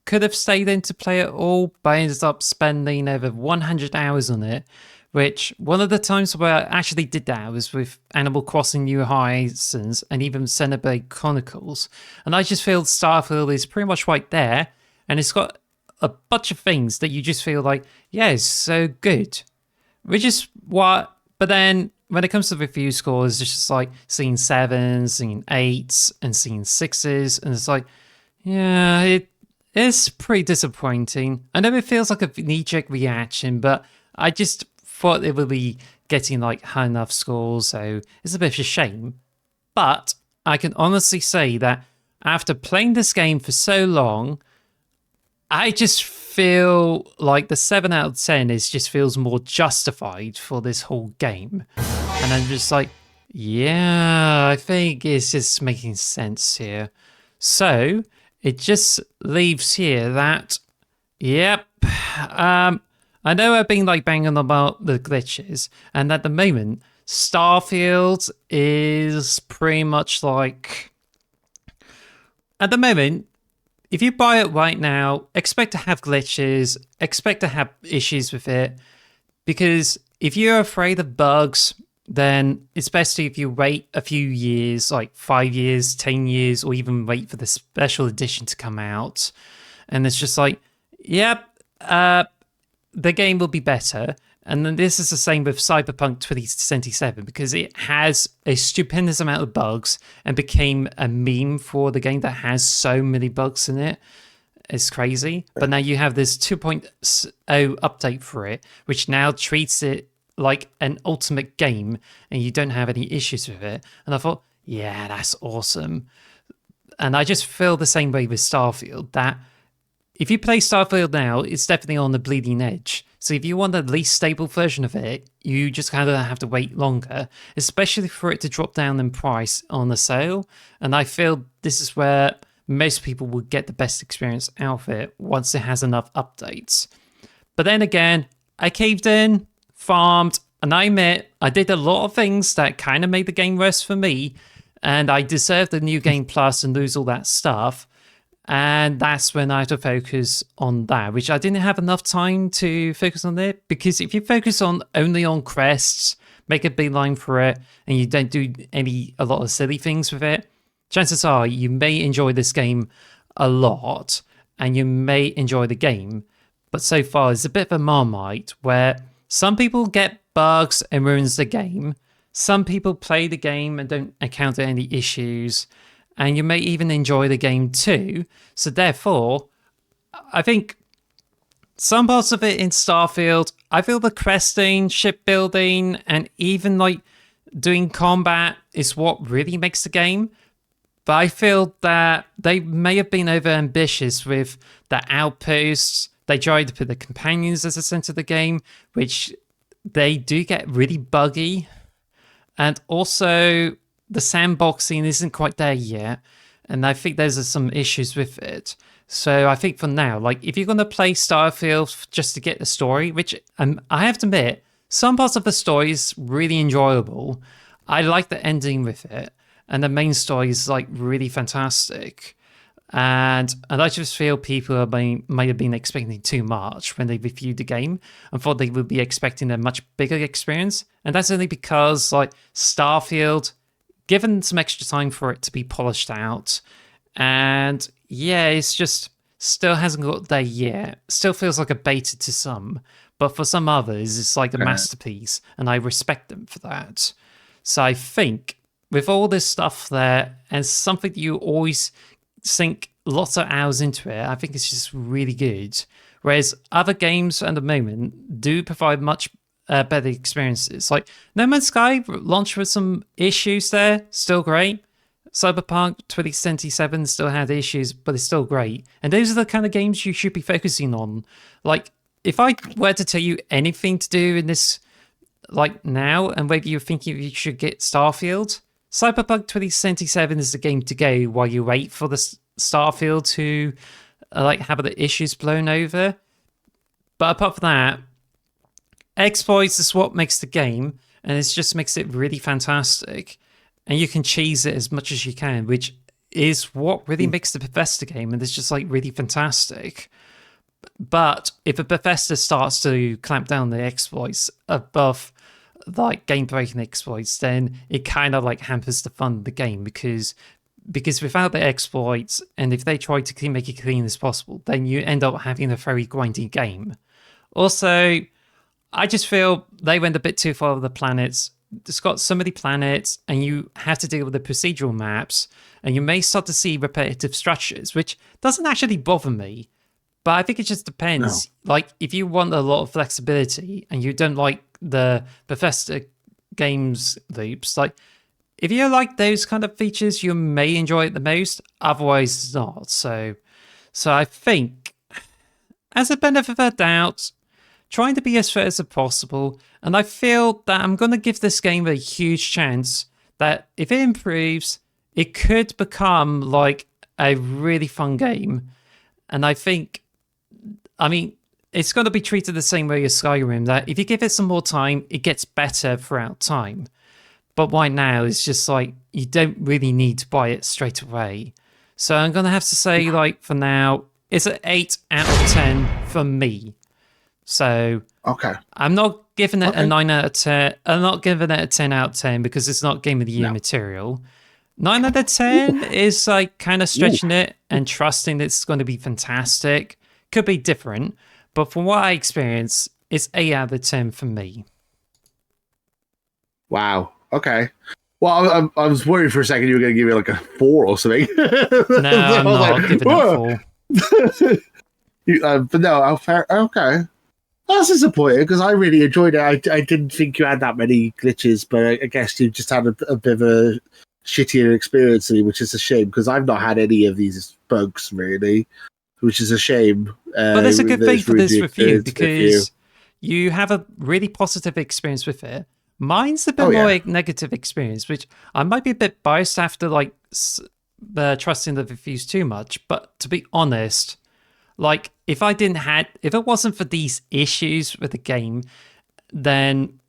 could have stayed in to play it all, but I ended up spending over 100 hours on it. Which one of the times where I actually did that was with Animal Crossing New Horizons and even Xenoblade Chronicles. And I just feel Starfield is pretty much right there. And it's got a bunch of things that you just feel yeah, it's so good. Which is what, but then when it comes to review scores, it's just seeing 7s, seeing 8s, and seeing 6s. And it's yeah, it is pretty disappointing. I know it feels like a knee-jerk reaction, but I just thought it would be getting high enough scores, so it's a bit of a shame. But I can honestly say that after playing this game for so long, I just feel the 7 out of 10 just feels more justified for this whole game. And I'm just yeah, I think it's just making sense here. So it just leaves here that, yep, I know I've been banging about the glitches, and at the moment, Starfield is pretty much at the moment, if you buy it right now, expect to have glitches, expect to have issues with it, because if you're afraid of bugs, then it's best if you wait a few years, like 5 years, 10 years, or even wait for the special edition to come out. And it's just like, yep, the game will be better. And then this is the same with Cyberpunk 2077, because it has a stupendous amount of bugs and became a meme for the game that has so many bugs in it. It's crazy. But now you have this 2.0 update for it, which now treats it like an ultimate game, and you don't have any issues with it. And I thought, yeah, that's awesome. And I just feel the same way with Starfield, that if you play Starfield now, it's definitely on the bleeding edge. So if you want the least stable version of it, you just kind of have to wait longer, especially for it to drop down in price on the sale. And I feel this is where most people will get the best experience out of it once it has enough updates. But then again, I caved in, farmed, and I admit I did a lot of things that kind of made the game worse for me, and I deserved the new game plus and lose all that stuff. And that's when I had to focus on that, which I didn't have enough time to focus on it. Because if you focus only on quests, make a beeline for it, and you don't do a lot of silly things with it, chances are you may enjoy this game a lot, and you may enjoy the game. But so far, it's a bit of a Marmite where some people get bugs and ruins the game. Some people play the game and don't encounter any issues. And you may even enjoy the game too. So therefore, I think some parts of it in Starfield, I feel the questing, shipbuilding, and even like doing combat is what really makes the game. But I feel that they may have been over ambitious with the outposts. They tried to put the companions as the center of the game, which they do get really buggy. And also, the sandboxing isn't quite there yet, and I think there's some issues with it. So I think for now, like if you're going to play Starfield just to get the story, which I have to admit, some parts of the story is really enjoyable. I like the ending with it, and the main story is like really fantastic. And I just feel people might have been expecting too much when they reviewed the game and thought they would be expecting a much bigger experience. And that's only because like Starfield, given some extra time for it to be polished out, and yeah, it's just still hasn't got there yet. Still feels like a beta to some, but for some others, it's like a masterpiece, and I respect them for that. So I think with all this stuff there, and something that you always sink lots of hours into it, I think it's just really good. Whereas other games at the moment do provide much better experiences. Like No Man's Sky launched with some issues there, still great. Cyberpunk 2077 still had issues, but it's still great. And those are the kind of games you should be focusing on. Like, if I were to tell you anything to do in this, like now, and maybe you're thinking you should get Starfield, Cyberpunk 2077 is the game to go while you wait for the Starfield to like have the issues blown over. But apart from that, exploits is what makes the game, and it just makes it really fantastic. And you can cheese it as much as you can, which is what really makes the Bethesda game, and it's just like really fantastic. But if a Bethesda starts to clamp down the exploits above like game-breaking exploits, then it kind of like hampers the fun of the game, because without the exploits, and if they try to make it clean as possible, then you end up having a very grindy game. Also, I just feel they went a bit too far with the planets. It's got so many planets, and you have to deal with the procedural maps, and you may start to see repetitive structures, which doesn't actually bother me. But I think it just depends. No. Like, if you want a lot of flexibility and you don't like the Bethesda games loops, like, if you like those kind of features, you may enjoy it the most. Otherwise, not. So I think, as a benefit of the doubt, trying to be as fair as possible, and I feel that I'm going to give this game a huge chance that if it improves, it could become like a really fun game. And I think, I mean, it's going to be treated the same way as Skyrim, that if you give it some more time, it gets better throughout time. But right now, it's just like, you don't really need to buy it straight away. So I'm going to have to say, like, for now, it's an 8 out of 10 for me. So Okay. I'm not giving it a 9 out of 10. I'm not giving it a 10 out of 10 because it's not Game of the Year material. 9 out of 10 is like kind of stretching it and trusting that it's going to be fantastic. Could be different, but from what I experienced, it's 8 out of 10 for me. Wow. Okay. Well, I was worried for a second you were going to give me like a 4 or something. No, I'm not giving it 4. But no, fair. Okay. That's disappointing because I really enjoyed it. I didn't think you had that many glitches, but I guess you just had a bit of a shittier experience than me, which is a shame because I've not had any of these bugs really, which is a shame. But there's a good thing for this review because you have a really positive experience with it. Mine's a bit more negative experience, which I might be a bit biased after like trusting the reviews too much. But to be honest, like if it wasn't for these issues with the game, then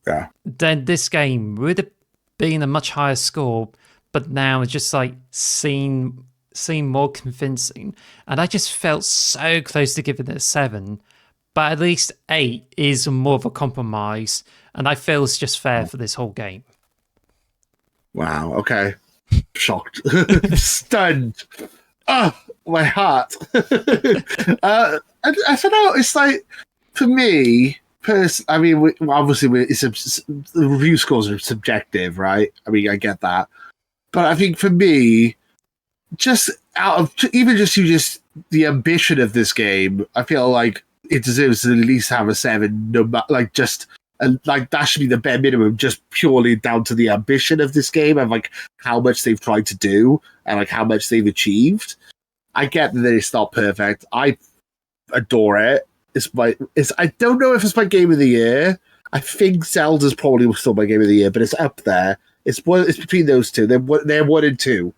this game would have been a much higher score. But now it's just like seem more convincing, and I just felt so close to giving it a 7. But at least 8 is more of a compromise, and I feel it's just fair for this whole game. Wow. Okay. Shocked. Stunned. Oh, my heart. I don't know. It's like, for me, I mean, obviously, the review scores are subjective, right? I mean, I get that. But I think for me, just out of even just the ambition of this game, I feel like it deserves to at least have a 7. No, like that should be the bare minimum, just purely down to the ambition of this game and like how much they've tried to do and like how much they've achieved. I get that it's not perfect. I adore it. I don't know if it's my game of the year. I think Zelda's probably still my game of the year, but it's up there. It's between those two. They're 1 and 2.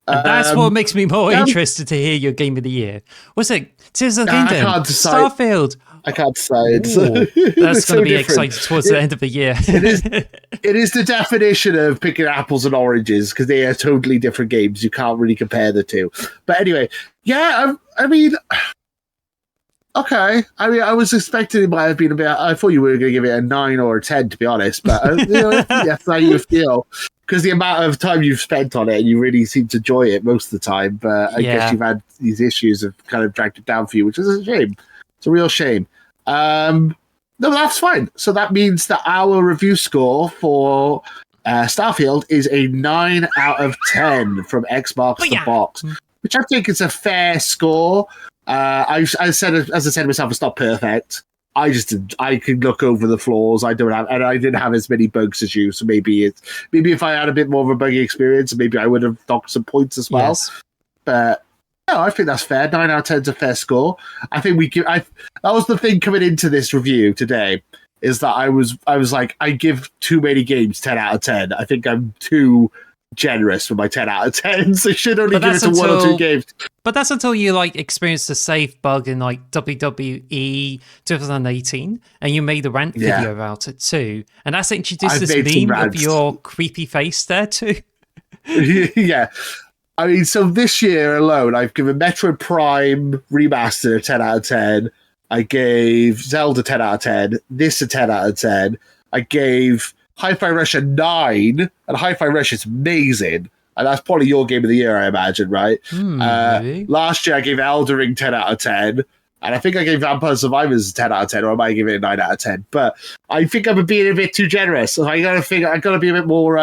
And that's what makes me more interested to hear your game of the year. What's it? Tears of the Kingdom, I can't decide. Starfield. I can't decide. That's going to be exciting towards the end of the year. It is the definition of picking apples and oranges because they are totally different games. You can't really compare the two. But anyway, yeah, I mean, okay. I mean, I was expecting it might have been a bit. I thought you were going to give it a 9 or a 10, to be honest. But that's how you feel. Because the amount of time you've spent on it, and you really seem to enjoy it most of the time. But I guess you've had these issues have kind of dragged it down for you, which is a shame. It's a real shame. No, that's fine. So that means that our review score for Starfield is a 9 out of 10 from Xbox The Box, which I think is a fair score. I said myself, it's not perfect. I can look over the flaws. I didn't have as many bugs as you, so maybe if I had a bit more of a buggy experience, maybe I would have docked some points as well. Yes. But no, I think that's fair. 9 out of 10 is a fair score. I think that was the thing coming into this review today, is that I was like, I give too many games 10 out of 10. I think I'm too generous with my 10 out of 10, so I should only give it to 1 or 2 games. But that's until you like experienced a safe bug in like WWE 2018 and you made a rant video about it too, and that's introduced this meme of your creepy face there too. Yeah, I mean, so this year alone I've given Metroid Prime Remaster a 10 out of 10. I gave Zelda 10 out of 10, this a 10 out of 10. I gave Hi-Fi Rush a 9, and Hi-Fi Rush is amazing. And that's probably your game of the year, I imagine, right? Maybe. Last year, I gave Elden Ring 10 out of 10. And I think I gave Vampire Survivors a 10 out of 10, or I might give it a 9 out of 10. But I think I'm being a bit too generous. So I got to be a bit more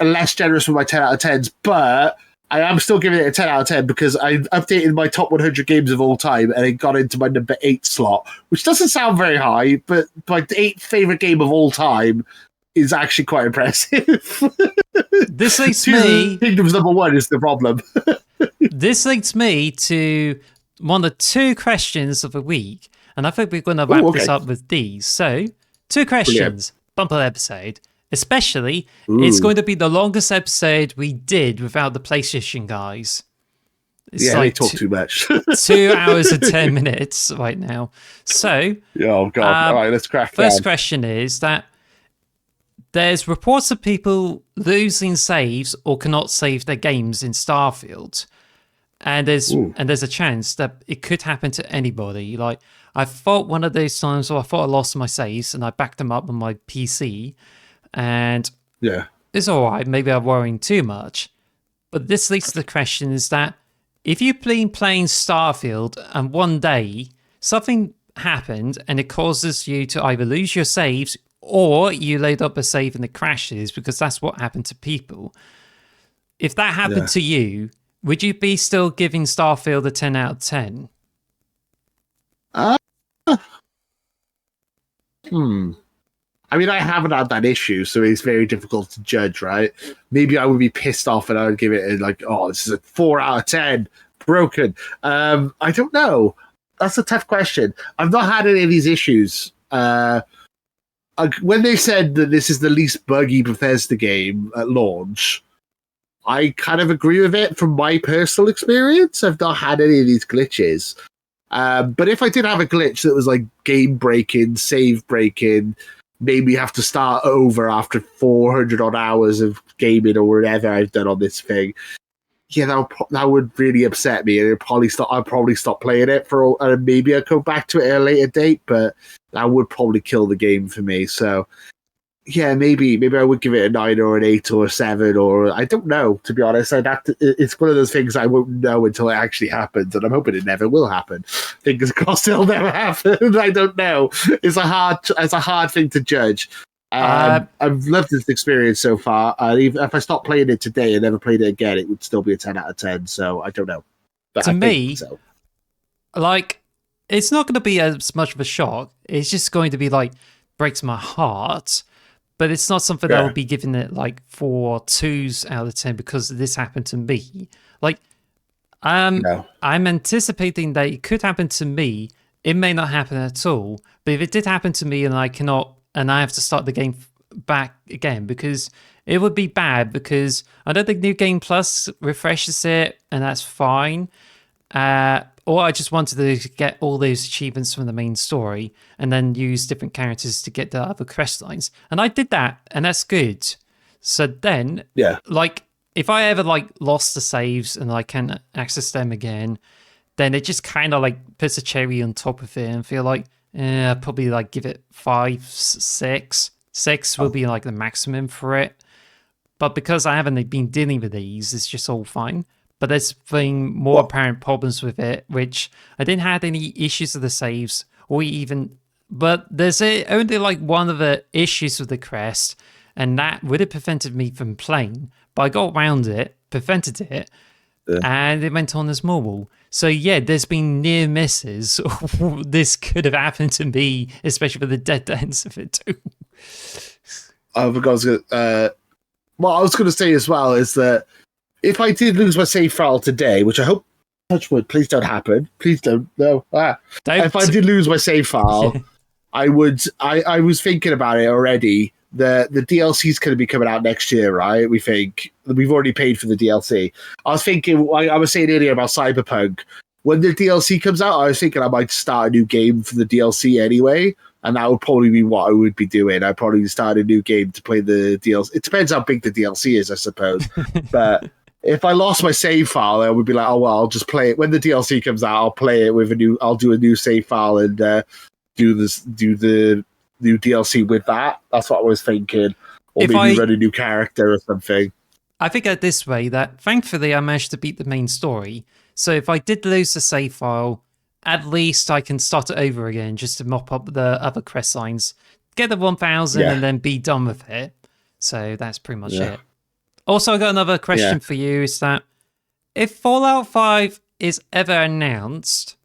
less generous with my 10 out of 10s. But I am still giving it a 10 out of 10 because I updated my top 100 games of all time and it got into my number 8 slot, which doesn't sound very high, but my 8th favorite game of all time is actually quite impressive. This leads me... Kingdom's number 1 is the problem. This leads me to one of the 2 questions of the week, and I think we're going to wrap this up with these. So, 2 questions, Brilliant. Bumper episode. Especially, it's going to be the longest episode we did without the PlayStation guys. It's they talk too much. 2 hours and 10 minutes right now. So, oh god! All right, let's crack First down. question is that: there's reports of people losing saves or cannot save their games in Starfield. And there's a chance that it could happen to anybody. Like, I thought one of those times where I thought I lost my saves and I backed them up on my PC, and it's all right. Maybe I'm worrying too much. But this leads to the question is that if you've been playing Starfield and one day something happened and it causes you to either lose your saves or you load up a save and it crashes, because that's what happened to people. If that happened to you, would you be still giving Starfield a 10 out of 10? I mean, I haven't had that issue, so it's very difficult to judge, right? Maybe I would be pissed off and I would give it this is a 4 out of 10, broken. I don't know. That's a tough question. I've not had any of these issues. When they said that this is the least buggy Bethesda game at launch, I kind of agree with it from my personal experience. I've not had any of these glitches. But if I did have a glitch that was like game breaking, save breaking, made me have to start over after 400 odd hours of gaming or whatever I've done on this thing, that would really upset me, and I'd probably stop playing it and maybe I'd go back to it at a later date, but that would probably kill the game for me. So yeah, maybe I would give it a 9 or an 8 or a 7, or I don't know, to be honest. It's one of those things I won't know until it actually happens, and I'm hoping it never will happen. Fingers crossed it'll never happen. I don't know. It's a hard thing to judge. I've loved this experience so far. Even if I stopped playing it today and never played it again, it would still be a 10 out of 10. So I don't know. But to me, like, it's not going to be as much of a shock. It's just going to be like, breaks my heart. But it's not something that I would be giving it like 4 2s out of 10 because this happened to me. Like, I'm anticipating that it could happen to me. It may not happen at all. But if it did happen to me and I have to start the game back again, because it would be bad, because I don't think New Game Plus refreshes it, and that's fine. Or I just wanted to get all those achievements from the main story and then use different characters to get the other quest lines. And I did that, and that's good. So then, like, if I ever like lost the saves and I can't access them again, then it just kind of like puts a cherry on top of it and feel like, I'd probably like give it 5, 6. 6 will be like the maximum for it. But because I haven't been dealing with these, it's just all fine. But there's been more apparent problems with it, which I didn't have any issues with the saves but there's only like one of the issues with the crest, and that would have prevented me from playing. But I got around it, prevented it, and it went on as normal. So yeah, there's been near misses. This could have happened to me, especially with the dead ends of it too. I was going to say as well is that if I did lose my save file today, which I hope, touch wood, please don't happen. Please don't. No. If I did lose my save file, I was thinking about it already. The DLC's going to be coming out next year, right? We think we've already paid for the DLC. I was thinking, I was saying earlier about Cyberpunk. When the DLC comes out, I was thinking I might start a new game for the DLC anyway. And that would probably be what I would be doing. I'd probably start a new game to play the DLC. It depends how big the DLC is, I suppose. But if I lost my save file, I would be like, oh, well, I'll just play it. When the DLC comes out, I'll play it with I'll do a new save file and do the new DLC with that. That's what I was thinking. Or maybe run a new character or something. I think it this way, that thankfully I managed to beat the main story. So if I did lose the save file, at least I can start it over again just to mop up the other quest lines, get the 1000 and then be done with it. So that's pretty much it. Also, I got another question for you, is that if Fallout 5 is ever announced,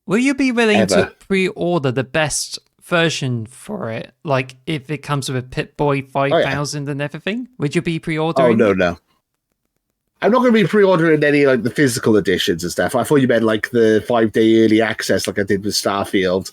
will you be willing to pre-order the best version for it? Like, if it comes with a Pip-Boy 5000 and everything, would you be pre-ordering? Oh, no. I'm not going to be pre-ordering any, like, the physical editions and stuff. I thought you meant, like, the 5-day early access like I did with Starfield.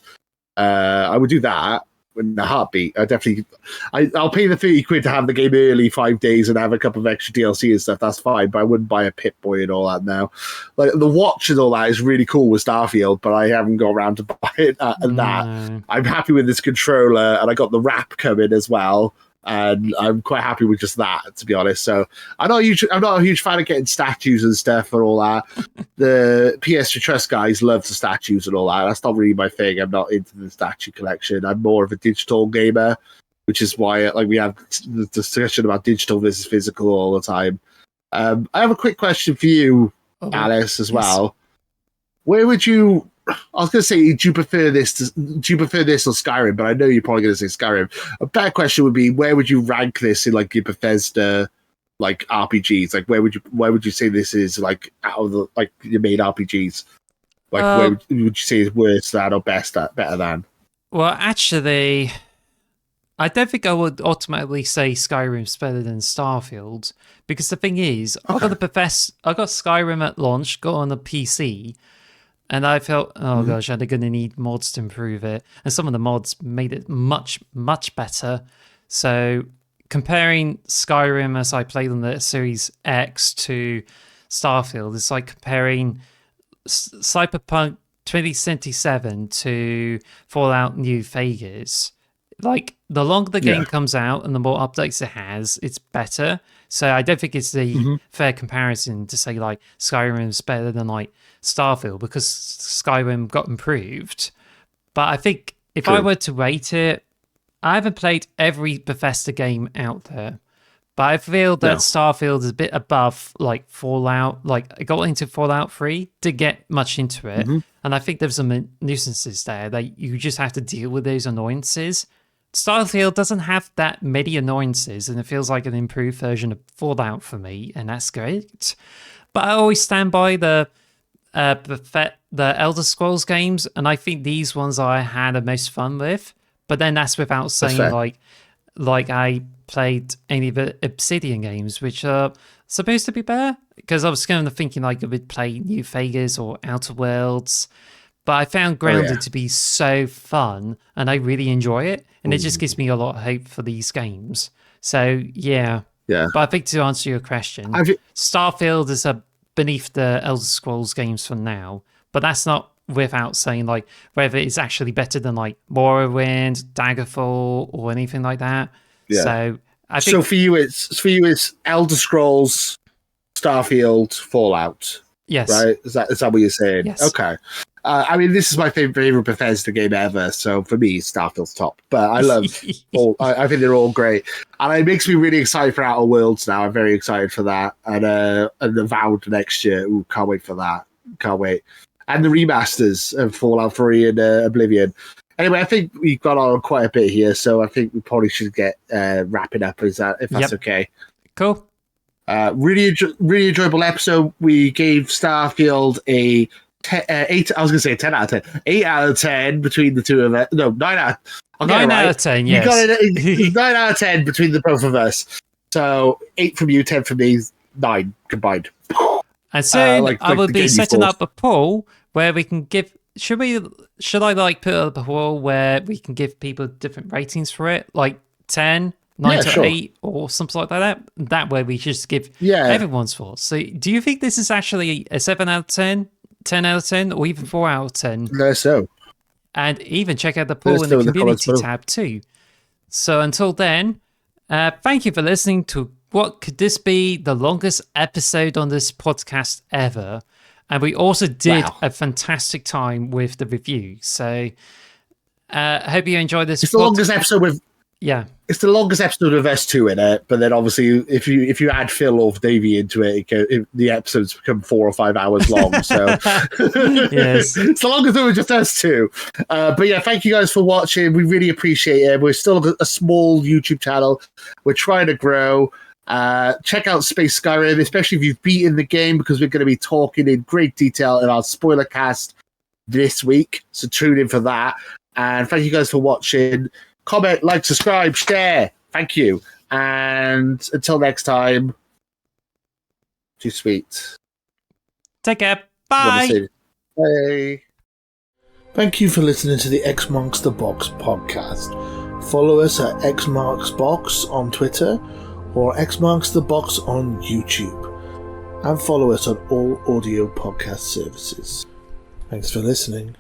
I would do that in a heartbeat. I'll pay the 30 quid to have the game early 5 days and have a couple of extra DLC and stuff. That's fine, but I wouldn't buy a Pip-Boy and all that now. Like, the watch and all that is really cool with Starfield, but I haven't got around to buy it and that. I'm happy with this controller, and I got the wrap coming as well. and I'm quite happy with just that, to be honest. So I'm not a huge fan of getting statues and stuff and all that. The PS Trust guys love the statues and all that. That's not really my thing. I'm not into the statue collection. I'm more of a digital gamer, which is why we have the discussion about digital versus physical all the time. I have a quick question for you, Alice, as well. Where would you? I was going to say, do you prefer this or Skyrim? But I know you're probably going to say Skyrim. A better question would be, where would you rank this in like your Bethesda like RPGs? Like, where would you say this is like out of the like your main RPGs? Like, where would you say is worse than or better than? Well, actually, I don't think I would ultimately say Skyrim's better than Starfield, because the thing is, I got Skyrim at launch, got on a PC. And I felt, gosh, are they going to need mods to improve it? And some of the mods made it much, much better. So comparing Skyrim as I played on the Series X to Starfield, it's like comparing Cyberpunk 2077 to Fallout New Vegas. Like, the longer the game comes out and the more updates it has, it's better. So I don't think it's a fair comparison to say, like, Skyrim's better than, like, Starfield, because Skyrim got improved. But I think if I were to rate it, I haven't played every Bethesda game out there, but I feel that Starfield is a bit above like Fallout. Like, I got into Fallout 3, didn't get much into it, and I think there's some nuisances there that you just have to deal with those annoyances. Starfield doesn't have that many annoyances, and it feels like an improved version of Fallout for me, and that's great. But I always stand by the Elder Scrolls games, and I think these ones I had the most fun with. But then that's without saying like I played any of the Obsidian games, which are supposed to be better, because I was kind of thinking like I would play New Vegas or Outer Worlds, but I found Grounded to be so fun, and I really enjoy it, and it just gives me a lot of hope for these games. So yeah. But I think to answer your question, Starfield is beneath the Elder Scrolls games for now, but that's not without saying like whether it's actually better than like Morrowind, Daggerfall, or anything like that. So I think for you it's Elder Scrolls, Starfield, Fallout. Yes. Right? Is that what you're saying? Yes. Okay. I mean, this is my favorite Bethesda game ever, so for me, Starfield's top. But I love all. I think they're all great, and it makes me really excited for Outer Worlds now. I'm very excited for that, and Avowed next year. Ooh, can't wait for that. Can't wait. And the remasters of Fallout 3 and Oblivion. Anyway, I think we've got on quite a bit here, so I think we probably should get wrapping up. If that's okay? Cool. Really enjoyable episode. We gave Starfield a 8. I was going to say 10 out of 10. 8 out of 10 between the two of us. No, 9 out. 9 out of 10. Yes. You got it. 9 out of 10 between the both of us. So 8 from you, 10 from me, 9 combined. And soon I will be setting up a poll where we can give. Should I like put up a poll where we can give people different ratings for it, like 10, 9 to 8, or something like that? That way we just give everyone's thoughts. So do you think this is actually a 7 out of 10, 10 out of 10, or even 4 out of 10? No, so. And even check out the poll in the community tab too. So until then, thank you for listening to what could this be the longest episode on this podcast ever. And we also did a fantastic time with the review. So I hope you enjoyed this. It's the longest episode with... Yeah. It's the longest episode of S2 in it, but then obviously if you add Phil or Davey into it, the episodes become 4 or 5 hours long. So yes, it's the longest one with just S2. But yeah, thank you guys for watching. We really appreciate it. We're still a small YouTube channel. We're trying to grow. Check out Space Skyrim, especially if you've beaten the game, because we're going to be talking in great detail in our spoiler cast this week. So tune in for that. And thank you guys for watching. Comment, like, subscribe, share. Thank you. And until next time, too sweet. Take care. Bye. Bye. Thank you for listening to the X Marks the Box podcast. Follow us at X Marks Box on Twitter or X Marks the Box on YouTube. And follow us on all audio podcast services. Thanks for listening.